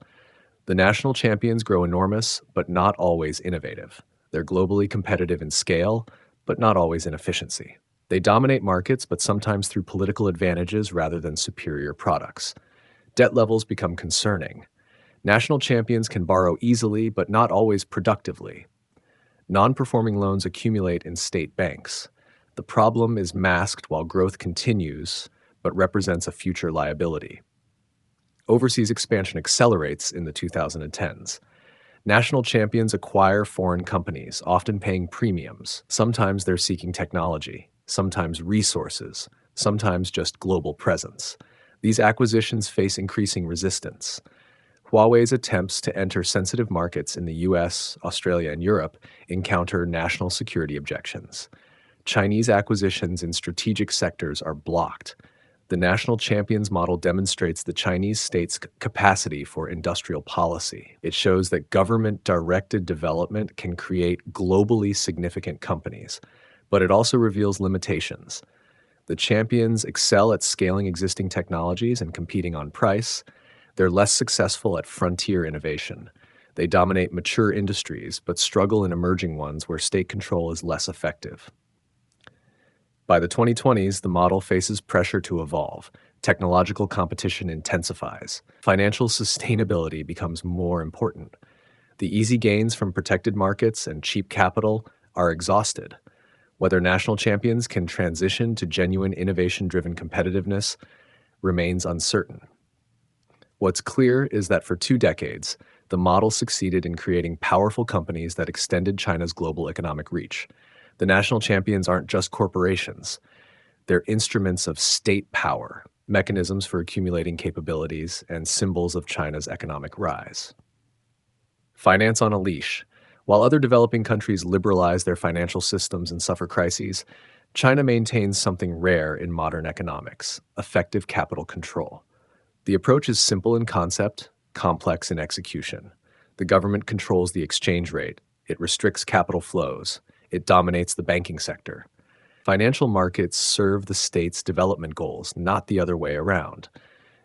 The national champions grow enormous, but not always innovative. They're globally competitive in scale, but not always in efficiency. They dominate markets, but sometimes through political advantages rather than superior products. Debt levels become concerning. National champions can borrow easily, but not always productively. Non-performing loans accumulate in state banks. The problem is masked while growth continues, but represents a future liability. Overseas expansion accelerates in the 2010s. National champions acquire foreign companies, often paying premiums. Sometimes they're seeking technology, sometimes resources, sometimes just global presence. These acquisitions face increasing resistance. Huawei's attempts to enter sensitive markets in the US, Australia, and Europe encounter national security objections. Chinese acquisitions in strategic sectors are blocked. The national champions model demonstrates the Chinese state's capacity for industrial policy. It shows that government-directed development can create globally significant companies, but it also reveals limitations. The champions excel at scaling existing technologies and competing on price. They're less successful at frontier innovation. They dominate mature industries, but struggle in emerging ones where state control is less effective. By the 2020s, the model faces pressure to evolve. Technological competition intensifies. Financial sustainability becomes more important. The easy gains from protected markets and cheap capital are exhausted. Whether national champions can transition to genuine innovation-driven competitiveness remains uncertain. What's clear is that for 2 decades, the model succeeded in creating powerful companies that extended China's global economic reach. The national champions aren't just corporations. They're instruments of state power, mechanisms for accumulating capabilities, and symbols of China's economic rise. Finance on a leash. While other developing countries liberalize their financial systems and suffer crises, China maintains something rare in modern economics: effective capital control. The approach is simple in concept: complex in execution. The government controls the exchange rate. It restricts capital flows. It dominates the banking sector. Financial markets serve the state's development goals, not the other way around.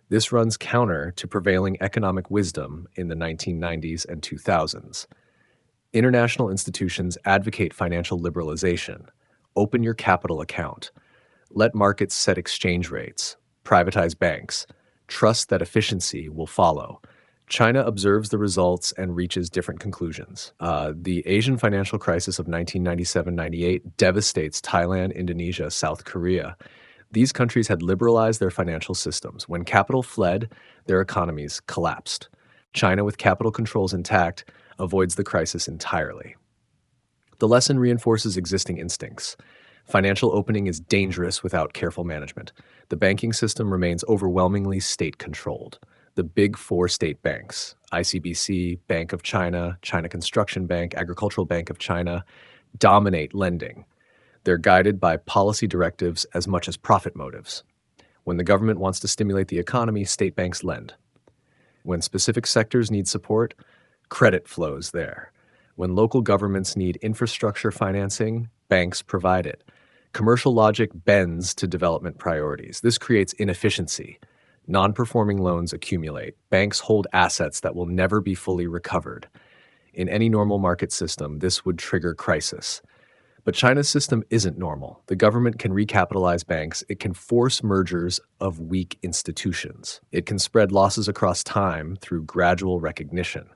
This runs counter to prevailing economic wisdom in the 1990s and 2000s. International institutions advocate financial liberalization. Open your capital account. Let markets set exchange rates. Privatize banks. Trust that efficiency will follow. China observes the results and reaches different conclusions. The Asian financial crisis of 1997-98 devastates Thailand, Indonesia, South Korea. These countries had liberalized their financial systems. When capital fled, their economies collapsed. China, with capital controls intact, avoids the crisis entirely. The lesson reinforces existing instincts. Financial opening is dangerous without careful management. The banking system remains overwhelmingly state-controlled. The big four state banks, ICBC, Bank of China, China Construction Bank, Agricultural Bank of China, dominate lending. They're guided by policy directives as much as profit motives. When the government wants to stimulate the economy, state banks lend. When specific sectors need support, credit flows there. When local governments need infrastructure financing, banks provide it. Commercial logic bends to development priorities. This creates inefficiency. Non-performing loans accumulate. Banks hold assets that will never be fully recovered. In any normal market system, this would trigger crisis. But China's system isn't normal. The government can recapitalize banks. It can force mergers of weak institutions. It can spread losses across time through gradual recognition.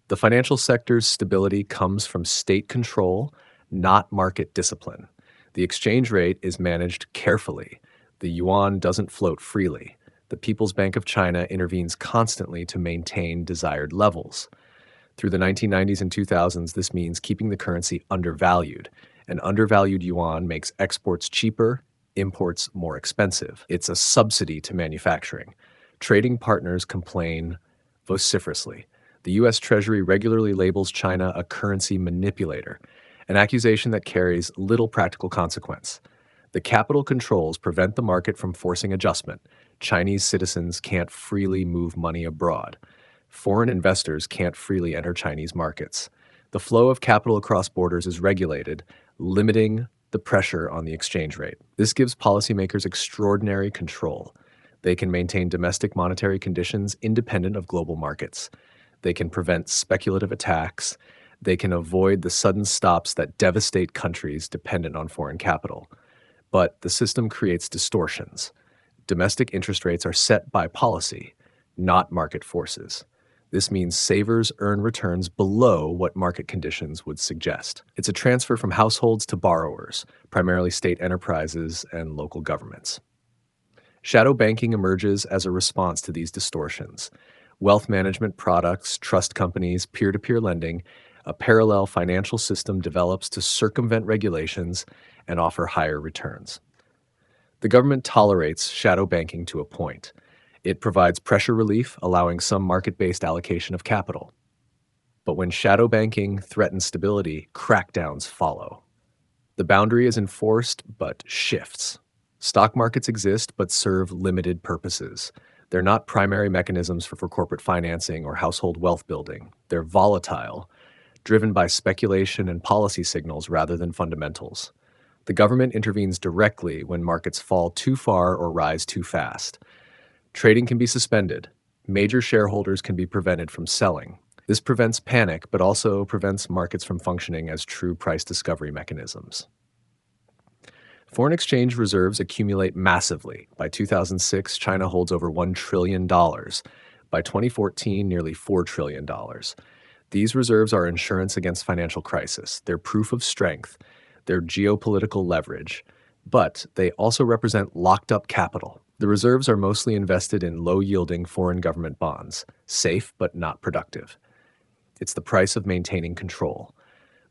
The financial sector's stability comes from state control, not market discipline. The exchange rate is managed carefully. The yuan doesn't float freely. The People's Bank of China intervenes constantly to maintain desired levels. Through the 1990s and 2000s, this means keeping the currency undervalued. An undervalued yuan makes exports cheaper, imports more expensive. It's a subsidy to manufacturing. Trading partners complain vociferously. The U.S. Treasury regularly labels China a currency manipulator, an accusation that carries little practical consequence. The capital controls prevent the market from forcing adjustment. Chinese citizens can't freely move money abroad. Foreign investors can't freely enter Chinese markets. The flow of capital across borders is regulated, limiting the pressure on the exchange rate. This gives policymakers extraordinary control. They can maintain domestic monetary conditions independent of global markets. They can prevent speculative attacks. They can avoid the sudden stops that devastate countries dependent on foreign capital. But the system creates distortions. Domestic interest rates are set by policy, not market forces. This means savers earn returns below what market conditions would suggest. It's a transfer from households to borrowers, primarily state enterprises and local governments. Shadow banking emerges as a response to these distortions. Wealth management products, trust companies, peer-to-peer lending, a parallel financial system develops to circumvent regulations and offer higher returns. The government tolerates shadow banking to a point. It provides pressure relief, allowing some market-based allocation of capital. But when shadow banking threatens stability, crackdowns follow. The boundary is enforced but shifts. Stock markets exist but serve limited purposes. They're not primary mechanisms for corporate financing or household wealth building. They're volatile, driven by speculation and policy signals rather than fundamentals. The government intervenes directly when markets fall too far or rise too fast. Trading can be suspended. Major shareholders can be prevented from selling. This prevents panic, but also prevents markets from functioning as true price discovery mechanisms. Foreign exchange reserves accumulate massively. By 2006, China holds over $1 trillion. By 2014, nearly $4 trillion. These reserves are insurance against financial crisis. They're proof of strength. They're geopolitical leverage. But they also represent locked-up capital. The reserves are mostly invested in low-yielding foreign government bonds, safe but not productive. It's the price of maintaining control.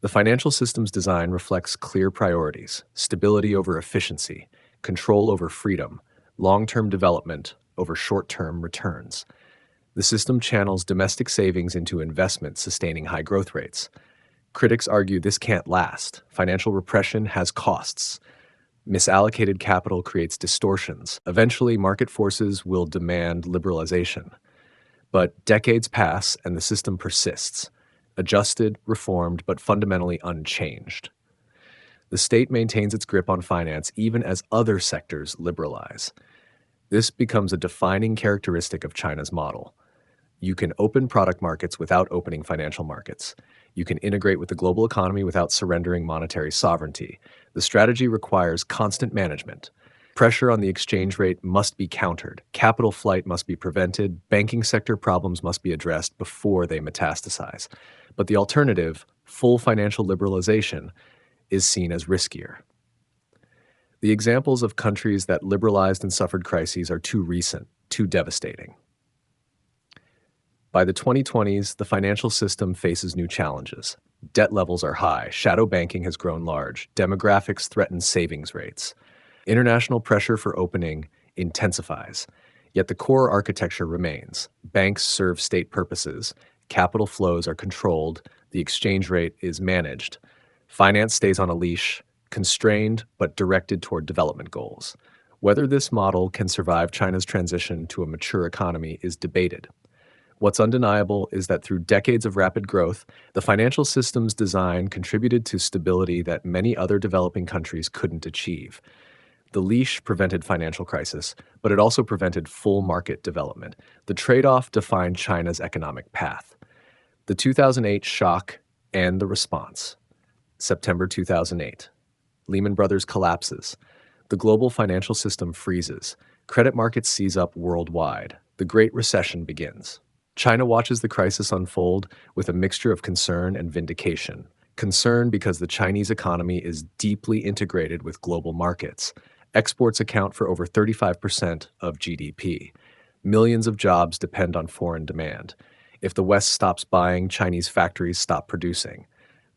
The financial system's design reflects clear priorities: stability over efficiency, control over freedom, long-term development over short-term returns. The system channels domestic savings into investment, sustaining high growth rates. Critics argue this can't last. Financial repression has costs. Misallocated capital creates distortions. Eventually, market forces will demand liberalization. But decades pass and the system persists, adjusted, reformed, but fundamentally unchanged. The state maintains its grip on finance even as other sectors liberalize. This becomes a defining characteristic of China's model. You can open product markets without opening financial markets. You can integrate with the global economy without surrendering monetary sovereignty. The strategy requires constant management. Pressure on the exchange rate must be countered. Capital flight must be prevented. Banking sector problems must be addressed before they metastasize. But the alternative, full financial liberalization, is seen as riskier. The examples of countries that liberalized and suffered crises are too recent, too devastating. By the 2020s, the financial system faces new challenges. Debt levels are high, shadow banking has grown large, demographics threaten savings rates. International pressure for opening intensifies, yet the core architecture remains. Banks serve state purposes, capital flows are controlled, the exchange rate is managed. Finance stays on a leash, constrained but directed toward development goals. Whether this model can survive China's transition to a mature economy is debated. What's undeniable is that through decades of rapid growth, the financial system's design contributed to stability that many other developing countries couldn't achieve. The leash prevented financial crisis, but it also prevented full market development. The trade-off defined China's economic path. The 2008 shock and the response. September 2008. Lehman Brothers collapses. The global financial system freezes. Credit markets seize up worldwide. The Great Recession begins. China watches the crisis unfold with a mixture of concern and vindication. Concern because the Chinese economy is deeply integrated with global markets. Exports account for over 35% of GDP. Millions of jobs depend on foreign demand. If the West stops buying, Chinese factories stop producing.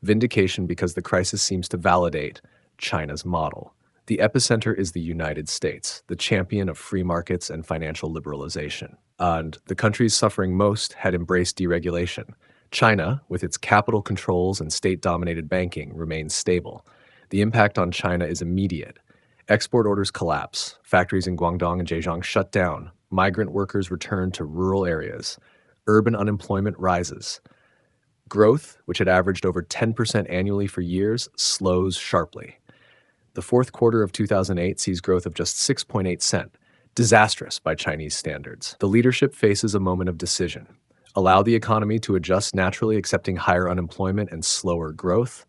Vindication because the crisis seems to validate China's model. The epicenter is the United States, the champion of free markets and financial liberalization. And the countries suffering most had embraced deregulation. China, with its capital controls and state-dominated banking, remains stable. The impact on China is immediate. Export orders collapse. Factories in Guangdong and Zhejiang shut down. Migrant workers return to rural areas. Urban unemployment rises. Growth, which had averaged over 10% annually for years, slows sharply. The fourth quarter of 2008 sees growth of just 6.8%, disastrous by Chinese standards. The leadership faces a moment of decision. Allow the economy to adjust naturally, accepting higher unemployment and slower growth,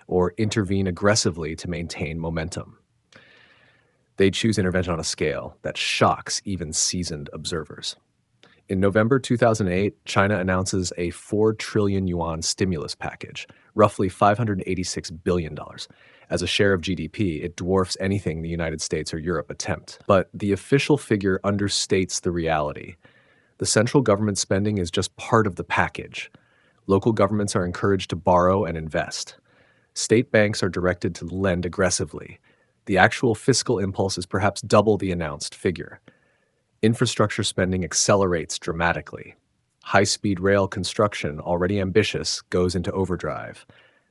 or intervene aggressively to maintain momentum. They choose intervention on a scale that shocks even seasoned observers. In November 2008, China announces a 4 trillion yuan stimulus package, roughly $586 billion. As a share of GDP, it dwarfs anything the United States or Europe attempt. But the official figure understates the reality. The central government spending is just part of the package. Local governments are encouraged to borrow and invest. State banks are directed to lend aggressively. The actual fiscal impulse is perhaps double the announced figure. Infrastructure spending accelerates dramatically. High-speed rail construction, already ambitious, goes into overdrive.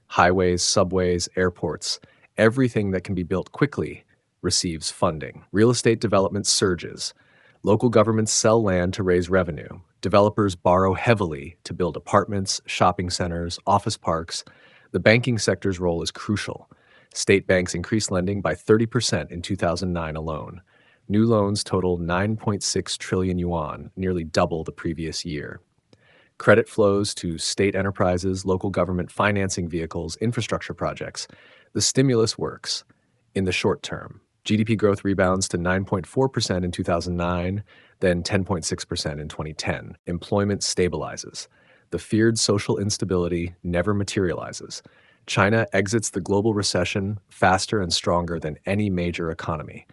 Highways, subways, airports, everything that can be built quickly receives funding. Real estate development surges. Local governments sell land to raise revenue. Developers borrow heavily to build apartments, shopping centers, office parks. The banking sector's role is crucial. State banks increased lending by 30% in 2009 alone. New loans total 9.6 trillion yuan, nearly double the previous year. Credit flows to state enterprises, local government financing vehicles, infrastructure projects. The stimulus works in the short term. GDP growth rebounds to 9.4% in 2009, then 10.6% in 2010. Employment stabilizes. The feared social instability never materializes. China exits the global recession faster and stronger than any major economy.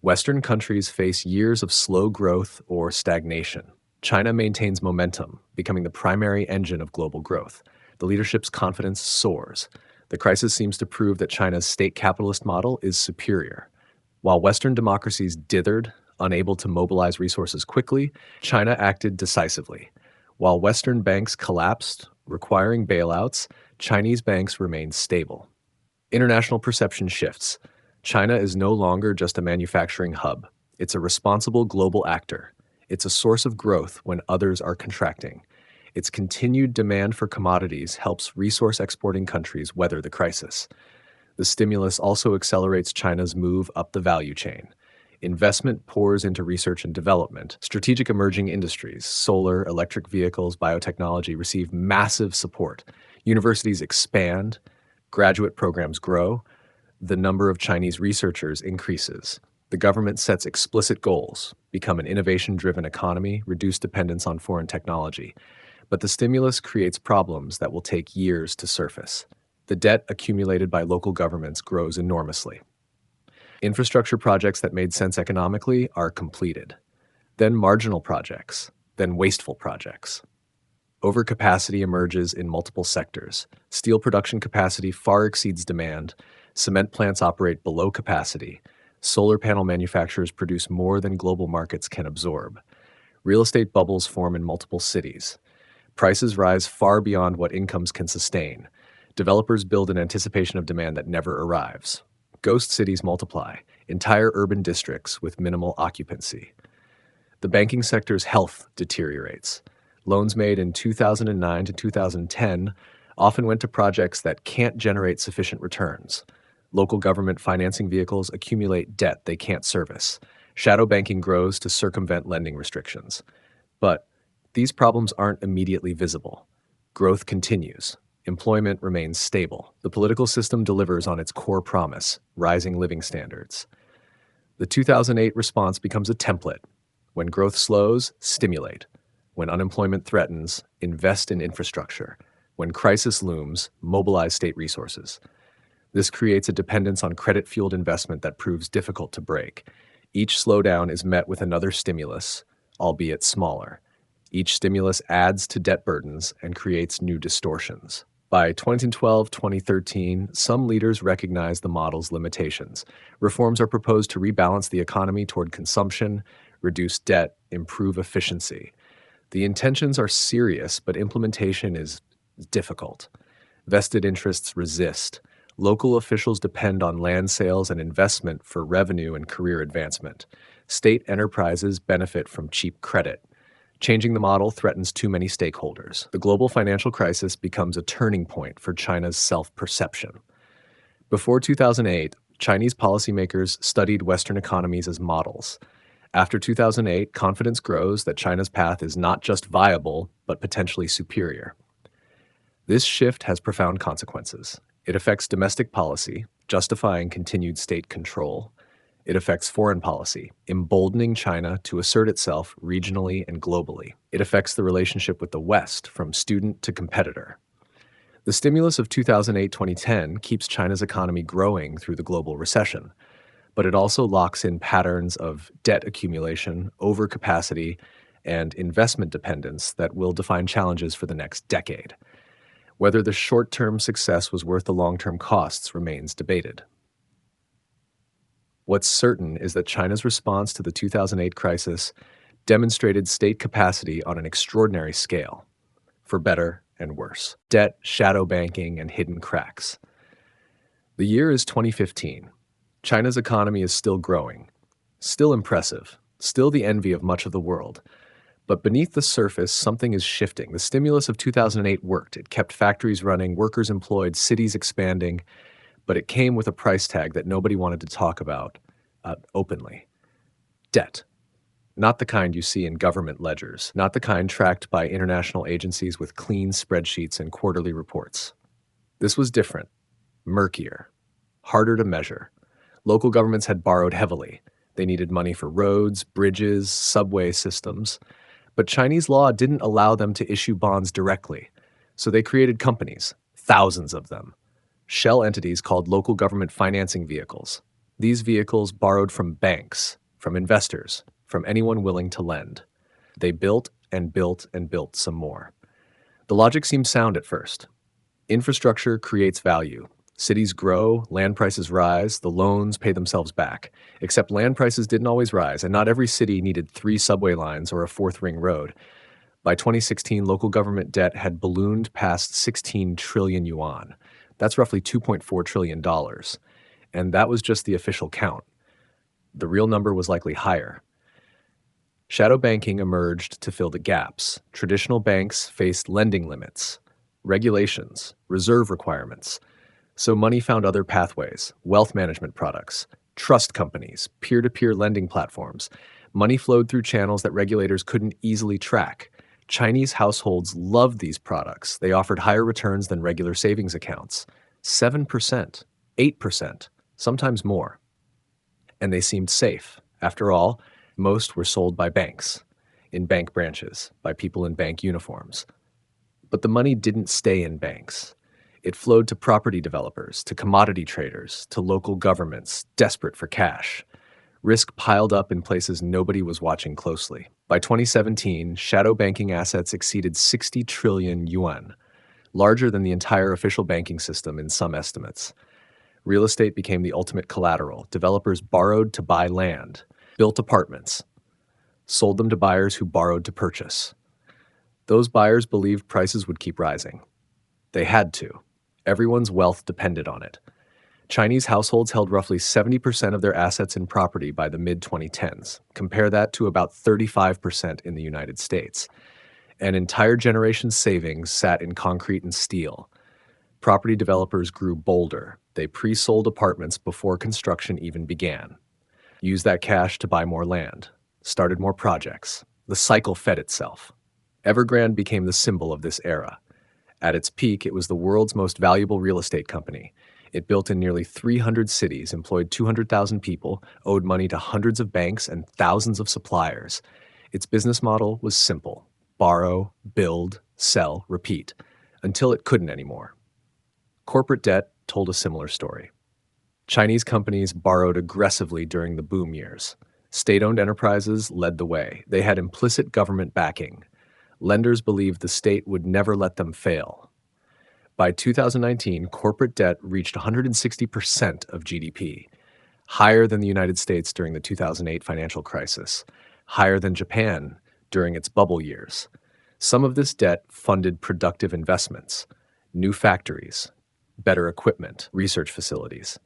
Western countries face years of slow growth or stagnation. China maintains momentum, becoming the primary engine of global growth. The leadership's confidence soars. The crisis seems to prove that China's state capitalist model is superior. While Western democracies dithered, unable to mobilize resources quickly, China acted decisively. While Western banks collapsed, requiring bailouts, Chinese banks remained stable. International perception shifts. China is no longer just a manufacturing hub. It's a responsible global actor. It's a source of growth when others are contracting. Its continued demand for commodities helps resource exporting countries weather the crisis. The stimulus also accelerates China's move up the value chain. Investment pours into research and development. Strategic emerging industries, solar, electric vehicles, biotechnology, receive massive support. Universities expand, graduate programs grow, the number of Chinese researchers increases. The government sets explicit goals: become an innovation driven economy, reduce dependence on foreign technology. But the stimulus creates problems that will take years to surface. The debt accumulated by local governments grows enormously. Infrastructure projects that made sense economically are completed. Then marginal projects, then wasteful projects. Overcapacity emerges in multiple sectors. Steel production capacity far exceeds demand. Cement plants operate below capacity. Solar panel manufacturers produce more than global markets can absorb. Real estate bubbles form in multiple cities. Prices rise far beyond what incomes can sustain. Developers build in anticipation of demand that never arrives. Ghost cities multiply, entire urban districts with minimal occupancy. The banking sector's health deteriorates. Loans made in 2009 to 2010 often went to projects that can't generate sufficient returns. Local government financing vehicles accumulate debt they can't service. Shadow banking grows to circumvent lending restrictions. But these problems aren't immediately visible. Growth continues. Employment remains stable. The political system delivers on its core promise: rising living standards. The 2008 response becomes a template. When growth slows, stimulate. When unemployment threatens, invest in infrastructure. When crisis looms, mobilize state resources. This creates a dependence on credit-fueled investment that proves difficult to break. Each slowdown is met with another stimulus, albeit smaller. Each stimulus adds to debt burdens and creates new distortions. By 2012-2013, some leaders recognize the model's limitations. Reforms are proposed to rebalance the economy toward consumption, reduce debt, improve efficiency. The intentions are serious, but implementation is difficult. Vested interests resist. Local officials depend on land sales and investment for revenue and career advancement. State enterprises benefit from cheap credit. Changing the model threatens too many stakeholders. The global financial crisis becomes a turning point for China's self-perception. Before 2008, Chinese policymakers studied Western economies as models. After 2008, confidence grows that China's path is not just viable, but potentially superior. This shift has profound consequences. It affects domestic policy, justifying continued state control. It affects foreign policy, emboldening China to assert itself regionally and globally. It affects the relationship with the West, from student to competitor. The stimulus of 2008-2010 keeps China's economy growing through the global recession, but it also locks in patterns of debt accumulation, overcapacity, and investment dependence that will define challenges for the next decade. Whether the short-term success was worth the long-term costs remains debated. What's certain is that China's response to the 2008 crisis demonstrated state capacity on an extraordinary scale, for better and worse. Debt, shadow banking, and hidden cracks. The year is 2015. China's economy is still growing, still impressive, still the envy of much of the world. But beneath the surface, something is shifting. The stimulus of 2008 worked. It kept factories running, workers employed, cities expanding, but it came with a price tag that nobody wanted to talk about openly. Debt. Not the kind you see in government ledgers, not the kind tracked by international agencies with clean spreadsheets and quarterly reports. This was different, murkier, harder to measure. Local governments had borrowed heavily. They needed money for roads, bridges, subway systems. But Chinese law didn't allow them to issue bonds directly, so they created companies, thousands of them. Shell entities called local government financing vehicles. These vehicles borrowed from banks, from investors, from anyone willing to lend. They built and built and built some more. The logic seemed sound at first. Infrastructure creates value. Cities grow, land prices rise, the loans pay themselves back. Except land prices didn't always rise, and not every city needed 3 subway lines or a 4th ring road. By 2016, local government debt had ballooned past 16 trillion yuan. That's roughly $2.4 trillion. And that was just the official count. The real number was likely higher. Shadow banking emerged to fill the gaps. Traditional banks faced lending limits, regulations, reserve requirements. So money found other pathways, wealth management products, trust companies, peer-to-peer lending platforms. Money flowed through channels that regulators couldn't easily track. Chinese households loved these products. They offered higher returns than regular savings accounts. 7%, 8%, sometimes more. And they seemed safe. After all, most were sold by banks, in bank branches, by people in bank uniforms. But the money didn't stay in banks. It flowed to property developers, to commodity traders, to local governments, desperate for cash. Risk piled up in places nobody was watching closely. By 2017, shadow banking assets exceeded 60 trillion yuan, larger than the entire official banking system in some estimates. Real estate became the ultimate collateral. Developers borrowed to buy land, built apartments, sold them to buyers who borrowed to purchase. Those buyers believed prices would keep rising. They had to. Everyone's wealth depended on it. Chinese households held roughly 70% of their assets in property by the mid-2010s. Compare that to about 35% in the United States. An entire generation's savings sat in concrete and steel. Property developers grew bolder. They pre-sold apartments before construction even began. Used that cash to buy more land. Started more projects. The cycle fed itself. Evergrande became the symbol of this era. At its peak, it was the world's most valuable real estate company. It built in nearly 300 cities, employed 200,000 people, owed money to hundreds of banks and thousands of suppliers. Its business model was simple: borrow, build, sell, repeat, until it couldn't anymore. Corporate debt told a similar story. Chinese companies borrowed aggressively during the boom years. State-owned enterprises led the way. They had implicit government backing. Lenders believed the state would never let them fail. By 2019, corporate debt reached 160% of GDP, higher than the United States during the 2008 financial crisis, higher than Japan during its bubble years. Some of this debt funded productive investments, new factories, better equipment, research facilities.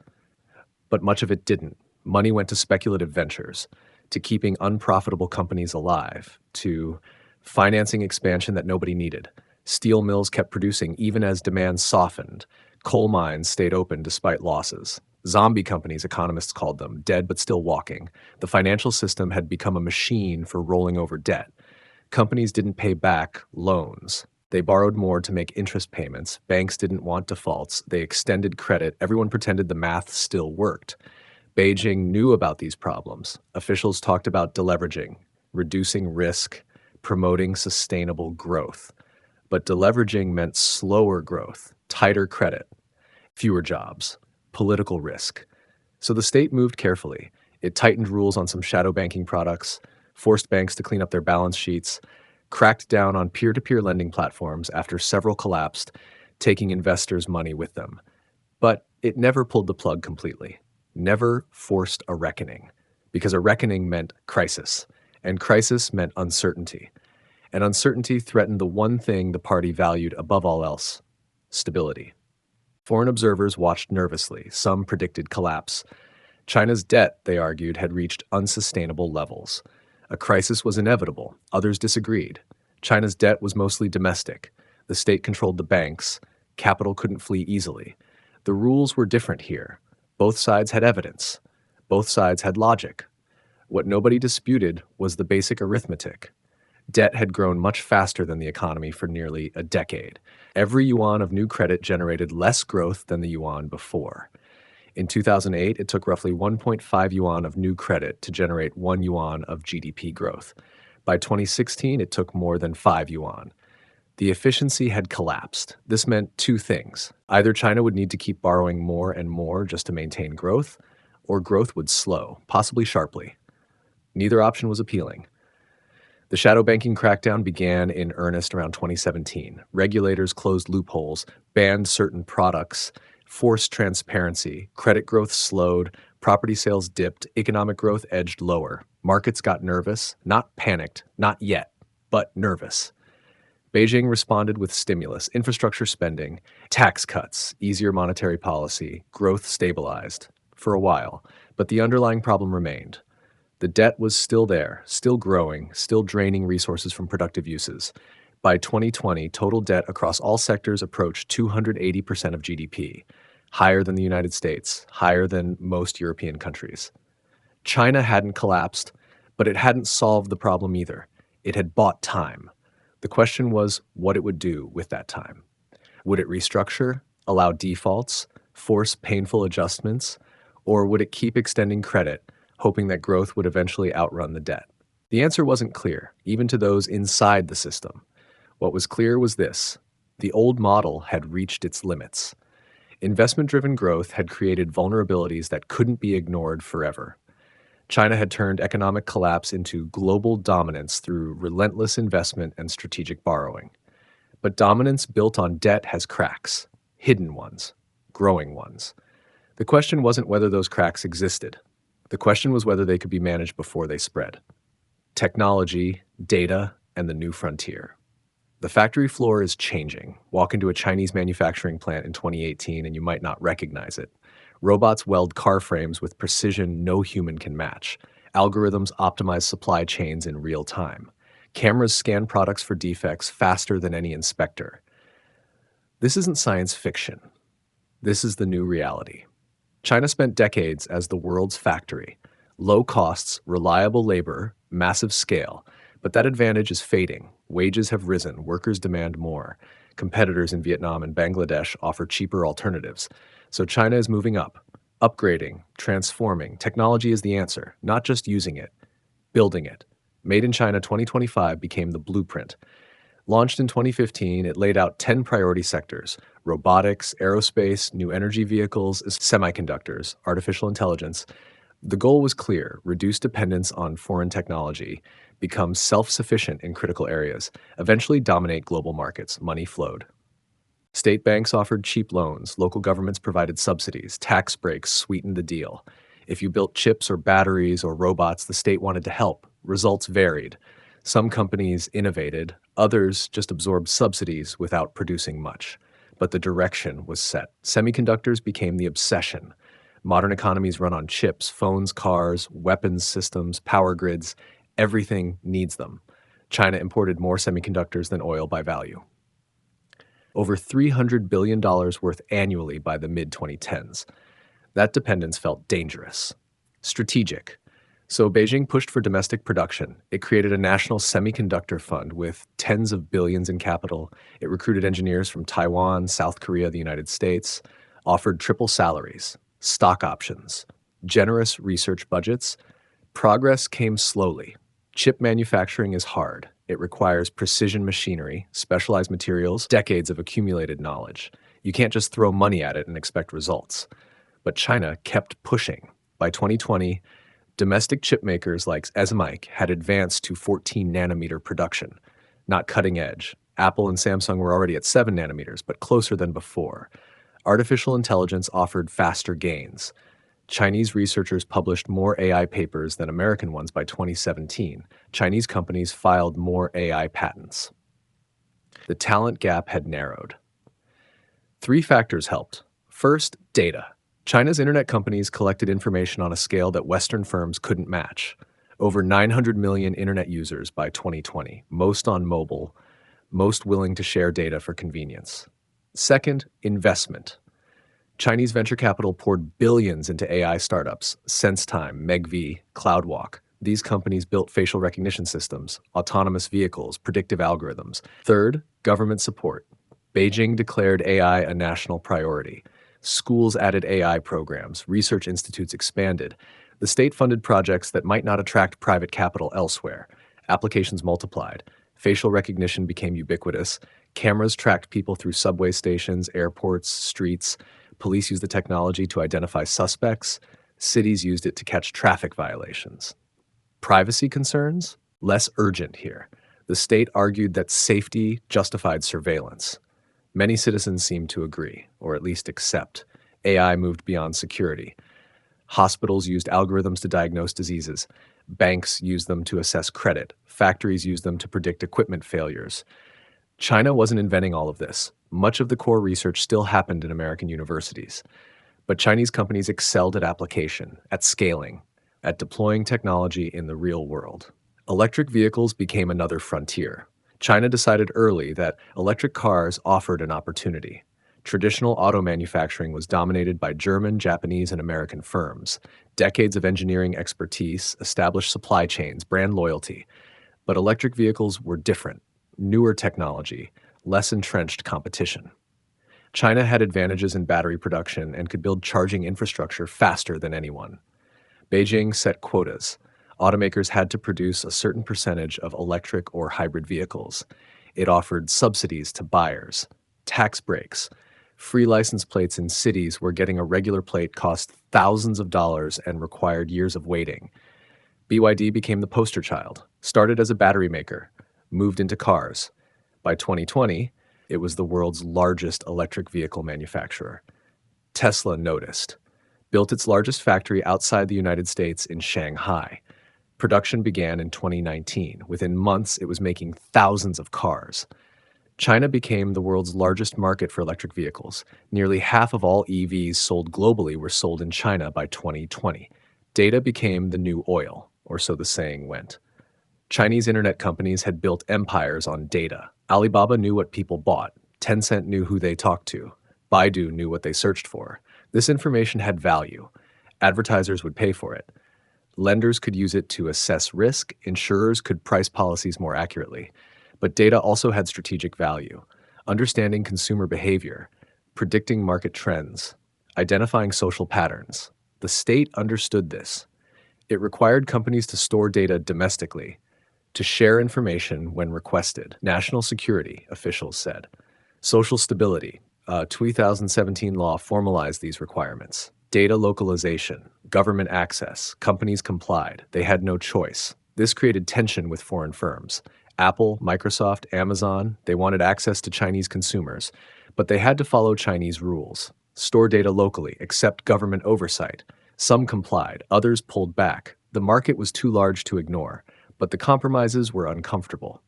But much of it didn't. Money went to speculative ventures, to keeping unprofitable companies alive, to financing expansion that nobody needed. Steel mills kept producing even as demand softened. Coal mines stayed open despite losses. Zombie companies, economists called them, dead but still walking. The financial system had become a machine for rolling over debt. Companies didn't pay back loans. They borrowed more to make interest payments. Banks didn't want defaults. They extended credit. Everyone pretended the math still worked. Beijing knew about these problems. Officials talked about deleveraging, reducing risk, promoting sustainable growth. But deleveraging meant slower growth, tighter credit, fewer jobs, political risk. So the state moved carefully. It tightened rules on some shadow banking products, forced banks to clean up their balance sheets, cracked down on peer-to-peer lending platforms after several collapsed, taking investors' money with them. But it never pulled the plug completely, never forced a reckoning, because a reckoning meant crisis, and crisis meant uncertainty. And uncertainty threatened the one thing the party valued above all else: stability. Foreign observers watched nervously. Some predicted collapse. China's debt, they argued, had reached unsustainable levels. A crisis was inevitable. Others disagreed. China's debt was mostly domestic. The state controlled the banks. Capital couldn't flee easily. The rules were different here. Both sides had evidence. Both sides had logic. What nobody disputed was the basic arithmetic. Debt had grown much faster than the economy for nearly a decade. Every yuan of new credit generated less growth than the yuan before. In 2008, it took roughly 1.5 yuan of new credit to generate 1 yuan of GDP growth. By 2016, it took more than 5 yuan. The efficiency had collapsed. This meant two things. Either China would need to keep borrowing more and more just to maintain growth, or growth would slow, possibly sharply. Neither option was appealing. The shadow banking crackdown began in earnest around 2017. Regulators closed loopholes, banned certain products, forced transparency. Credit growth slowed, property sales dipped, economic growth edged lower. Markets got nervous, not panicked, not yet, but nervous. Beijing responded with stimulus, infrastructure spending, tax cuts, easier monetary policy. Growth stabilized for a while, but the underlying problem remained. The debt was still there, still growing, still draining resources from productive uses. By 2020, total debt across all sectors approached 280% of GDP, higher than the United States, higher than most European countries. China hadn't collapsed, but it hadn't solved the problem either. It had bought time. The question was what it would do with that time. Would it restructure, allow defaults, force painful adjustments, or would it keep extending credit, hoping that growth would eventually outrun the debt? The answer wasn't clear, even to those inside the system. What was clear was this: the old model had reached its limits. Investment driven growth had created vulnerabilities that couldn't be ignored forever. China had turned economic collapse into global dominance through relentless investment and strategic borrowing. But dominance built on debt has cracks, hidden ones, growing ones. The question wasn't whether those cracks existed. The question was whether they could be managed before they spread. Technology, data, and the new frontier. The factory floor is changing. Walk into a Chinese manufacturing plant in 2018 and you might not recognize it. Robots weld car frames with precision no human can match. Algorithms optimize supply chains in real time. Cameras scan products for defects faster than any inspector. This isn't science fiction. This is the new reality. China spent decades as the world's factory. Low costs, reliable labor, massive scale. But that advantage is fading. Wages have risen, workers demand more. Competitors in Vietnam and Bangladesh offer cheaper alternatives. So China is moving up, upgrading, transforming. Technology is the answer, not just using it, building it. Made in China 2025 became the blueprint. Launched in 2015, it laid out 10 priority sectors: robotics, aerospace, new energy vehicles, semiconductors, artificial intelligence. The goal was clear: reduce dependence on foreign technology, become self-sufficient in critical areas, eventually dominate global markets. Money flowed. State banks offered cheap loans, local governments provided subsidies, tax breaks sweetened the deal. If you built chips or batteries or robots, the state wanted to help. Results varied. Some companies innovated, others just absorbed subsidies without producing much. But the direction was set. Semiconductors became the obsession. Modern economies run on chips, phones, cars, weapons systems, power grids. Everything needs them. China imported more semiconductors than oil by value. Over $300 billion worth annually by the mid-2010s. That dependence felt dangerous. Strategic. So Beijing pushed for domestic production. It created a national semiconductor fund with tens of billions in capital. It recruited engineers from Taiwan, South Korea, the United States, offered triple salaries, stock options, generous research budgets. Progress came slowly. Chip manufacturing is hard. It requires precision machinery, specialized materials, decades of accumulated knowledge. You can't just throw money at it and expect results. But China kept pushing. By 2020, domestic chip makers like SMIC had advanced to 14 nanometer production. Not cutting edge. Apple and Samsung were already at 7 nanometers, but closer than before. Artificial intelligence offered faster gains. Chinese researchers published more AI papers than American ones by 2017. Chinese companies filed more AI patents. The talent gap had narrowed. 3 factors helped. First, data. China's internet companies collected information on a scale that Western firms couldn't match. Over 900 million internet users by 2020, most on mobile, most willing to share data for convenience. Second, investment. Chinese venture capital poured billions into AI startups: SenseTime, Megvii, CloudWalk. These companies built facial recognition systems, autonomous vehicles, predictive algorithms. Third, government support. Beijing declared AI a national priority. Schools added AI programs, research institutes expanded. The state funded projects that might not attract private capital elsewhere. Applications multiplied. Facial recognition became ubiquitous. Cameras tracked people through subway stations, airports, streets. Police used the technology to identify suspects. Cities used it to catch traffic violations. Privacy concerns? Less urgent here. The state argued that safety justified surveillance. Many citizens seemed to agree, or at least accept. AI moved beyond security. Hospitals used algorithms to diagnose diseases. Banks used them to assess credit. Factories used them to predict equipment failures. China wasn't inventing all of this. Much of the core research still happened in American universities. But Chinese companies excelled at application, at scaling. at deploying technology in the real world. Electric vehicles became another frontier. China decided early that electric cars offered an opportunity. Traditional auto manufacturing was dominated by German, Japanese, and American firms. Decades of engineering expertise, established supply chains, brand loyalty. But electric vehicles were different. Newer technology, less entrenched competition. China had advantages in battery production and could build charging infrastructure faster than anyone. Beijing set quotas. Automakers had to produce a certain percentage of electric or hybrid vehicles. It offered subsidies to buyers, tax breaks, free license plates in cities where getting a regular plate cost thousands of dollars and required years of waiting. BYD became the poster child, started as a battery maker, moved into cars. By 2020, it was the world's largest electric vehicle manufacturer. Tesla noticed, built its largest factory outside the United States in Shanghai. Production began in 2019. Within months, it was making thousands of cars. China became the world's largest market for electric vehicles. Nearly half of all EVs sold globally were sold in China by 2020. Data became the new oil, or so the saying went. Chinese internet companies had built empires on data. Alibaba knew what people bought. Tencent knew who they talked to. Baidu knew what they searched for. This information had value. Advertisers would pay for it. Lenders could use it to assess risk. Insurers could price policies more accurately. But data also had strategic value. Understanding consumer behavior, predicting market trends, identifying social patterns. The state understood this. It required companies to store data domestically, to share information when requested. National security, officials said. Social stability. A 2017 law formalized these requirements. Data localization, government access. Companies complied. They had no choice. This created tension with foreign firms. Apple, Microsoft, Amazon, they wanted access to Chinese consumers, but they had to follow Chinese rules. Store data locally, accept government oversight. Some complied, others pulled back. The market was too large to ignore, but the compromises were uncomfortable.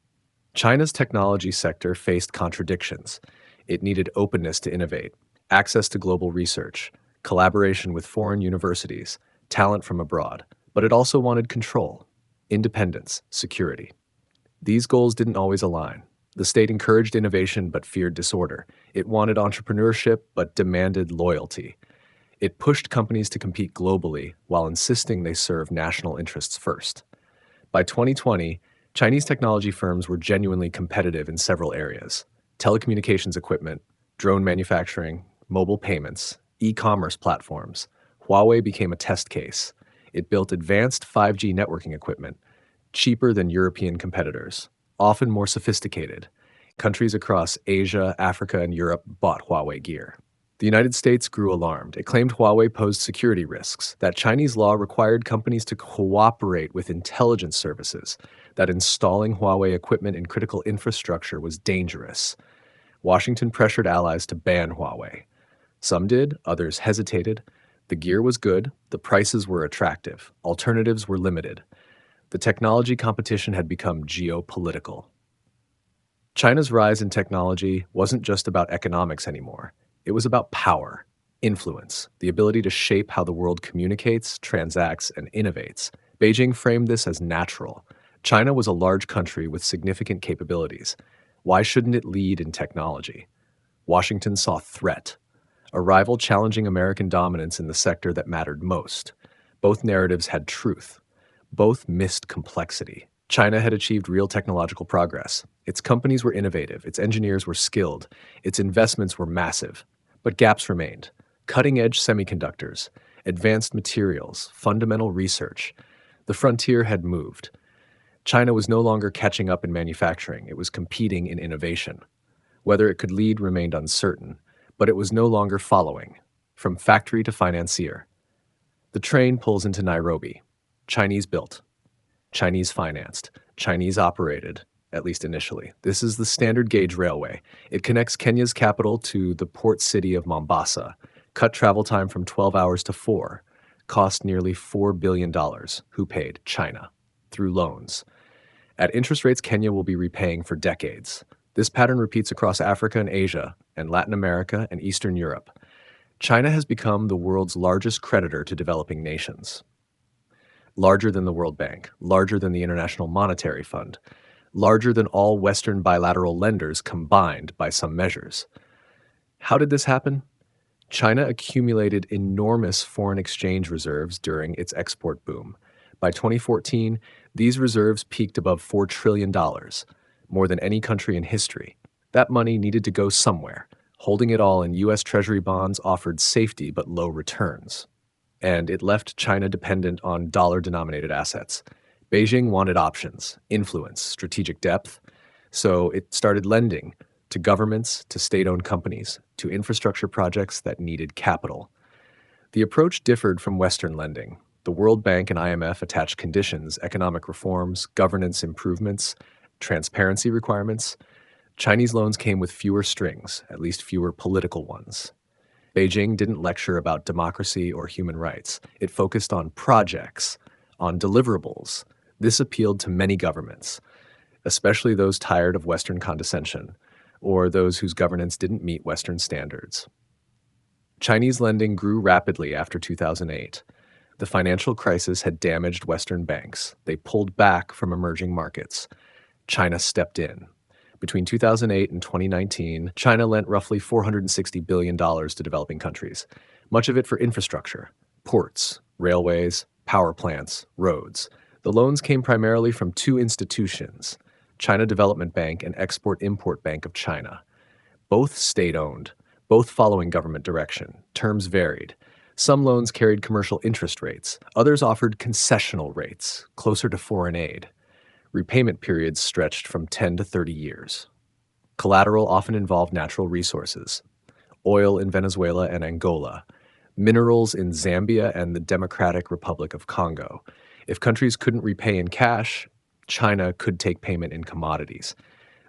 China's technology sector faced contradictions. It needed openness to innovate, access to global research, collaboration with foreign universities, talent from abroad, but it also wanted control, independence, security. These goals didn't always align. The state encouraged innovation but feared disorder. It wanted entrepreneurship but demanded loyalty. It pushed companies to compete globally while insisting they serve national interests first. By 2020, Chinese technology firms were genuinely competitive in several areas: telecommunications equipment, drone manufacturing, mobile payments, e-commerce platforms. Huawei became a test case. It built advanced 5G networking equipment, cheaper than European competitors, often more sophisticated. Countries across Asia, Africa, and Europe bought Huawei gear. The United States grew alarmed. It claimed Huawei posed security risks, that Chinese law required companies to cooperate with intelligence services, that installing Huawei equipment in critical infrastructure was dangerous. Washington pressured allies to ban Huawei. Some did, others hesitated. The gear was good, the prices were attractive, alternatives were limited. The technology competition had become geopolitical. China's rise in technology wasn't just about economics anymore. It was about power, influence, the ability to shape how the world communicates, transacts, and innovates. Beijing framed this as natural. China was a large country with significant capabilities. Why shouldn't it lead in technology? Washington saw threat, a rival challenging American dominance in the sector that mattered most. Both narratives had truth. Both missed complexity. China had achieved real technological progress. Its companies were innovative, its engineers were skilled, its investments were massive. But gaps remained. Cutting-edge semiconductors, advanced materials, fundamental research. The frontier had moved. China was no longer catching up in manufacturing, it was competing in innovation. Whether it could lead remained uncertain, but it was no longer following, from factory to financier. The train pulls into Nairobi. Chinese built, Chinese financed, Chinese operated, at least initially. This is the standard gauge railway. It connects Kenya's capital to the port city of Mombasa, cut travel time from 12 hours to 4, cost nearly $4 billion. Who paid? China, through loans. At interest rates Kenya will be repaying for decades. This pattern repeats across Africa and Asia, and Latin America and Eastern Europe. China has become the world's largest creditor to developing nations. larger than the World Bank, larger than the International Monetary Fund, larger than all Western bilateral lenders combined by some measures. How did this happen? China accumulated enormous foreign exchange reserves during its export boom. By 2014, these reserves peaked above $4 trillion, more than any country in history. That money needed to go somewhere. Holding it all in U.S. Treasury bonds offered safety but low returns. And it left China dependent on dollar-denominated assets. Beijing wanted options, influence, strategic depth, so it started lending to governments, to state-owned companies, to infrastructure projects that needed capital. The approach differed from Western lending. The World Bank and IMF attached conditions, economic reforms, governance improvements, transparency requirements. Chinese loans came with fewer strings, at least fewer political ones. Beijing didn't lecture about democracy or human rights. It focused on projects, on deliverables. This appealed to many governments, especially those tired of Western condescension, or those whose governance didn't meet Western standards. Chinese lending grew rapidly after 2008. The financial crisis had damaged Western banks. They pulled back from emerging markets. China stepped in. Between 2008 and 2019, China lent roughly $460 billion to developing countries, much of it for infrastructure, ports, railways, power plants, roads. The loans came primarily from two institutions, China Development Bank and Export-Import Bank of China. Both state-owned, both following government direction. Terms varied. Some loans carried commercial interest rates. Others offered concessional rates, closer to foreign aid. Repayment periods stretched from 10 to 30 years. Collateral often involved natural resources, oil in Venezuela and Angola, minerals in Zambia and the Democratic Republic of Congo. If countries couldn't repay in cash, China could take payment in commodities.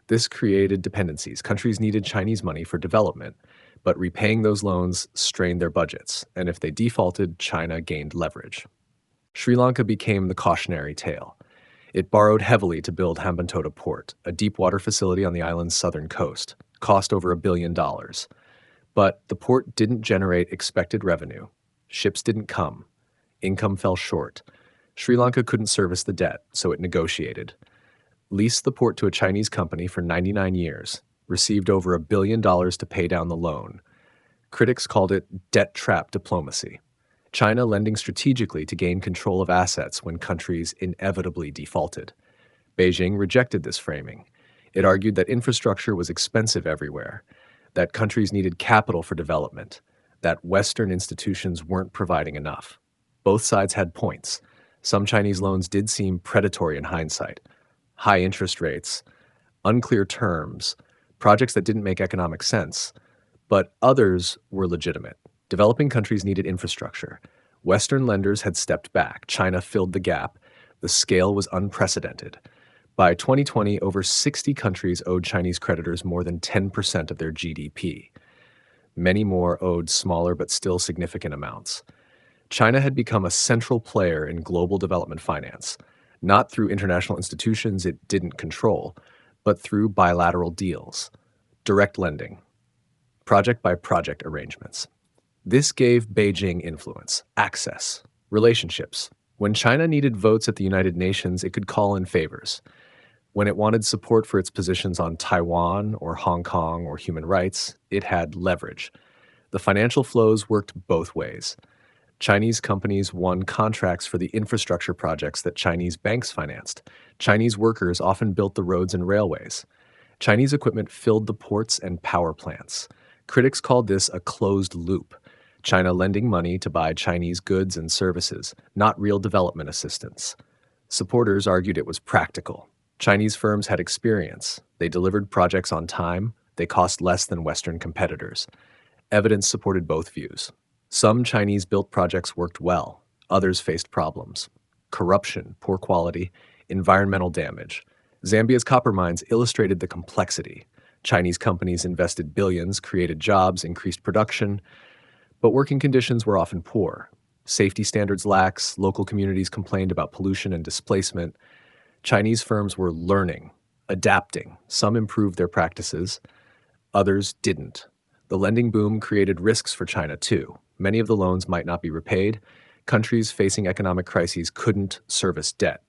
This created dependencies. Countries needed Chinese money for development, but repaying those loans strained their budgets, and if they defaulted, China gained leverage. Sri Lanka became the cautionary tale. It borrowed heavily to build Hambantota Port, a deep-water facility on the island's southern coast, cost over $1 billion. But the port didn't generate expected revenue. Ships didn't come. Income fell short. Sri Lanka couldn't service the debt, so it negotiated. Leased the port to a Chinese company for 99 years, received over $1 billion to pay down the loan. Critics called it debt trap diplomacy. China lending strategically to gain control of assets when countries inevitably defaulted. Beijing rejected this framing. It argued that infrastructure was expensive everywhere, that countries needed capital for development, that Western institutions weren't providing enough. Both sides had points. Some Chinese loans did seem predatory in hindsight. High interest rates, unclear terms, projects that didn't make economic sense. But others were legitimate. Developing countries needed infrastructure. Western lenders had stepped back. China filled the gap. The scale was unprecedented. By 2020, over 60 countries owed Chinese creditors more than 10% of their GDP. Many more owed smaller but still significant amounts. China had become a central player in global development finance, not through international institutions it didn't control, but through bilateral deals, direct lending, project-by-project arrangements. This gave Beijing influence, access, relationships. When China needed votes at the United Nations, it could call in favors. When it wanted support for its positions on Taiwan or Hong Kong or human rights, it had leverage. The financial flows worked both ways. Chinese companies won contracts for the infrastructure projects that Chinese banks financed. Chinese workers often built the roads and railways. Chinese equipment filled the ports and power plants. Critics called this a closed loop. China lending money to buy Chinese goods and services, not real development assistance. Supporters argued it was practical. Chinese firms had experience. They delivered projects on time. They cost less than Western competitors. Evidence supported both views. Some Chinese-built projects worked well. Others faced problems. Corruption, poor quality, environmental damage. Zambia's copper mines illustrated the complexity. Chinese companies invested billions, created jobs, increased production, but working conditions were often poor. Safety standards lax, local communities complained about pollution and displacement. Chinese firms were learning, adapting. Some improved their practices, others didn't. The lending boom created risks for China too. Many of the loans might not be repaid. Countries facing economic crises couldn't service debt.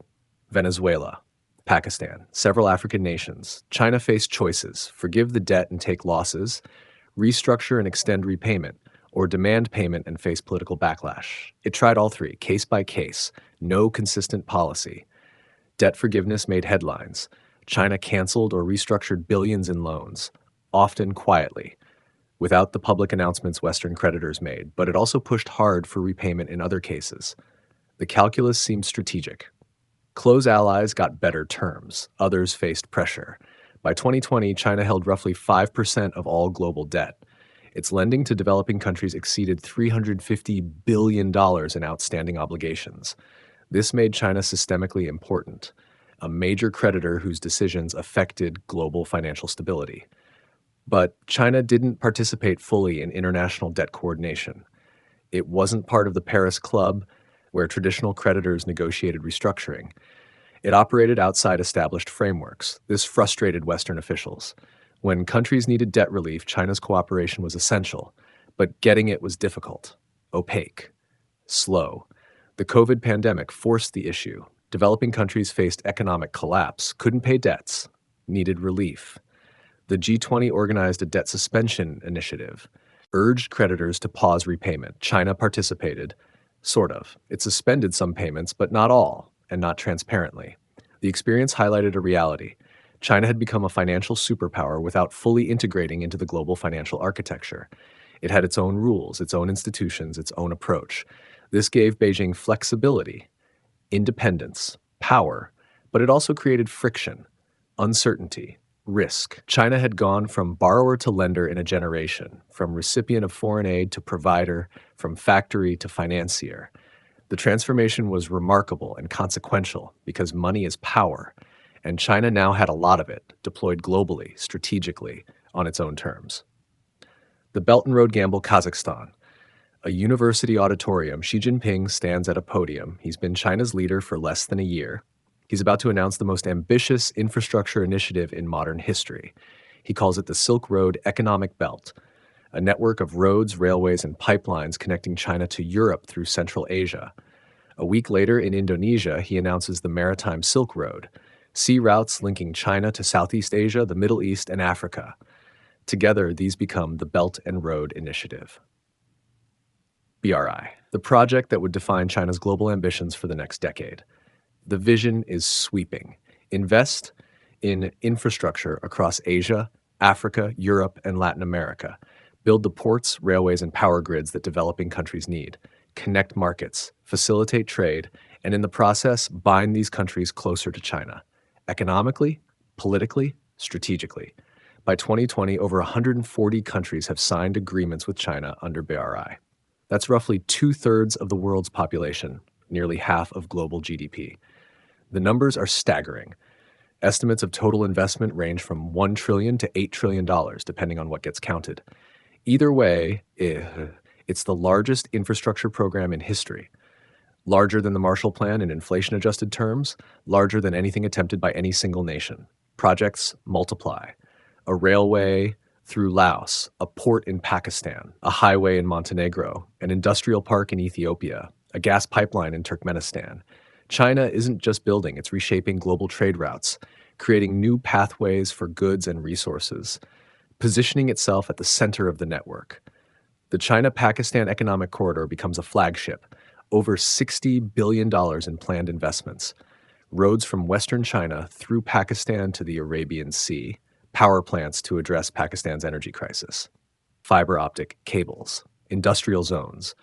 Venezuela, Pakistan, several African nations. China faced choices: forgive the debt and take losses, restructure and extend repayment, or demand payment and face political backlash. It tried all three, case by case, no consistent policy. Debt forgiveness made headlines. China canceled or restructured billions in loans, often quietly, without the public announcements Western creditors made, but it also pushed hard for repayment in other cases. The calculus seemed strategic. Close allies got better terms, others faced pressure. By 2020, China held roughly 5% of all global debt. Its lending to developing countries exceeded $350 billion in outstanding obligations. This made China systemically important, a major creditor whose decisions affected global financial stability. But China didn't participate fully in international debt coordination. It wasn't part of the Paris Club, where traditional creditors negotiated restructuring. It operated outside established frameworks. This frustrated Western officials. When countries needed debt relief, China's cooperation was essential, but getting it was difficult, opaque, slow. The COVID pandemic forced the issue. Developing countries faced economic collapse, couldn't pay debts, needed relief. The G20 organized a debt suspension initiative, urged creditors to pause repayment. China participated, sort of. It suspended some payments, but not all, and not transparently. The experience highlighted a reality. China had become a financial superpower without fully integrating into the global financial architecture. It had its own rules, its own institutions, its own approach. This gave Beijing flexibility, independence, power, but it also created friction, uncertainty, risk. China had gone from borrower to lender in a generation, from recipient of foreign aid to provider, from factory to financier. The transformation was remarkable and consequential because money is power, and China now had a lot of it, deployed globally, strategically, on its own terms. The Belt and Road Gamble, Kazakhstan. A university auditorium, Xi Jinping stands at a podium. He's been China's leader for less than a year. He's about to announce the most ambitious infrastructure initiative in modern history. He calls it the Silk Road Economic Belt, a network of roads, railways, and pipelines connecting China to Europe through Central Asia. A week later, in Indonesia, he announces the Maritime Silk Road, sea routes linking China to Southeast Asia, the Middle East, and Africa. Together, these become the Belt and Road Initiative. BRI, the project that would define China's global ambitions for the next decade. The vision is sweeping. Invest in infrastructure across Asia, Africa, Europe, and Latin America. Build the ports, railways, and power grids that developing countries need. Connect markets, facilitate trade, and in the process, bind these countries closer to China. Economically, politically, strategically. By 2020, over 140 countries have signed agreements with China under BRI. That's roughly 2/3 of the world's population, nearly half of global GDP. The numbers are staggering. Estimates of total investment range from $1 trillion to $8 trillion, depending on what gets counted. Either way, it's the largest infrastructure program in history. Larger than the Marshall Plan in inflation-adjusted terms, larger than anything attempted by any single nation. Projects multiply. A railway through Laos, a port in Pakistan, a highway in Montenegro, an industrial park in Ethiopia, a gas pipeline in Turkmenistan. China isn't just building, it's reshaping global trade routes, creating new pathways for goods and resources, positioning itself at the center of the network. The China-Pakistan Economic Corridor becomes a flagship, over $60 billion in planned investments, roads from Western China through Pakistan to the Arabian Sea, power plants to address Pakistan's energy crisis, fiber optic cables, industrial zones.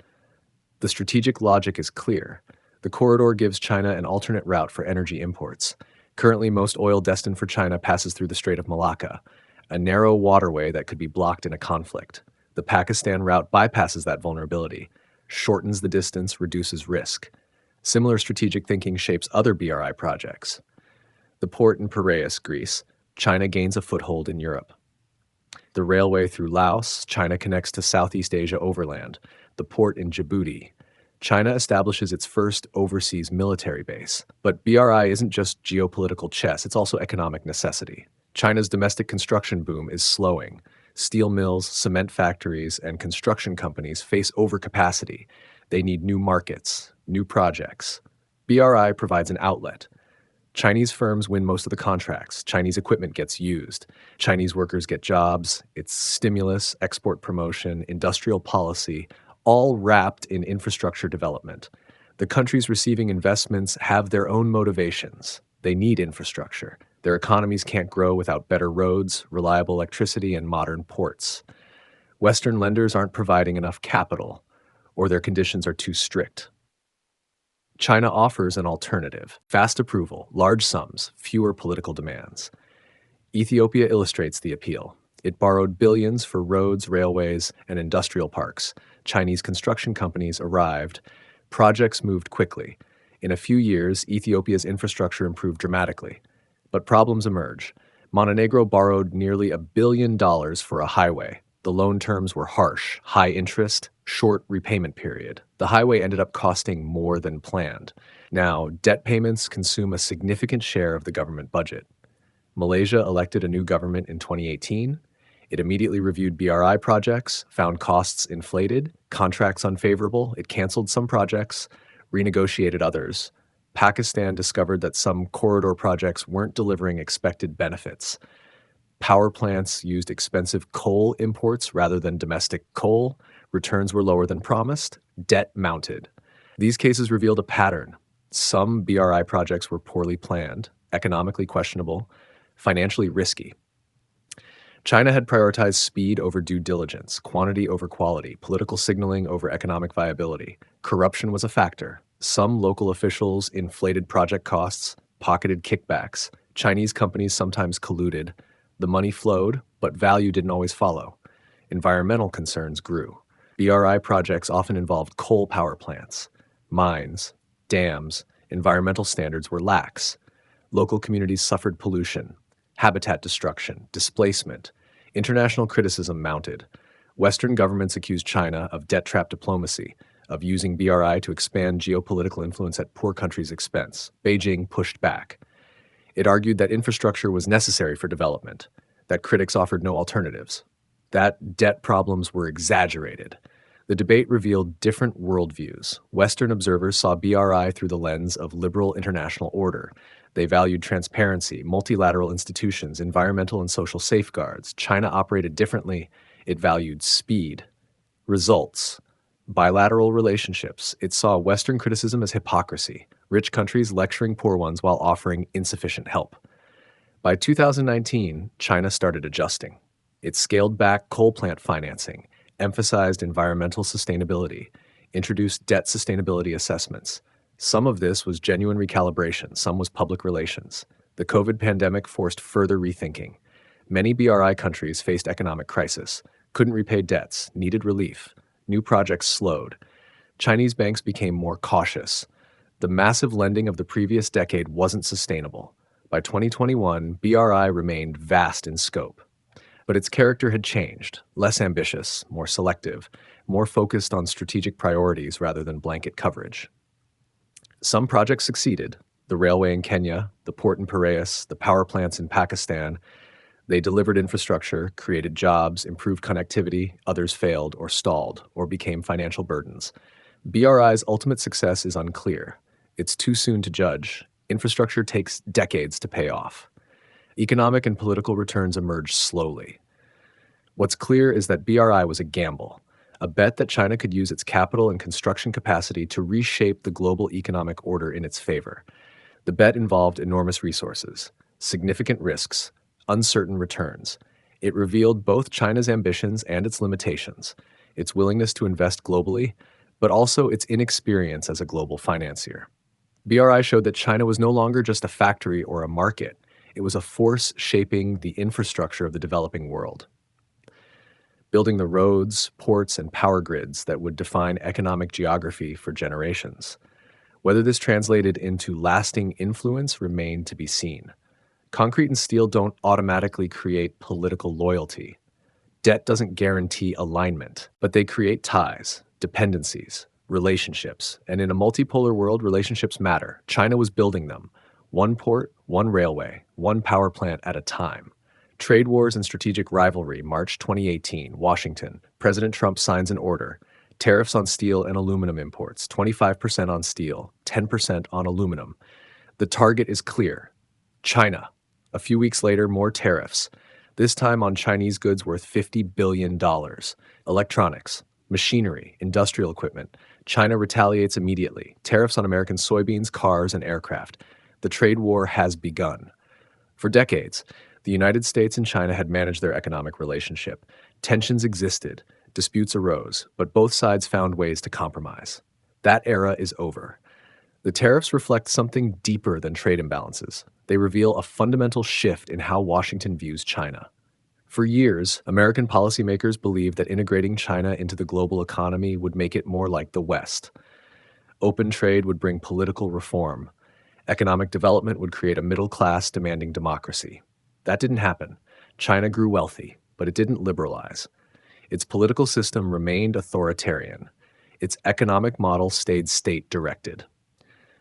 The strategic logic is clear. The corridor gives China an alternate route for energy imports. Currently, most oil destined for China passes through the Strait of Malacca, a narrow waterway that could be blocked in a conflict. The Pakistan route bypasses that vulnerability, shortens the distance, reduces risk. Similar strategic thinking shapes other BRI projects. The port in Piraeus, Greece. China gains a foothold in Europe. The railway through Laos. China connects to Southeast Asia overland. The port in Djibouti. China establishes its first overseas military base. But BRI isn't just geopolitical chess, it's also economic necessity. China's domestic construction boom is slowing. Steel mills, cement factories, and construction companies face overcapacity. They need new markets, new projects. BRI provides an outlet. Chinese firms win most of the contracts. Chinese equipment gets used. Chinese workers get jobs. It's stimulus, export promotion, industrial policy, all wrapped in infrastructure development. The countries receiving investments have their own motivations. They need infrastructure. Their economies can't grow without better roads, reliable electricity, and modern ports. Western lenders aren't providing enough capital, or their conditions are too strict. China offers an alternative: fast approval, large sums, fewer political demands. Ethiopia illustrates the appeal. It borrowed billions for roads, railways, and industrial parks. Chinese construction companies arrived. Projects moved quickly. In a few years, Ethiopia's infrastructure improved dramatically. But problems emerge. Montenegro borrowed nearly $1 billion for a highway. The loan terms were harsh, high interest, short repayment period. The highway ended up costing more than planned. Now, debt payments consume a significant share of the government budget. Malaysia elected a new government in 2018. It immediately reviewed BRI projects, found costs inflated, contracts unfavorable. It canceled some projects, renegotiated others. Pakistan discovered that some corridor projects weren't delivering expected benefits. Power plants used expensive coal imports rather than domestic coal. Returns were lower than promised. Debt mounted. These cases revealed a pattern. Some BRI projects were poorly planned, economically questionable, financially risky. China had prioritized speed over due diligence, quantity over quality, political signaling over economic viability. Corruption was a factor. Some local officials inflated project costs, pocketed kickbacks. Chinese companies sometimes colluded. The money flowed, but value didn't always follow. Environmental concerns grew. BRI projects often involved coal power plants, mines, dams. Environmental standards were lax. Local communities suffered pollution, habitat destruction, displacement. International criticism mounted. Western governments accused China of debt trap diplomacy, of using BRI to expand geopolitical influence at poor countries' expense. Beijing pushed back. It argued that infrastructure was necessary for development, that critics offered no alternatives, that debt problems were exaggerated. The debate revealed different worldviews. Western observers saw BRI through the lens of liberal international order. They valued transparency, multilateral institutions, environmental and social safeguards. China operated differently. It valued speed. Results: bilateral relationships. It saw Western criticism as hypocrisy, rich countries lecturing poor ones while offering insufficient help. By 2019, China started adjusting. It scaled back coal plant financing, emphasized environmental sustainability, introduced debt sustainability assessments. Some of this was genuine recalibration, some was public relations. The COVID pandemic forced further rethinking. Many BRI countries faced economic crisis, couldn't repay debts, needed relief. New projects slowed. Chinese banks became more cautious. The massive lending of the previous decade wasn't sustainable. By 2021, BRI remained vast in scope. But its character had changed, less ambitious, more selective, more focused on strategic priorities rather than blanket coverage. Some projects succeeded: the railway in Kenya, the port in Piraeus, the power plants in Pakistan. They delivered infrastructure, created jobs, improved connectivity. Others failed or stalled or became financial burdens. BRI's ultimate success is unclear. It's too soon to judge. Infrastructure takes decades to pay off. Economic and political returns emerge slowly. What's clear is that BRI was a gamble, a bet that China could use its capital and construction capacity to reshape the global economic order in its favor. The bet involved enormous resources, significant risks, uncertain returns. It revealed both China's ambitions and its limitations, its willingness to invest globally, but also its inexperience as a global financier. BRI showed that China was no longer just a factory or a market. It was a force shaping the infrastructure of the developing world, building the roads, ports, and power grids that would define economic geography for generations. Whether this translated into lasting influence remained to be seen. Concrete and steel don't automatically create political loyalty. Debt doesn't guarantee alignment, but they create ties, dependencies, relationships. And in a multipolar world, relationships matter. China was building them. One port, one railway, one power plant at a time. Trade wars and strategic rivalry, March 2018, Washington. President Trump signs an order. Tariffs on steel and aluminum imports, 25% on steel, 10% on aluminum. The target is clear: China. A few weeks later, more tariffs, this time on Chinese goods worth $50 billion. Electronics, machinery, industrial equipment. China retaliates immediately. Tariffs on American soybeans, cars, and aircraft. The trade war has begun. For decades, the United States and China had managed their economic relationship. Tensions existed, disputes arose, but both sides found ways to compromise. That era is over. The tariffs reflect something deeper than trade imbalances. They reveal a fundamental shift in how Washington views China. For years, American policymakers believed that integrating China into the global economy would make it more like the West. Open trade would bring political reform. Economic development would create a middle class demanding democracy. That didn't happen. China grew wealthy, but it didn't liberalize. Its political system remained authoritarian. Its economic model stayed state-directed.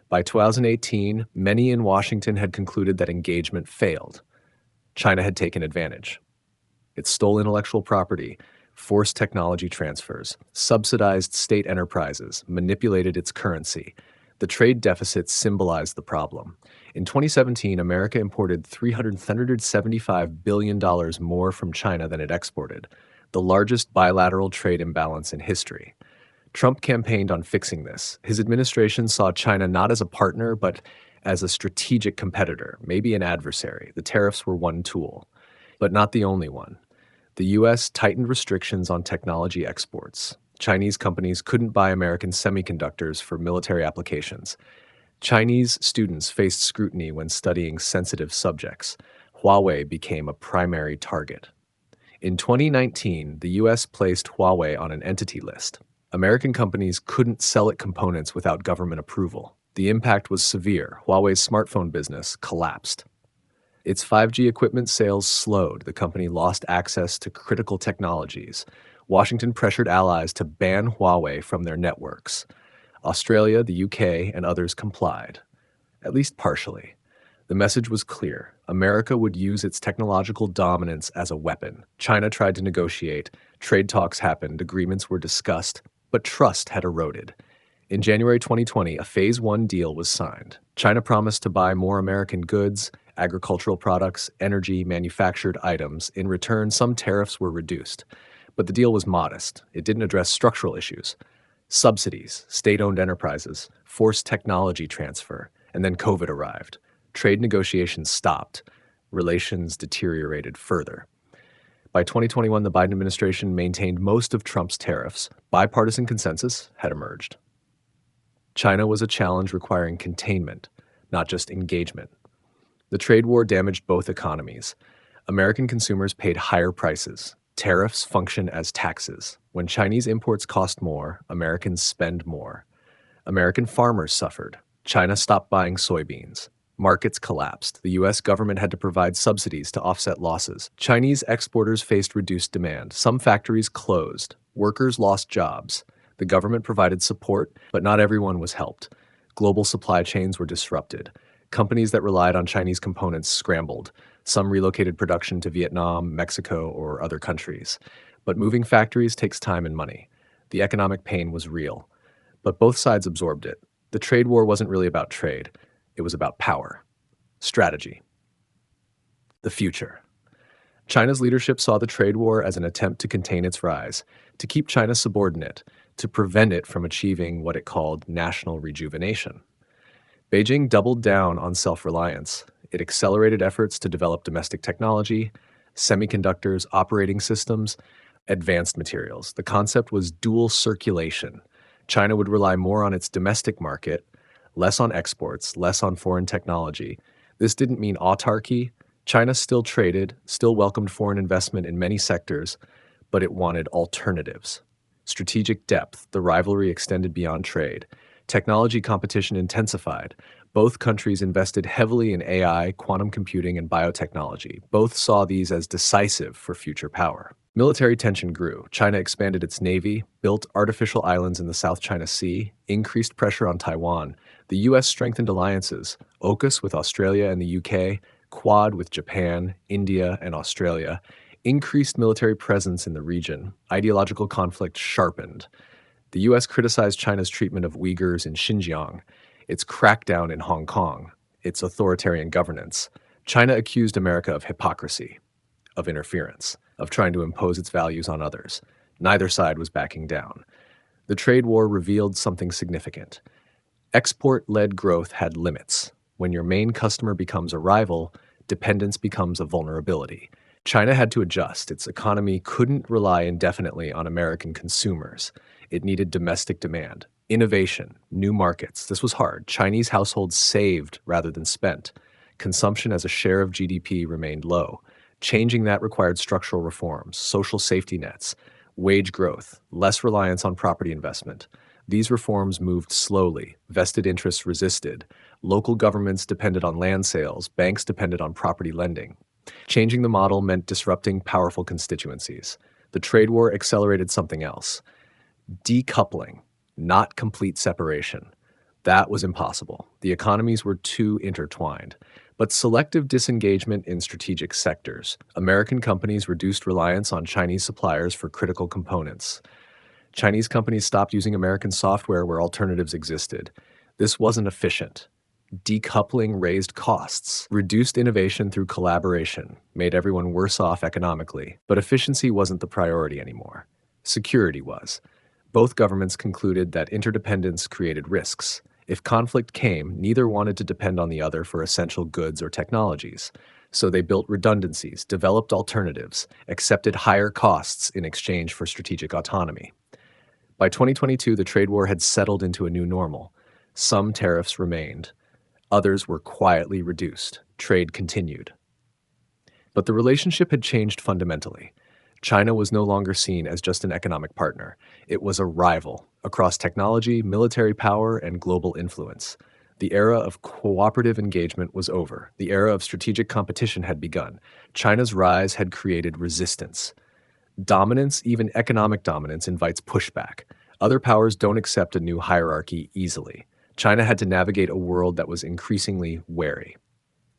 By 2018, many in Washington had concluded that engagement failed. China had taken advantage. It stole intellectual property, forced technology transfers, subsidized state enterprises, manipulated its currency. The trade deficit symbolized the problem. In 2017, America imported $375 billion more from China than it exported, the largest bilateral trade imbalance in history. Trump campaigned on fixing this. His administration saw China not as a partner, but as a strategic competitor, maybe an adversary. The tariffs were one tool, but not the only one. The U.S. tightened restrictions on technology exports. Chinese companies couldn't buy American semiconductors for military applications. Chinese students faced scrutiny when studying sensitive subjects. Huawei became a primary target. In 2019, the U.S. placed Huawei on an entity list. American companies couldn't sell it components without government approval. The impact was severe. Huawei's smartphone business collapsed. Its 5G equipment sales slowed. The company lost access to critical technologies. Washington pressured allies to ban Huawei from their networks. Australia, the UK, and others complied, at least partially. The message was clear. America would use its technological dominance as a weapon. China tried to negotiate. Trade talks happened. Agreements were discussed, but trust had eroded. In January 2020, a Phase 1 deal was signed. China promised to buy more American goods, agricultural products, energy, manufactured items. In return, some tariffs were reduced. But the deal was modest. It didn't address structural issues. Subsidies, state-owned enterprises, forced technology transfer, and then COVID arrived. Trade negotiations stopped. Relations deteriorated further. By 2021, the Biden administration maintained most of Trump's tariffs. Bipartisan consensus had emerged. China was a challenge requiring containment, not just engagement. The trade war damaged both economies. American consumers paid higher prices. Tariffs function as taxes. When Chinese imports cost more, Americans spend more. American farmers suffered. China stopped buying soybeans. Markets collapsed. The U.S. government had to provide subsidies to offset losses. Chinese exporters faced reduced demand. Some factories closed. Workers lost jobs. The government provided support, but not everyone was helped. Global supply chains were disrupted. Companies that relied on Chinese components scrambled. Some relocated production to Vietnam, Mexico, or other countries. But moving factories takes time and money. The economic pain was real. But both sides absorbed it. The trade war wasn't really about trade. It was about power. Strategy. The future. China's leadership saw the trade war as an attempt to contain its rise, to keep China subordinate, to prevent it from achieving what it called national rejuvenation. Beijing doubled down on self-reliance. It accelerated efforts to develop domestic technology, semiconductors, operating systems, advanced materials. The concept was dual circulation. China would rely more on its domestic market, less on exports, less on foreign technology. This didn't mean autarky. China still traded, still welcomed foreign investment in many sectors, but it wanted alternatives. Strategic depth, the rivalry extended beyond trade. Technology competition intensified. Both countries invested heavily in AI, quantum computing, and biotechnology. Both saw these as decisive for future power. Military tension grew. China expanded its navy, built artificial islands in the South China Sea, increased pressure on Taiwan. The U.S. strengthened alliances, AUKUS with Australia and the UK, Quad with Japan, India, and Australia, increased military presence in the region. Ideological conflict sharpened. The US criticized China's treatment of Uyghurs in Xinjiang, its crackdown in Hong Kong, its authoritarian governance. China accused America of hypocrisy, of interference, of trying to impose its values on others. Neither side was backing down. The trade war revealed something significant. Export-led growth had limits. When your main customer becomes a rival, dependence becomes a vulnerability. China had to adjust. Its economy couldn't rely indefinitely on American consumers. It needed domestic demand, innovation, new markets. This was hard. Chinese households saved rather than spent. Consumption as a share of GDP remained low. Changing that required structural reforms, social safety nets, wage growth, less reliance on property investment. These reforms moved slowly. Vested interests resisted. Local governments depended on land sales. Banks depended on property lending. Changing the model meant disrupting powerful constituencies. The trade war accelerated something else. Decoupling, not complete separation. That was impossible. The economies were too intertwined. But selective disengagement in strategic sectors. American companies reduced reliance on Chinese suppliers for critical components. Chinese companies stopped using American software where alternatives existed. This wasn't efficient. Decoupling raised costs, reduced innovation through collaboration, made everyone worse off economically. But efficiency wasn't the priority anymore. Security was. Both governments concluded that interdependence created risks. If conflict came, neither wanted to depend on the other for essential goods or technologies. So they built redundancies, developed alternatives, accepted higher costs in exchange for strategic autonomy. By 2022, the trade war had settled into a new normal. Some tariffs remained. Others were quietly reduced. Trade continued. But the relationship had changed fundamentally. China was no longer seen as just an economic partner. It was a rival across technology, military power, and global influence. The era of cooperative engagement was over. The era of strategic competition had begun. China's rise had created resistance. Dominance, even economic dominance, invites pushback. Other powers don't accept a new hierarchy easily. China had to navigate a world that was increasingly wary,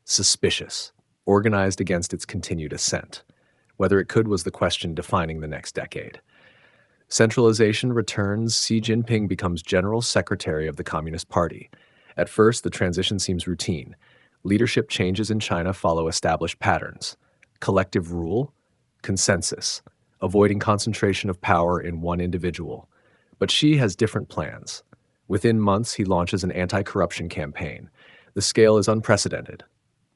suspicious, organized against its continued ascent. Whether it could was the question defining the next decade. Centralization returns. Xi Jinping becomes General Secretary of the Communist Party. At first, the transition seems routine. Leadership changes in China follow established patterns. Collective rule, consensus, avoiding concentration of power in one individual. But Xi has different plans. Within months, he launches an anti-corruption campaign. The scale is unprecedented.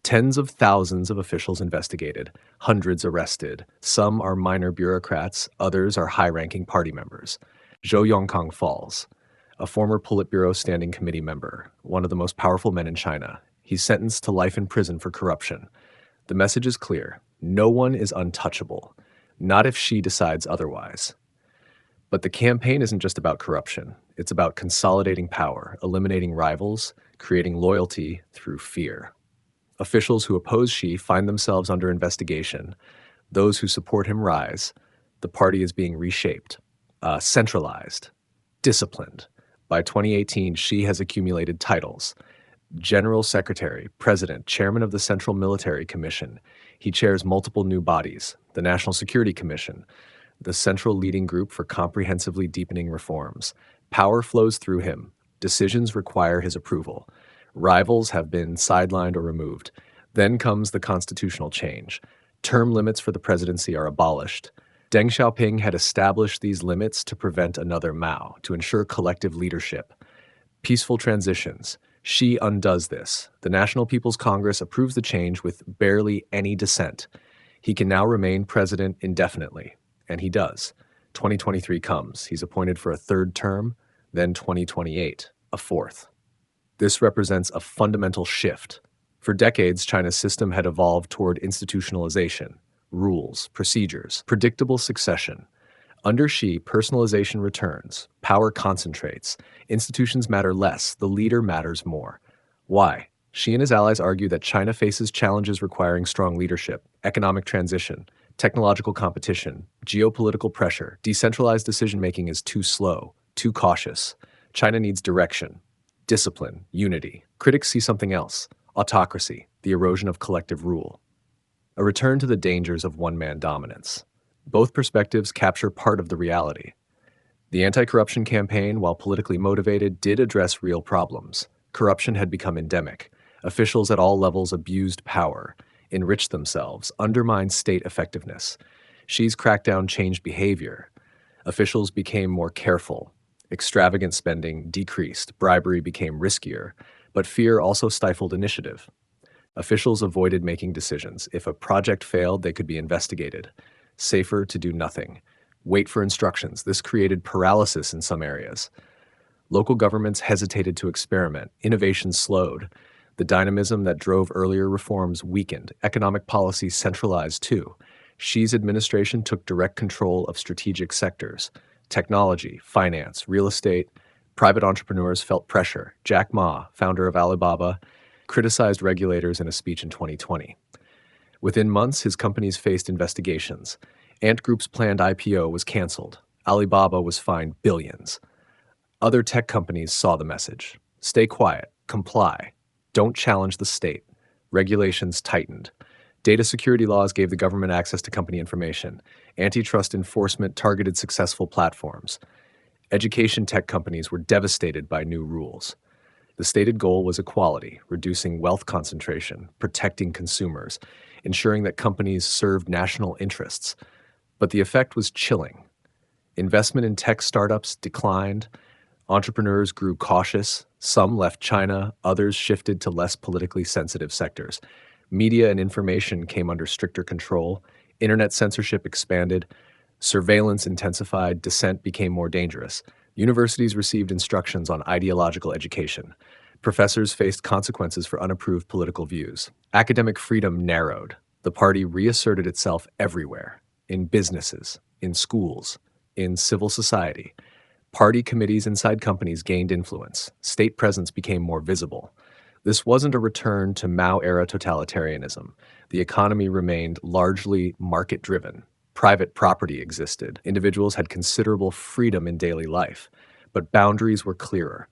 Tens of thousands of officials investigated, hundreds arrested. Some are minor bureaucrats, others are high-ranking party members. Zhou Yongkang falls, a former Politburo Standing Committee member, one of the most powerful men in China. He's sentenced to life in prison for corruption. The message is clear. No one is untouchable. Not if Xi decides otherwise. But the campaign isn't just about corruption. It's about consolidating power, eliminating rivals, creating loyalty through fear. Officials who oppose Xi find themselves under investigation. Those who support him rise. The party is being reshaped, centralized, disciplined. By 2018, Xi has accumulated titles. General Secretary, President, Chairman of the Central Military Commission. He chairs multiple new bodies, the National Security Commission, the Central Leading Group for Comprehensively Deepening Reforms. Power flows through him. Decisions require his approval. Rivals have been sidelined or removed. Then comes the constitutional change. Term limits for the presidency are abolished. Deng Xiaoping had established these limits to prevent another Mao, to ensure collective leadership. Peaceful transitions. Xi undoes this. The National People's Congress approves the change with barely any dissent. He can now remain president indefinitely, and he does. 2023 comes. He's appointed for a third term, then 2028, a fourth. This represents a fundamental shift. For decades, China's system had evolved toward institutionalization, rules, procedures, predictable succession. Under Xi, personalization returns, power concentrates, institutions matter less, the leader matters more. Why? Xi and his allies argue that China faces challenges requiring strong leadership, economic transition, technological competition, geopolitical pressure. Decentralized decision-making is too slow, too cautious. China needs direction, discipline, unity. Critics see something else: autocracy, the erosion of collective rule. A return to the dangers of one-man dominance. Both perspectives capture part of the reality. The anti-corruption campaign, while politically motivated, did address real problems. Corruption had become endemic. Officials at all levels abused power, enriched themselves, undermined state effectiveness. Xi's crackdown changed behavior. Officials became more careful. Extravagant spending decreased. Bribery became riskier. But fear also stifled initiative. Officials avoided making decisions. If a project failed, they could be investigated. Safer to do nothing. Wait for instructions. This created paralysis in some areas. Local governments hesitated to experiment. Innovation slowed. The dynamism that drove earlier reforms weakened. Economic policy centralized too. Xi's administration took direct control of strategic sectors. Technology, finance, real estate. Private entrepreneurs felt pressure. Jack Ma, founder of Alibaba, criticized regulators in a speech in 2020. Within months, his companies faced investigations. Ant Group's planned IPO was canceled. Alibaba was fined billions. Other tech companies saw the message. Stay quiet, comply, don't challenge the state. Regulations tightened. Data security laws gave the government access to company information. Antitrust enforcement targeted successful platforms. Education tech companies were devastated by new rules. The stated goal was equality, reducing wealth concentration, protecting consumers, ensuring that companies served national interests. But the effect was chilling. Investment in tech startups declined. Entrepreneurs grew cautious. Some left China. Others shifted to less politically sensitive sectors. Media and information came under stricter control. Internet censorship expanded. Surveillance intensified. Dissent became more dangerous. Universities received instructions on ideological education. Professors faced consequences for unapproved political views. Academic freedom narrowed. The party reasserted itself everywhere, in businesses, in schools, in civil society. Party committees inside companies gained influence. State presence became more visible. This wasn't a return to Mao-era totalitarianism. The economy remained largely market-driven. Private property existed. Individuals had considerable freedom in daily life, but boundaries were clearer.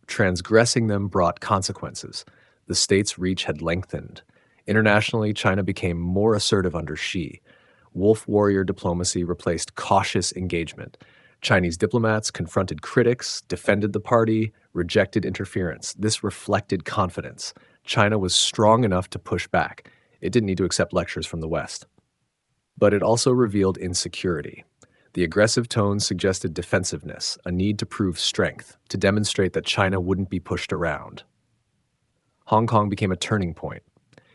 Transgressing them brought consequences. The state's reach had lengthened. Internationally, China became more assertive under Xi. Wolf warrior diplomacy replaced cautious engagement. Chinese diplomats confronted critics, defended the party, rejected interference. This reflected confidence. China was strong enough to push back. It didn't need to accept lectures from the West. But it also revealed insecurity. The aggressive tone suggested defensiveness, a need to prove strength, to demonstrate that China wouldn't be pushed around. Hong Kong became a turning point.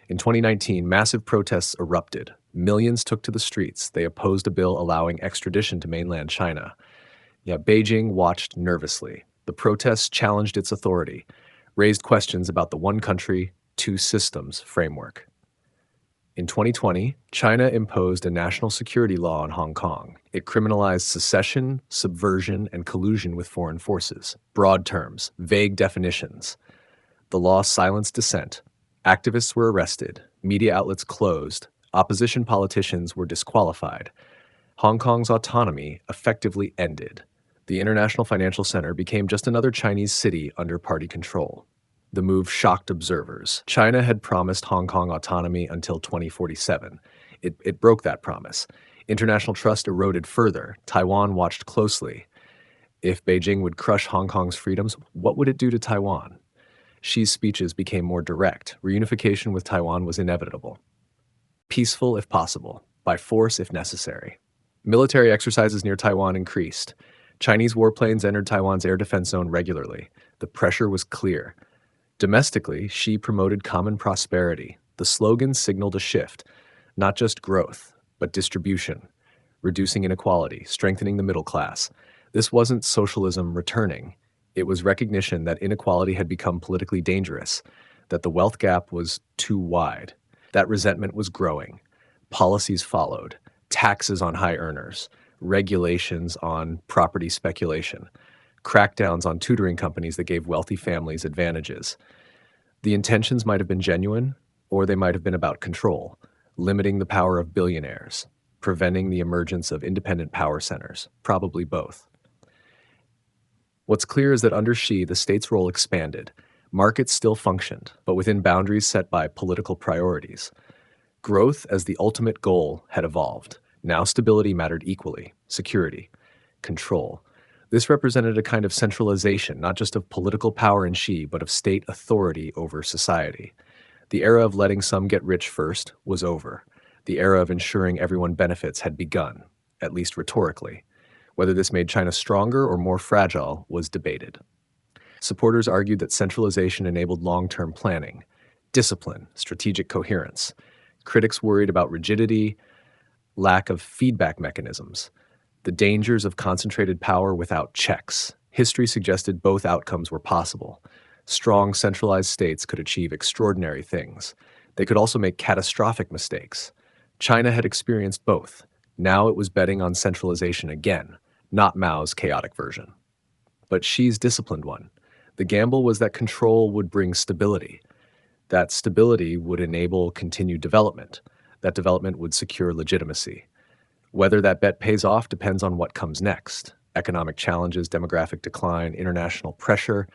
In 2019, massive protests erupted. Millions took to the streets. They opposed a bill allowing extradition to mainland China. Yet Beijing watched nervously. The protests challenged its authority, raised questions about the one country, two systems framework. In 2020, China imposed a national security law on Hong Kong. It criminalized secession, subversion, and collusion with foreign forces. Broad terms, vague definitions. The law silenced dissent. Activists were arrested. Media outlets closed. Opposition politicians were disqualified. Hong Kong's autonomy effectively ended. The International Financial Center became just another Chinese city under party control. The move shocked observers. China had promised Hong Kong autonomy until 2047. It broke that promise. International trust eroded further. Taiwan watched closely. If Beijing would crush Hong Kong's freedoms, what would it do to Taiwan? Xi's speeches became more direct. Reunification with Taiwan was inevitable. Peaceful if possible, by force if necessary. Military exercises near Taiwan increased. Chinese warplanes entered Taiwan's air defense zone regularly. The pressure was clear. Domestically, Xi promoted common prosperity. The slogan signaled a shift, not just growth, but distribution, reducing inequality, strengthening the middle class. This wasn't socialism returning. It was recognition that inequality had become politically dangerous, that the wealth gap was too wide. That resentment was growing. Policies followed, taxes on high earners, regulations on property speculation, crackdowns on tutoring companies that gave wealthy families advantages. The intentions might have been genuine, or they might have been about control, limiting the power of billionaires, preventing the emergence of independent power centers, probably both. What's clear is that under Xi, the state's role expanded. Markets still functioned, but within boundaries set by political priorities. Growth as the ultimate goal had evolved. Now stability mattered equally, security, control. This represented a kind of centralization, not just of political power in Xi, but of state authority over society. The era of letting some get rich first was over. The era of ensuring everyone benefits had begun, at least rhetorically. Whether this made China stronger or more fragile was debated. Supporters argued that centralization enabled long-term planning, discipline, strategic coherence. Critics worried about rigidity, lack of feedback mechanisms, the dangers of concentrated power without checks. History suggested both outcomes were possible. Strong, centralized states could achieve extraordinary things. They could also make catastrophic mistakes. China had experienced both. Now it was betting on centralization again, not Mao's chaotic version. But Xi's disciplined one. The gamble was that control would bring stability. That stability would enable continued development. That development would secure legitimacy. Whether that bet pays off depends on what comes next: economic challenges, demographic decline, international pressure,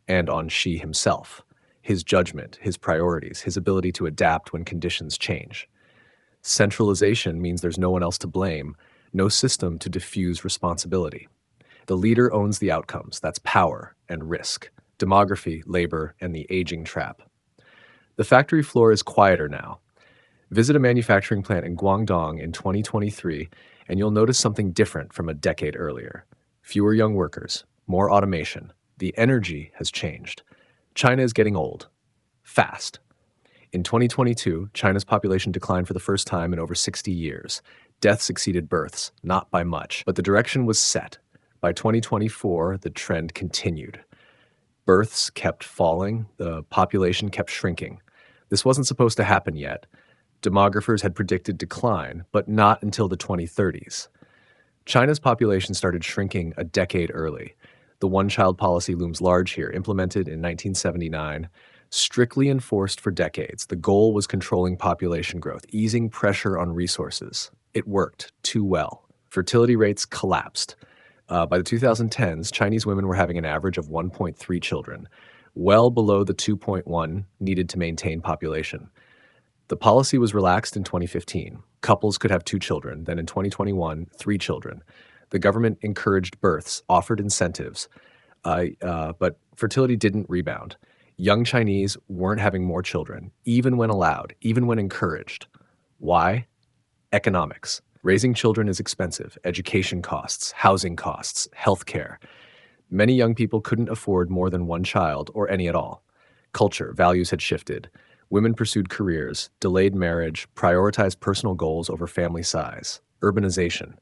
and on Xi himself, his judgment, his priorities, his ability to adapt when conditions change. Centralization means there's no one else to blame, no system to diffuse responsibility. The leader owns the outcomes. That's power and risk, demography, labor, and the aging trap. The factory floor is quieter now. Visit a manufacturing plant in Guangdong in 2023, and you'll notice something different from a decade earlier. Fewer young workers, more automation. The energy has changed. China is getting old. Fast. In 2022, China's population declined for the first time in over 60 years. Deaths exceeded births, not by much, but the direction was set. By 2024, the trend continued. Births kept falling, the population kept shrinking. This wasn't supposed to happen yet. Demographers had predicted decline, but not until the 2030s. China's population started shrinking a decade early. The one-child policy looms large here, implemented in 1979, strictly enforced for decades. The goal was controlling population growth, easing pressure on resources. It worked too well. Fertility rates collapsed. By the 2010s, Chinese women were having an average of 1.3 children, well below the 2.1 needed to maintain population. The policy was relaxed in 2015. Couples could have 2 children, then in 2021, 3 children. The government encouraged births, offered incentives, but fertility didn't rebound. Young Chinese weren't having more children, even when allowed, even when encouraged. Why? Economics. Raising children is expensive. Education costs, housing costs, healthcare. Many young people couldn't afford more than 1 child or any at all. Culture, values had shifted. Women pursued careers, delayed marriage, prioritized personal goals over family size. Urbanization.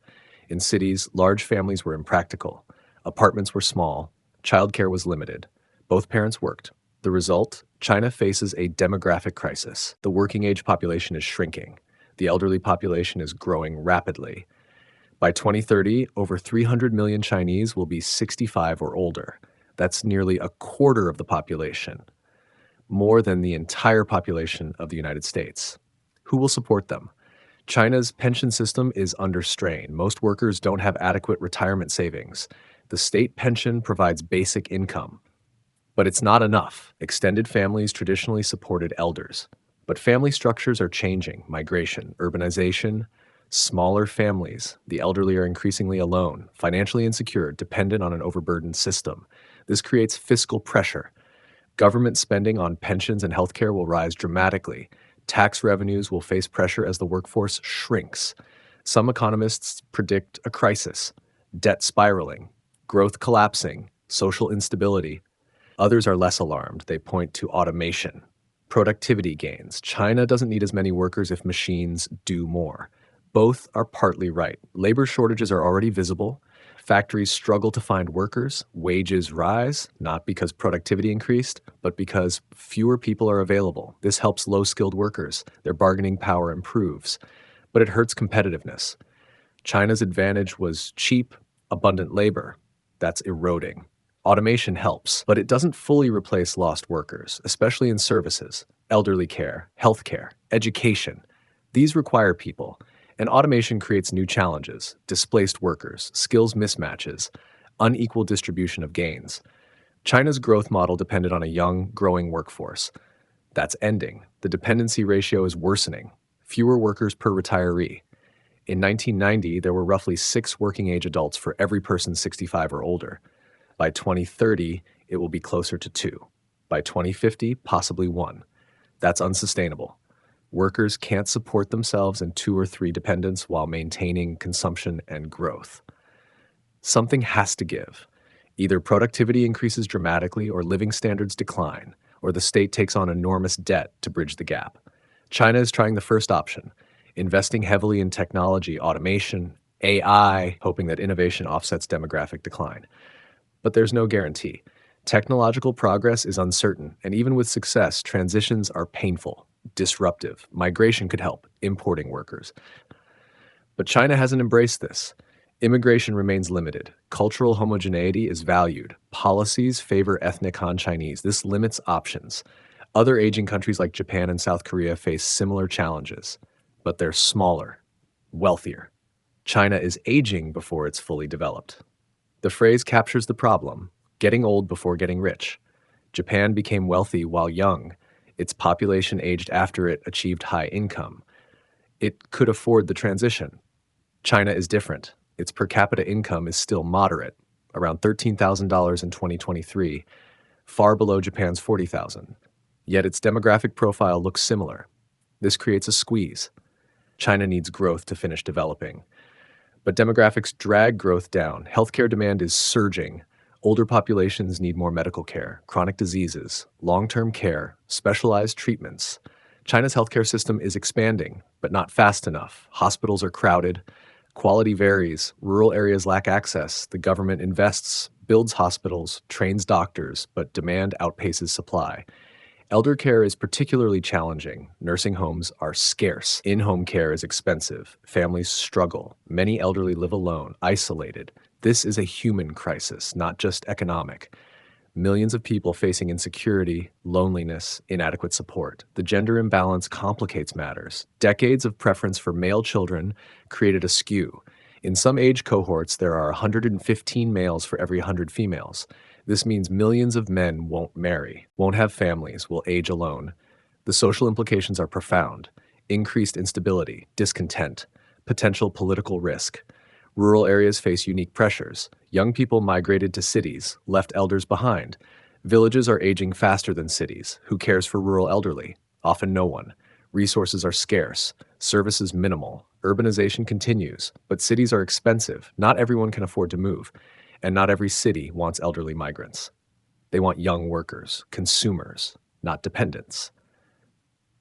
In cities, large families were impractical. Apartments were small. Childcare was limited. Both parents worked. The result? China faces a demographic crisis. The working-age population is shrinking. The elderly population is growing rapidly. By 2030, over 300 million Chinese will be 65 or older. That's nearly a quarter of the population, more than the entire population of the United States. Who will support them? China's pension system is under strain. Most workers don't have adequate retirement savings. The state pension provides basic income, but it's not enough. Extended families traditionally supported elders, but family structures are changing. Migration, urbanization, smaller families. The elderly are increasingly alone, financially insecure, dependent on an overburdened system. This creates fiscal pressure. Government spending on pensions and healthcare will rise dramatically. Tax revenues will face pressure as the workforce shrinks. Some economists predict a crisis, debt spiraling, growth collapsing, social instability. Others are less alarmed. They point to automation, productivity gains. China doesn't need as many workers if machines do more. Both are partly right. Labor shortages are already visible. Factories struggle to find workers. Wages rise, not because productivity increased, but because fewer people are available. This helps low-skilled workers. Their bargaining power improves. But it hurts competitiveness. China's advantage was cheap, abundant labor. That's eroding. Automation helps, but it doesn't fully replace lost workers, especially in services, elderly care, healthcare, education. These require people. And automation creates new challenges: displaced workers, skills mismatches, unequal distribution of gains. China's growth model depended on a young, growing workforce. That's ending. The dependency ratio is worsening. Fewer workers per retiree. In 1990, there were roughly 6 working age adults for every person 65 or older. By 2030, it will be closer to 2. By 2050, possibly 1. That's unsustainable. Workers can't support themselves and 2 or 3 dependents while maintaining consumption and growth. Something has to give. Either productivity increases dramatically or living standards decline, or the state takes on enormous debt to bridge the gap. China is trying the first option, investing heavily in technology, automation, AI, hoping that innovation offsets demographic decline. But there's no guarantee. Technological progress is uncertain, and even with success, transitions are painful, disruptive. Migration could help, importing workers. But China hasn't embraced this. Immigration remains limited. Cultural homogeneity is valued. Policies favor ethnic Han Chinese. This limits options. Other aging countries like Japan and South Korea face similar challenges, but they're smaller, wealthier. China is aging before it's fully developed. The phrase captures the problem, getting old before getting rich. Japan became wealthy while young. Its population aged after it achieved high income. It could afford the transition. China is different. Its per capita income is still moderate, around $13,000 in 2023, far below Japan's $40,000. Yet its demographic profile looks similar. This creates a squeeze. China needs growth to finish developing. But demographics drag growth down. Healthcare demand is surging. Older populations need more medical care, chronic diseases, long-term care, specialized treatments. China's healthcare system is expanding, but not fast enough. Hospitals are crowded. Quality varies. Rural areas lack access. The government invests, builds hospitals, trains doctors, but demand outpaces supply. Elder care is particularly challenging. Nursing homes are scarce. In-home care is expensive. Families struggle. Many elderly live alone, isolated. This is a human crisis, not just economic. Millions of people facing insecurity, loneliness, inadequate support. The gender imbalance complicates matters. Decades of preference for male children created a skew. In some age cohorts, there are 115 males for every 100 females. This means millions of men won't marry, won't have families, will age alone. The social implications are profound. Increased instability, discontent, potential political risk. Rural areas face unique pressures. Young people migrated to cities, left elders behind. Villages are aging faster than cities. Who cares for rural elderly? Often no one. Resources are scarce. Services minimal. Urbanization continues, but cities are expensive. Not everyone can afford to move, and not every city wants elderly migrants. They want young workers, consumers, not dependents.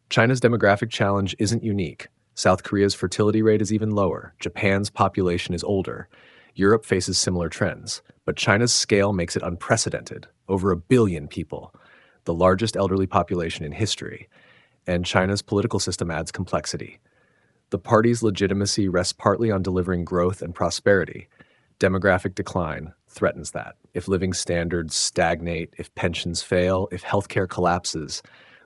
China's demographic challenge isn't unique. South Korea's fertility rate is even lower. Japan's population is older. Europe faces similar trends, but China's scale makes it unprecedented. Over 1 billion people, the largest elderly population in history, and China's political system adds complexity. The party's legitimacy rests partly on delivering growth and prosperity. Demographic decline threatens that. If living standards stagnate, if pensions fail, if healthcare collapses,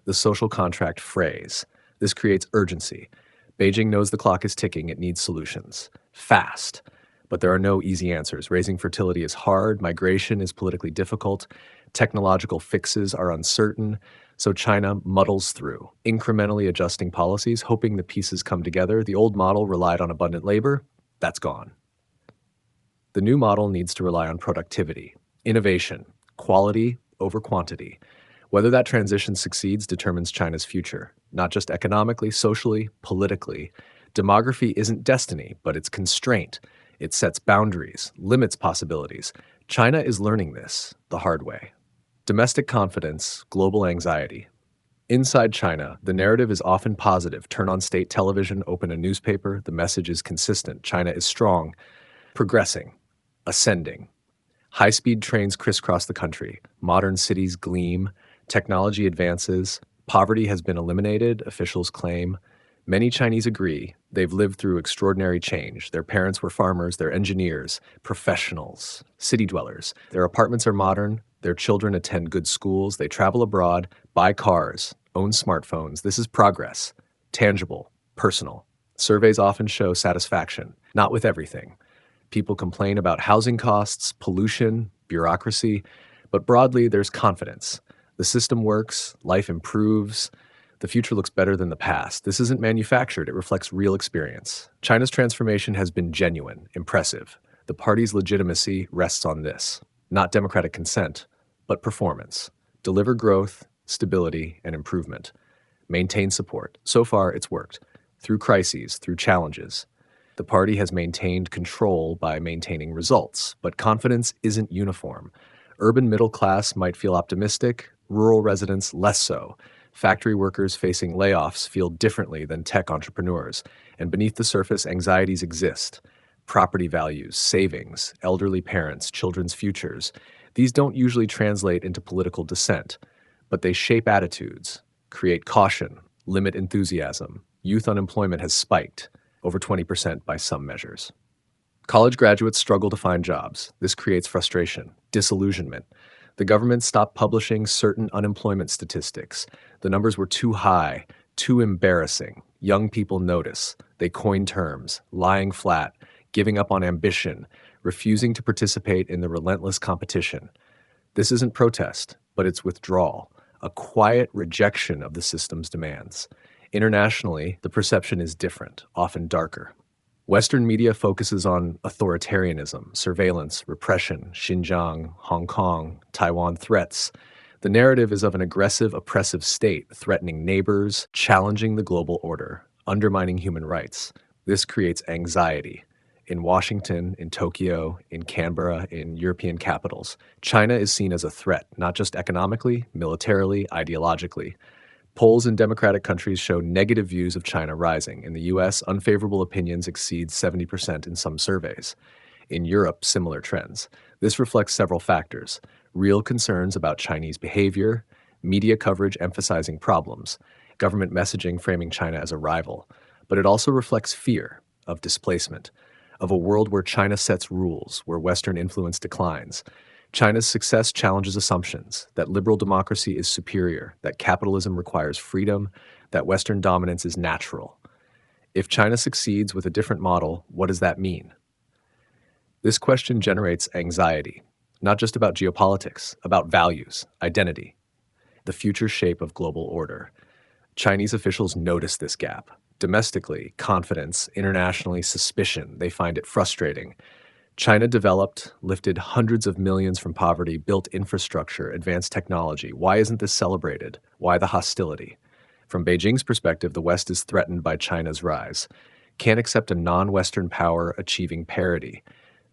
the social contract frays. This creates urgency. Beijing knows the clock is ticking. It needs solutions. Fast. But there are no easy answers. Raising fertility is hard. Migration is politically difficult. Technological fixes are uncertain. So China muddles through, incrementally adjusting policies, hoping the pieces come together. The old model relied on abundant labor. That's gone. The new model needs to rely on productivity, innovation, quality over quantity. Whether that transition succeeds determines China's future, not just economically, socially, politically. Demography isn't destiny, but it's constraint. It sets boundaries, limits possibilities. China is learning this the hard way. Domestic confidence, global anxiety. Inside China, the narrative is often positive. Turn on state television, open a newspaper, the message is consistent. China is strong, progressing, ascending. High-speed trains crisscross the country. Modern cities gleam. Technology advances. Poverty has been eliminated, officials claim. Many Chinese agree. They've lived through extraordinary change. Their parents were farmers, they're engineers, professionals, city dwellers. Their apartments are modern. Their children attend good schools. They travel abroad, buy cars, own smartphones. This is progress. Tangible, personal. Surveys often show satisfaction, not with everything. People complain about housing costs, pollution, bureaucracy, but broadly, there's confidence. The system works, life improves. The future looks better than the past. This isn't manufactured, it reflects real experience. China's transformation has been genuine, impressive. The party's legitimacy rests on this, not democratic consent, but performance. Deliver growth, stability, and improvement. Maintain support. So far, it's worked. Through crises, through challenges. The party has maintained control by maintaining results, but confidence isn't uniform. Urban middle class might feel optimistic, rural residents less so. Factory workers facing layoffs feel differently than tech entrepreneurs, and beneath the surface, anxieties exist. Property values, savings, elderly parents, children's futures. These don't usually translate into political dissent, but they shape attitudes, create caution, limit enthusiasm. Youth unemployment has spiked, over 20% by some measures. College graduates struggle to find jobs. This creates frustration, disillusionment. The government stopped publishing certain unemployment statistics. The numbers were too high, too embarrassing. Young people notice. They coin terms, lying flat, giving up on ambition, refusing to participate in the relentless competition. This isn't protest, but it's withdrawal, a quiet rejection of the system's demands. Internationally, the perception is different, often darker. Western media focuses on authoritarianism, surveillance, repression, Xinjiang, Hong Kong, Taiwan threats. The narrative is of an aggressive, oppressive state, threatening neighbors, challenging the global order, undermining human rights. This creates anxiety. In Washington, in Tokyo, in Canberra, in European capitals, China is seen as a threat, not just economically, militarily, ideologically. Polls in democratic countries show negative views of China rising. In the US, unfavorable opinions exceed 70% in some surveys. In Europe, similar trends. This reflects several factors: real concerns about Chinese behavior, media coverage emphasizing problems, government messaging framing China as a rival. But it also reflects fear of displacement, of a world where China sets rules, where Western influence declines. China's success challenges assumptions that liberal democracy is superior, that capitalism requires freedom, that Western dominance is natural. If China succeeds with a different model, what does that mean? This question generates anxiety, not just about geopolitics, about values, identity, the future shape of global order. Chinese officials notice this gap. Domestically, confidence; internationally, suspicion. They find it frustrating. China developed, lifted hundreds of millions from poverty, built infrastructure, advanced technology. Why isn't this celebrated? Why the hostility? From Beijing's perspective, the West is threatened by China's rise. Can't accept a non-Western power achieving parity.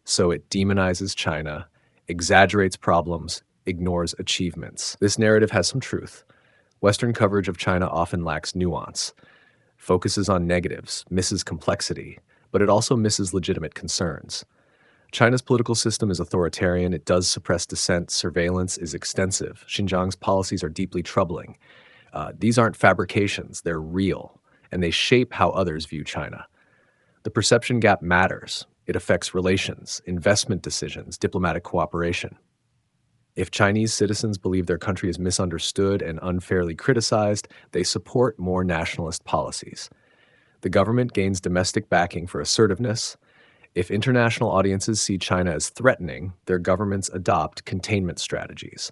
So it demonizes China, exaggerates problems, ignores achievements. This narrative has some truth. Western coverage of China often lacks nuance, focuses on negatives, misses complexity, but it also misses legitimate concerns. China's political system is authoritarian. It does suppress dissent. Surveillance is extensive. Xinjiang's policies are deeply troubling. These aren't fabrications. They're real, and they shape how others view China. The perception gap matters. It affects relations, investment decisions, diplomatic cooperation. If Chinese citizens believe their country is misunderstood and unfairly criticized, they support more nationalist policies. The government gains domestic backing for assertiveness. If international audiences see China as threatening, their governments adopt containment strategies,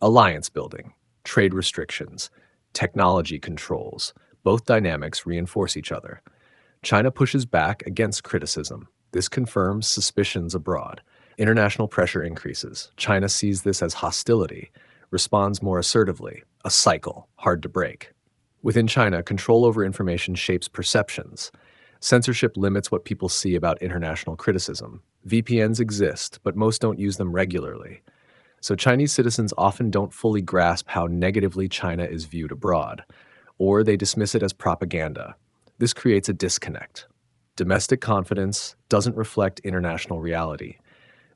alliance building, trade restrictions, technology controls. Both dynamics reinforce each other. China pushes back against criticism. This confirms suspicions abroad. International pressure increases. China sees this as hostility, responds more assertively, a cycle, hard to break. Within China, control over information shapes perceptions. Censorship limits what people see about international criticism. VPNs exist, but most don't use them regularly. So Chinese citizens often don't fully grasp how negatively China is viewed abroad, or they dismiss it as propaganda. This creates a disconnect. Domestic confidence doesn't reflect international reality.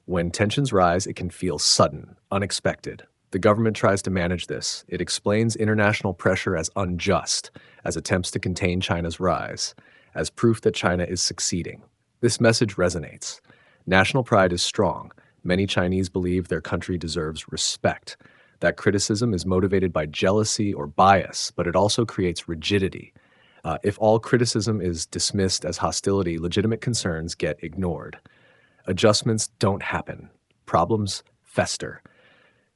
When tensions rise, it can feel sudden, unexpected. The government tries to manage this. It explains international pressure as unjust, as attempts to contain China's rise, as proof that China is succeeding. This message resonates. National pride is strong. Many Chinese believe their country deserves respect. That criticism is motivated by jealousy or bias, but it also creates rigidity. If all criticism is dismissed as hostility, legitimate concerns get ignored. Adjustments don't happen. Problems fester.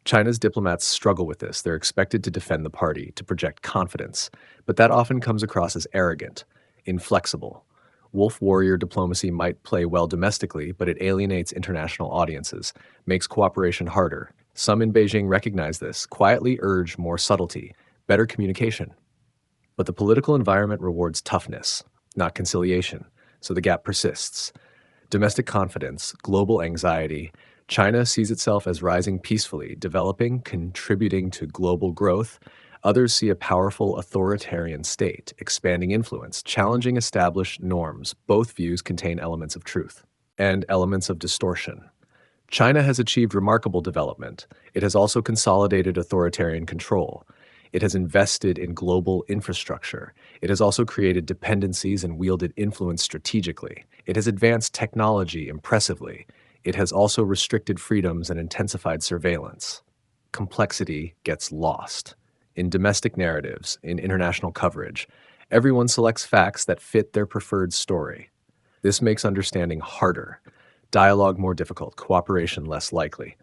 China's diplomats struggle with this. They're expected to defend the party, to project confidence, but that often comes across as arrogant, inflexible. Wolf warrior diplomacy might play well domestically, but it alienates international audiences, makes cooperation harder. Some in Beijing recognize this, quietly urge more subtlety, better communication. But the political environment rewards toughness, not conciliation, so the gap persists. Domestic confidence, global anxiety. China sees itself as rising peacefully, developing, contributing to global growth. Others see a powerful authoritarian state, expanding influence, challenging established norms. Both views contain elements of truth and elements of distortion. China has achieved remarkable development. It has also consolidated authoritarian control. It has invested in global infrastructure. It has also created dependencies and wielded influence strategically. It has advanced technology impressively. It has also restricted freedoms and intensified surveillance. Complexity gets lost. In domestic narratives, in international coverage, everyone selects facts that fit their preferred story. This makes understanding harder, dialogue more difficult, cooperation less likely.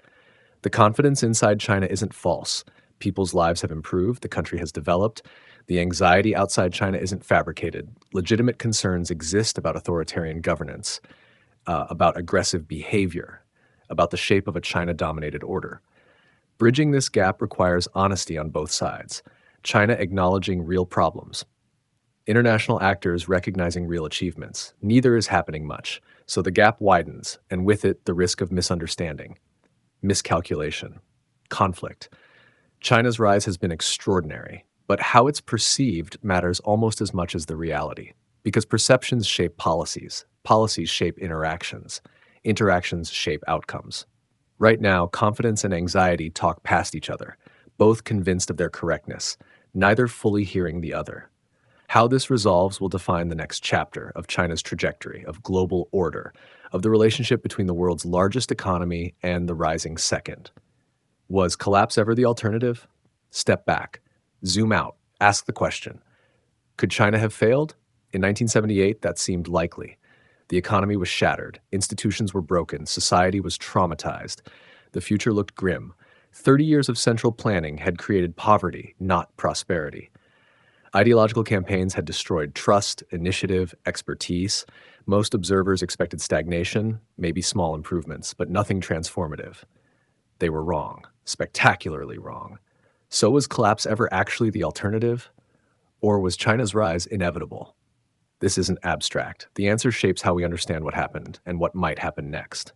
The confidence inside China isn't false. People's lives have improved, the country has developed. The anxiety outside China isn't fabricated. Legitimate concerns exist about authoritarian governance, about aggressive behavior, about the shape of a China-dominated order. Bridging this gap requires honesty on both sides, China acknowledging real problems, international actors recognizing real achievements. Neither is happening much, so the gap widens, and with it, the risk of misunderstanding, miscalculation, conflict. China's rise has been extraordinary, but how it's perceived matters almost as much as the reality, because perceptions shape policies, policies shape interactions, interactions shape outcomes. Right now, confidence and anxiety talk past each other, both convinced of their correctness, neither fully hearing the other. How this resolves will define the next chapter of China's trajectory, of global order, of the relationship between the world's largest economy and the rising second. Was collapse ever the alternative? Step back, zoom out, ask the question. Could China have failed? In 1978, that seemed likely. The economy was shattered, institutions were broken, society was traumatized. The future looked grim. 30 years of central planning had created poverty, not prosperity. Ideological campaigns had destroyed trust, initiative, expertise. Most observers expected stagnation, maybe small improvements, but nothing transformative. They were wrong, spectacularly wrong. So was collapse ever actually the alternative? Or was China's rise inevitable? This isn't abstract. The answer shapes how we understand what happened and what might happen next.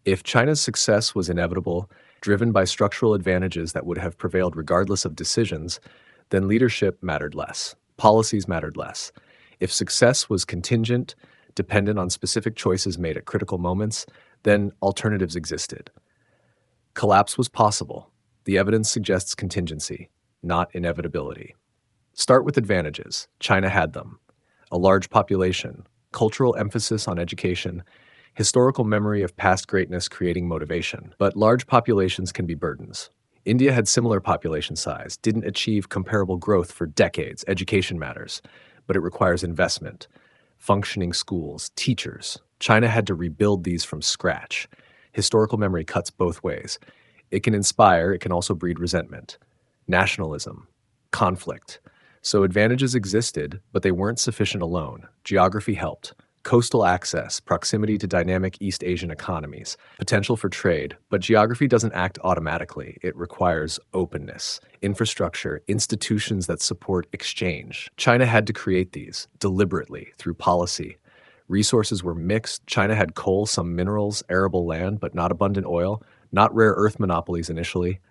If China's success was inevitable, driven by structural advantages that would have prevailed regardless of decisions, then leadership mattered less. Policies mattered less. If success was contingent, dependent on specific choices made at critical moments, then alternatives existed. Collapse was possible. The evidence suggests contingency, not inevitability. Start with advantages. China had them. A large population, cultural emphasis on education, historical memory of past greatness creating motivation. But large populations can be burdens. India had similar population size, didn't achieve comparable growth for decades. Education matters, but it requires investment. Functioning schools, teachers. China had to rebuild these from scratch. Historical memory cuts both ways. It can inspire, it can also breed resentment. Nationalism, conflict. So advantages existed, but they weren't sufficient alone. Geography helped. Coastal access, proximity to dynamic East Asian economies, potential for trade, but geography doesn't act automatically. It requires openness, infrastructure, institutions that support exchange. China had to create these, deliberately, through policy. Resources were mixed. China had coal, some minerals, arable land, but not abundant oil, not rare earth monopolies initially.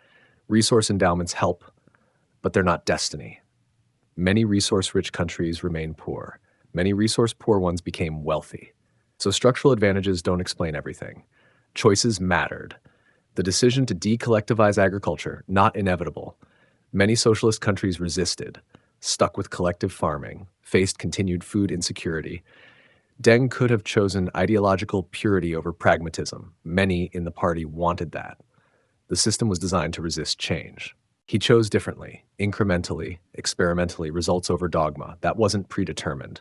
Resource endowments help, but they're not destiny. Many resource-rich countries remain poor. Many resource-poor ones became wealthy. So structural advantages don't explain everything. Choices mattered. The decision to decollectivize agriculture, not inevitable. Many socialist countries resisted, stuck with collective farming, faced continued food insecurity. Deng could have chosen ideological purity over pragmatism. Many in the party wanted that. The system was designed to resist change. He chose differently, incrementally, experimentally, results over dogma. That wasn't predetermined.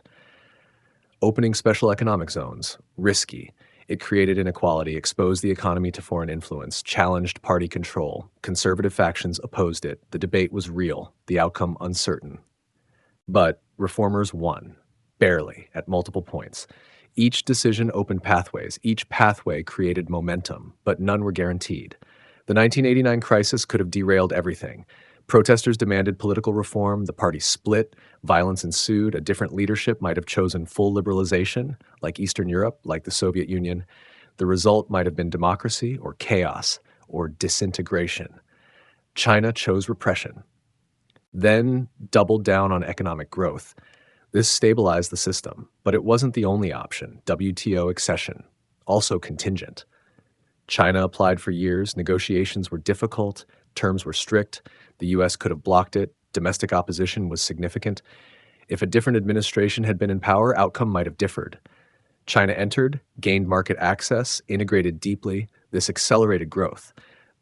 Opening special economic zones, risky. It created inequality, exposed the economy to foreign influence, challenged party control. Conservative factions opposed it. The debate was real, the outcome uncertain. But reformers won, barely, at multiple points. Each decision opened pathways. Each pathway created momentum, but none were guaranteed. The 1989 crisis could have derailed everything. Protesters demanded political reform, the party split, violence ensued, a different leadership might have chosen full liberalization, like Eastern Europe, like the Soviet Union. The result might have been democracy or chaos or disintegration. China chose repression, then doubled down on economic growth. This stabilized the system, but it wasn't the only option. WTO accession, also contingent. China applied for years, negotiations were difficult, terms were strict, the US could have blocked it, domestic opposition was significant. If a different administration had been in power, outcome might have differed. China entered, gained market access, integrated deeply. This accelerated growth,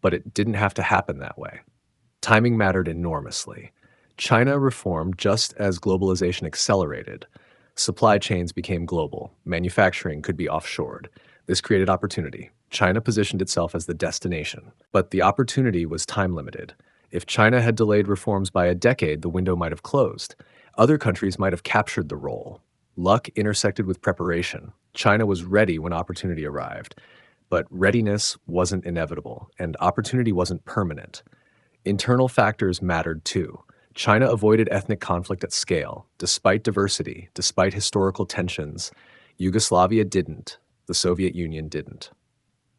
but it didn't have to happen that way. Timing mattered enormously. China reformed just as globalization accelerated. Supply chains became global. Manufacturing could be offshored. This created opportunity. China positioned itself as the destination, but the opportunity was time-limited. If China had delayed reforms by a decade, the window might have closed. Other countries might have captured the role. Luck intersected with preparation. China was ready when opportunity arrived, but readiness wasn't inevitable, and opportunity wasn't permanent. Internal factors mattered too. China avoided ethnic conflict at scale, despite diversity, despite historical tensions. Yugoslavia didn't. The Soviet Union didn't.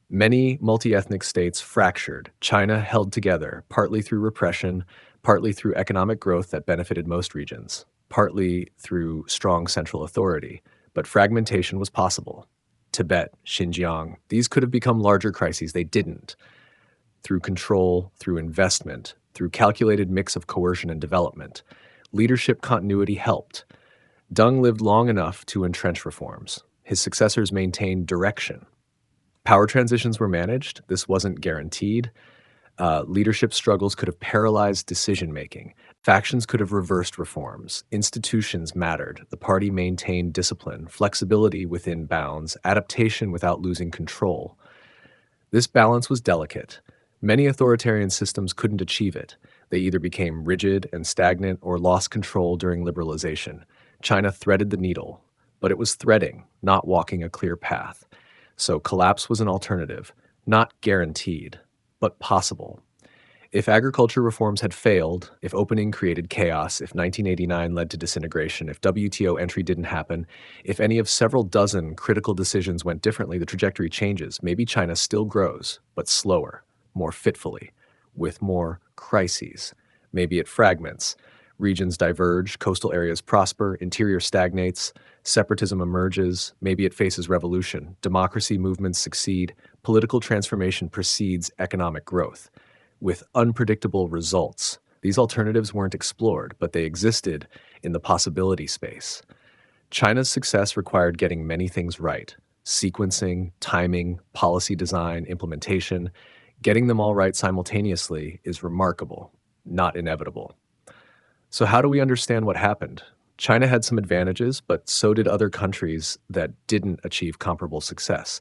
Many multi-ethnic states fractured. China held together, partly through repression, partly through economic growth that benefited most regions, partly through strong central authority. But fragmentation was possible. Tibet, Xinjiang, these could have become larger crises. They didn't. Through control, through investment, through calculated mix of coercion and development, leadership continuity helped. Deng lived long enough to entrench reforms. His successors maintained direction. Power transitions were managed. This wasn't guaranteed. Leadership struggles could have paralyzed decision-making. Factions could have reversed reforms. Institutions mattered. The party maintained discipline, flexibility within bounds, adaptation without losing control. This balance was delicate. Many authoritarian systems couldn't achieve it. They either became rigid and stagnant or lost control during liberalization. China threaded the needle, but it was threading, not walking a clear path. So collapse was an alternative, not guaranteed, but possible. If agriculture reforms had failed, if opening created chaos, if 1989 led to disintegration, if WTO entry didn't happen, if any of several dozen critical decisions went differently, the trajectory changes. Maybe China still grows, but slower, more fitfully, with more crises. Maybe it fragments. Regions diverge, coastal areas prosper, interior stagnates, separatism emerges, maybe it faces revolution, democracy movements succeed, political transformation precedes economic growth. With unpredictable results. These alternatives weren't explored, but they existed in the possibility space. China's success required getting many things right: sequencing, timing, policy design, implementation. Getting them all right simultaneously is remarkable, not inevitable. So how do we understand what happened? China had some advantages, but so did other countries that didn't achieve comparable success.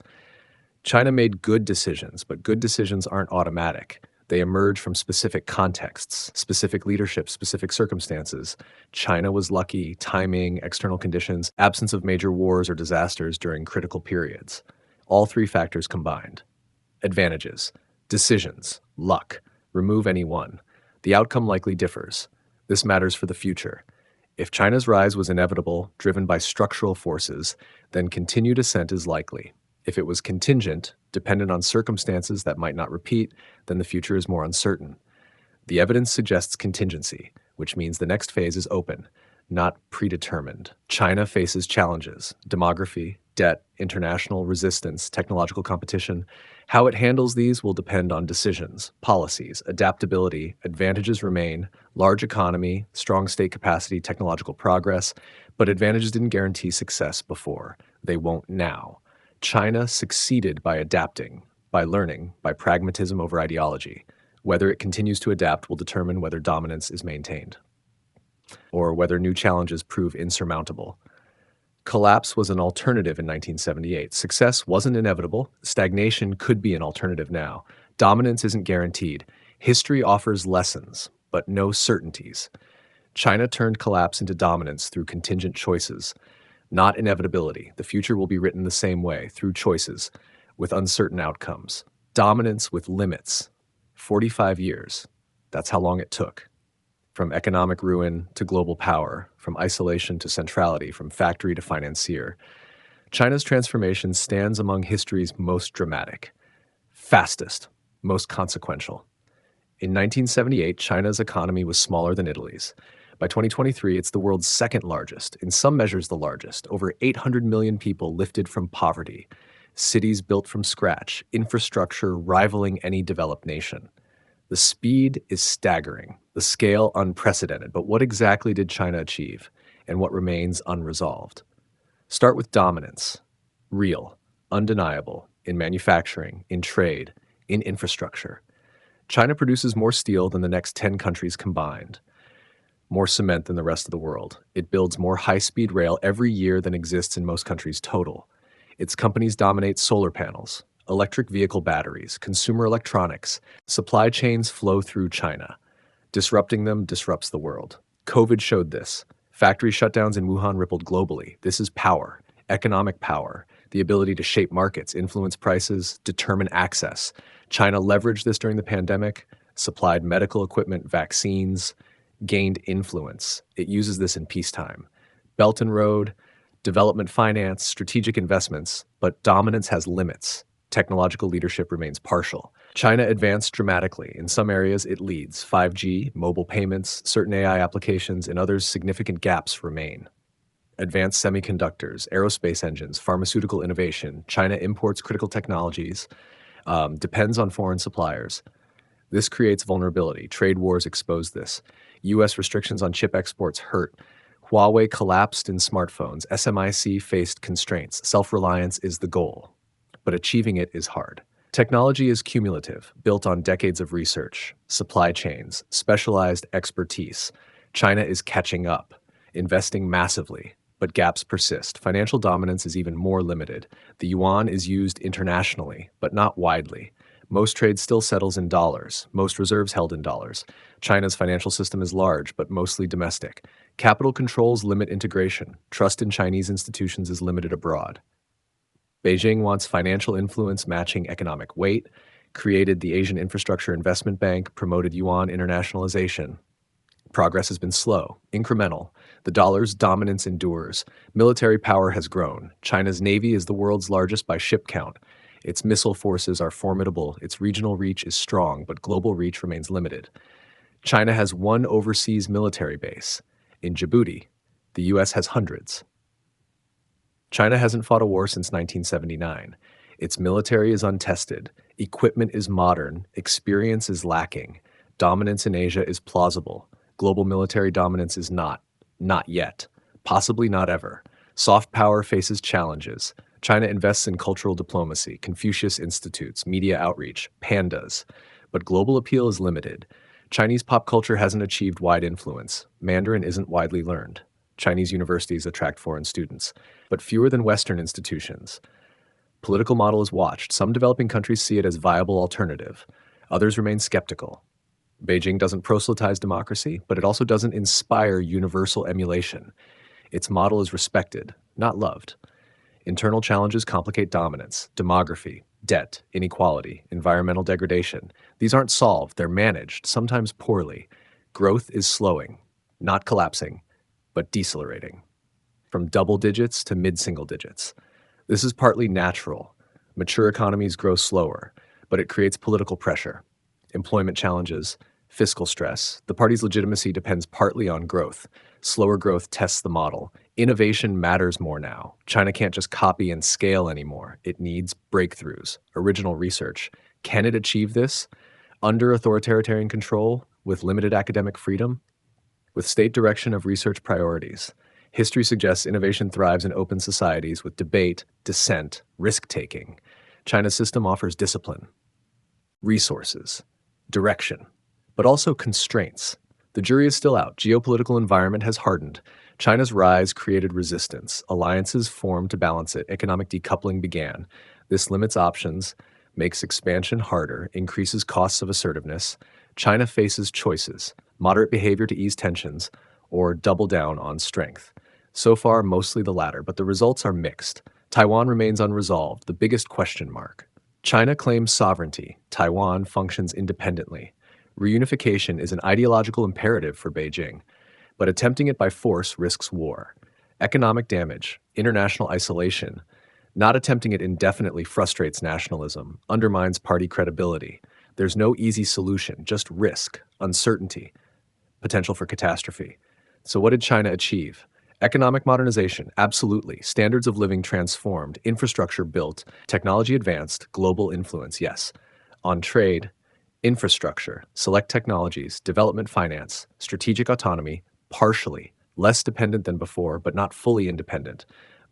China made good decisions, but good decisions aren't automatic. They emerge from specific contexts, specific leadership, specific circumstances. China was lucky, timing, external conditions, absence of major wars or disasters during critical periods. All three factors combined. Advantages: decisions, luck. Remove any one. The outcome likely differs. This matters for the future. If China's rise was inevitable, driven by structural forces, then continued ascent is likely. If it was contingent, dependent on circumstances that might not repeat, then the future is more uncertain. The evidence suggests contingency, which means the next phase is open, not predetermined. China faces challenges: demography, debt, international resistance, technological competition. How it handles these will depend on decisions, policies, adaptability. Advantages remain: large economy, strong state capacity, technological progress, but advantages didn't guarantee success before. They won't now. China succeeded by adapting, by learning, by pragmatism over ideology. Whether it continues to adapt will determine whether dominance is maintained, or whether new challenges prove insurmountable. Collapse was an alternative in 1978. Success wasn't inevitable. Stagnation could be an alternative now. Dominance isn't guaranteed. History offers lessons, but no certainties. China turned collapse into dominance through contingent choices, not inevitability. The future will be written the same way, through choices, with uncertain outcomes. Dominance with limits. 45 years. That's how long it took. From economic ruin to global power, from isolation to centrality, from factory to financier. China's transformation stands among history's most dramatic, fastest, most consequential. In 1978, China's economy was smaller than Italy's. By 2023, it's the world's second largest, in some measures the largest. Over 800 million people lifted from poverty, cities built from scratch, infrastructure rivaling any developed nation. The speed is staggering, the scale unprecedented. But what exactly did China achieve, and what remains unresolved? Start with dominance. Real, undeniable, in manufacturing, in trade, in infrastructure. China produces more steel than the next 10 countries combined, more cement than the rest of the world. It builds more high-speed rail every year than exists in most countries total. Its companies dominate solar panels, electric vehicle batteries, consumer electronics. Supply chains flow through China. Disrupting them disrupts the world. COVID showed this. Factory shutdowns in Wuhan rippled globally. This is power, economic power, the ability to shape markets, influence prices, determine access. China leveraged this during the pandemic, supplied medical equipment, vaccines, gained influence. It uses this in peacetime. Belt and Road, development finance, strategic investments, but dominance has limits. Technological leadership remains partial. China advanced dramatically. In some areas, it leads. 5G, mobile payments, certain AI applications. In others, significant gaps remain. Advanced semiconductors, aerospace engines, pharmaceutical innovation. China imports critical technologies, depends on foreign suppliers. This creates vulnerability. Trade wars expose this. U.S. restrictions on chip exports hurt. Huawei collapsed in smartphones. SMIC faced constraints. Self-reliance is the goal, but achieving it is hard. Technology is cumulative, built on decades of research, supply chains, specialized expertise. China is catching up, investing massively, but gaps persist. Financial dominance is even more limited. The yuan is used internationally, but not widely. Most trade still settles in dollars, most reserves held in dollars. China's financial system is large, but mostly domestic. Capital controls limit integration. Trust in Chinese institutions is limited abroad. Beijing wants financial influence matching economic weight, created the Asian Infrastructure Investment Bank, promoted yuan internationalization. Progress has been slow, incremental. The dollar's dominance endures. Military power has grown. China's navy is the world's largest by ship count. Its missile forces are formidable. Its regional reach is strong, but global reach remains limited. China has one overseas military base. In Djibouti, the U.S. has hundreds. China hasn't fought a war since 1979. Its military is untested. Equipment is modern. Experience is lacking. Dominance in Asia is plausible. Global military dominance is not yet, possibly not ever. Soft power faces challenges. China invests in cultural diplomacy, Confucius Institutes, media outreach, pandas. But global appeal is limited. Chinese pop culture hasn't achieved wide influence. Mandarin isn't widely learned. Chinese universities attract foreign students, but fewer than Western institutions. Political model is watched. Some developing countries see it as viable alternative. Others remain skeptical. Beijing doesn't proselytize democracy, but it also doesn't inspire universal emulation. Its model is respected, not loved. Internal challenges complicate dominance, demography, debt, inequality, environmental degradation. These aren't solved, they're managed, sometimes poorly. Growth is slowing, not collapsing, but decelerating. From double digits to mid-single digits. This is partly natural. Mature economies grow slower, but it creates political pressure. Employment challenges, fiscal stress. The party's legitimacy depends partly on growth. Slower growth tests the model. Innovation matters more now. China can't just copy and scale anymore. It needs breakthroughs, original research. Can it achieve this under authoritarian control with limited academic freedom? With state direction of research priorities. History suggests innovation thrives in open societies with debate, dissent, risk-taking. China's system offers discipline, resources, direction, but also constraints. The jury is still out. Geopolitical environment has hardened. China's rise created resistance. Alliances formed to balance it. Economic decoupling began. This limits options, makes expansion harder, increases costs of assertiveness. China faces choices: moderate behavior to ease tensions, or double down on strength. So far, mostly the latter, but the results are mixed. Taiwan remains unresolved, the biggest question mark. China claims sovereignty. Taiwan functions independently. Reunification is an ideological imperative for Beijing, but attempting it by force risks war. Economic damage, international isolation. Not attempting it indefinitely frustrates nationalism, undermines party credibility. There's no easy solution, just risk, uncertainty, potential for catastrophe. So, what did China achieve? Economic modernization, absolutely. Standards of living transformed, infrastructure built, technology advanced, global influence, yes. On trade, infrastructure, select technologies, development finance, strategic autonomy, partially, less dependent than before, but not fully independent.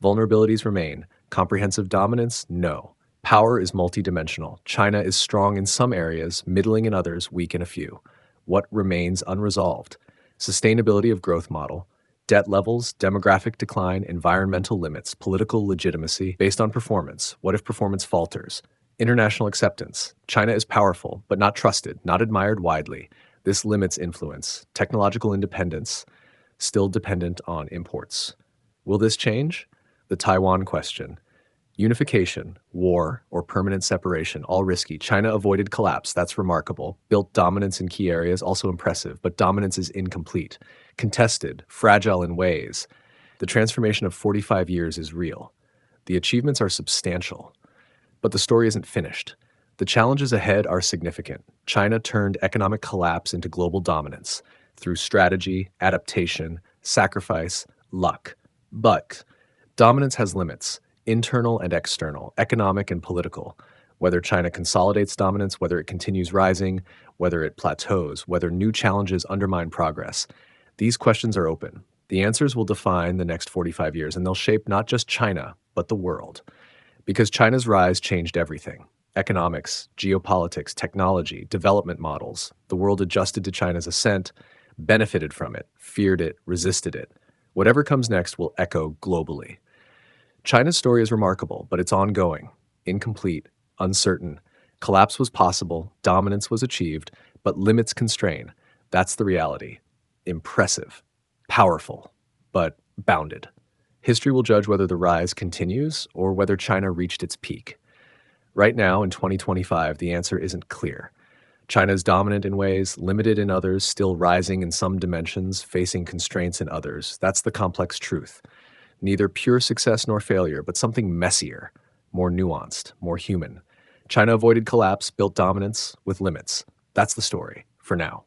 Vulnerabilities remain. Comprehensive dominance? No. Power is multidimensional. China is strong in some areas, middling in others, weak in a few. What remains unresolved? Sustainability of growth model, debt levels, demographic decline, environmental limits, political legitimacy based on performance. What if performance falters? International acceptance. China is powerful, but not trusted, not admired widely. This limits influence. Technological independence, still dependent on imports. Will this change? The Taiwan question. Unification, war, or permanent separation, all risky. China avoided collapse, that's remarkable. Built dominance in key areas, also impressive, but dominance is incomplete. Contested, fragile in ways. The transformation of 45 years is real. The achievements are substantial. But the story isn't finished. The challenges ahead are significant. China turned economic collapse into global dominance through strategy, adaptation, sacrifice, luck. But dominance has limits, internal and external, economic and political. Whether China consolidates dominance, whether it continues rising, whether it plateaus, whether new challenges undermine progress. These questions are open. The answers will define the next 45 years, and they'll shape not just China, but the world. Because China's rise changed everything: economics, geopolitics, technology, development models. The world adjusted to China's ascent, benefited from it, feared it, resisted it. Whatever comes next will echo globally. China's story is remarkable, but it's ongoing, incomplete, uncertain. Collapse was possible, dominance was achieved, but limits constrain. That's the reality. Impressive, powerful, but bounded. History will judge whether the rise continues or whether China reached its peak. Right now, in 2025, the answer isn't clear. China is dominant in ways, limited in others, still rising in some dimensions, facing constraints in others. That's the complex truth. Neither pure success nor failure, but something messier, more nuanced, more human. China avoided collapse, built dominance with limits. That's the story, for now.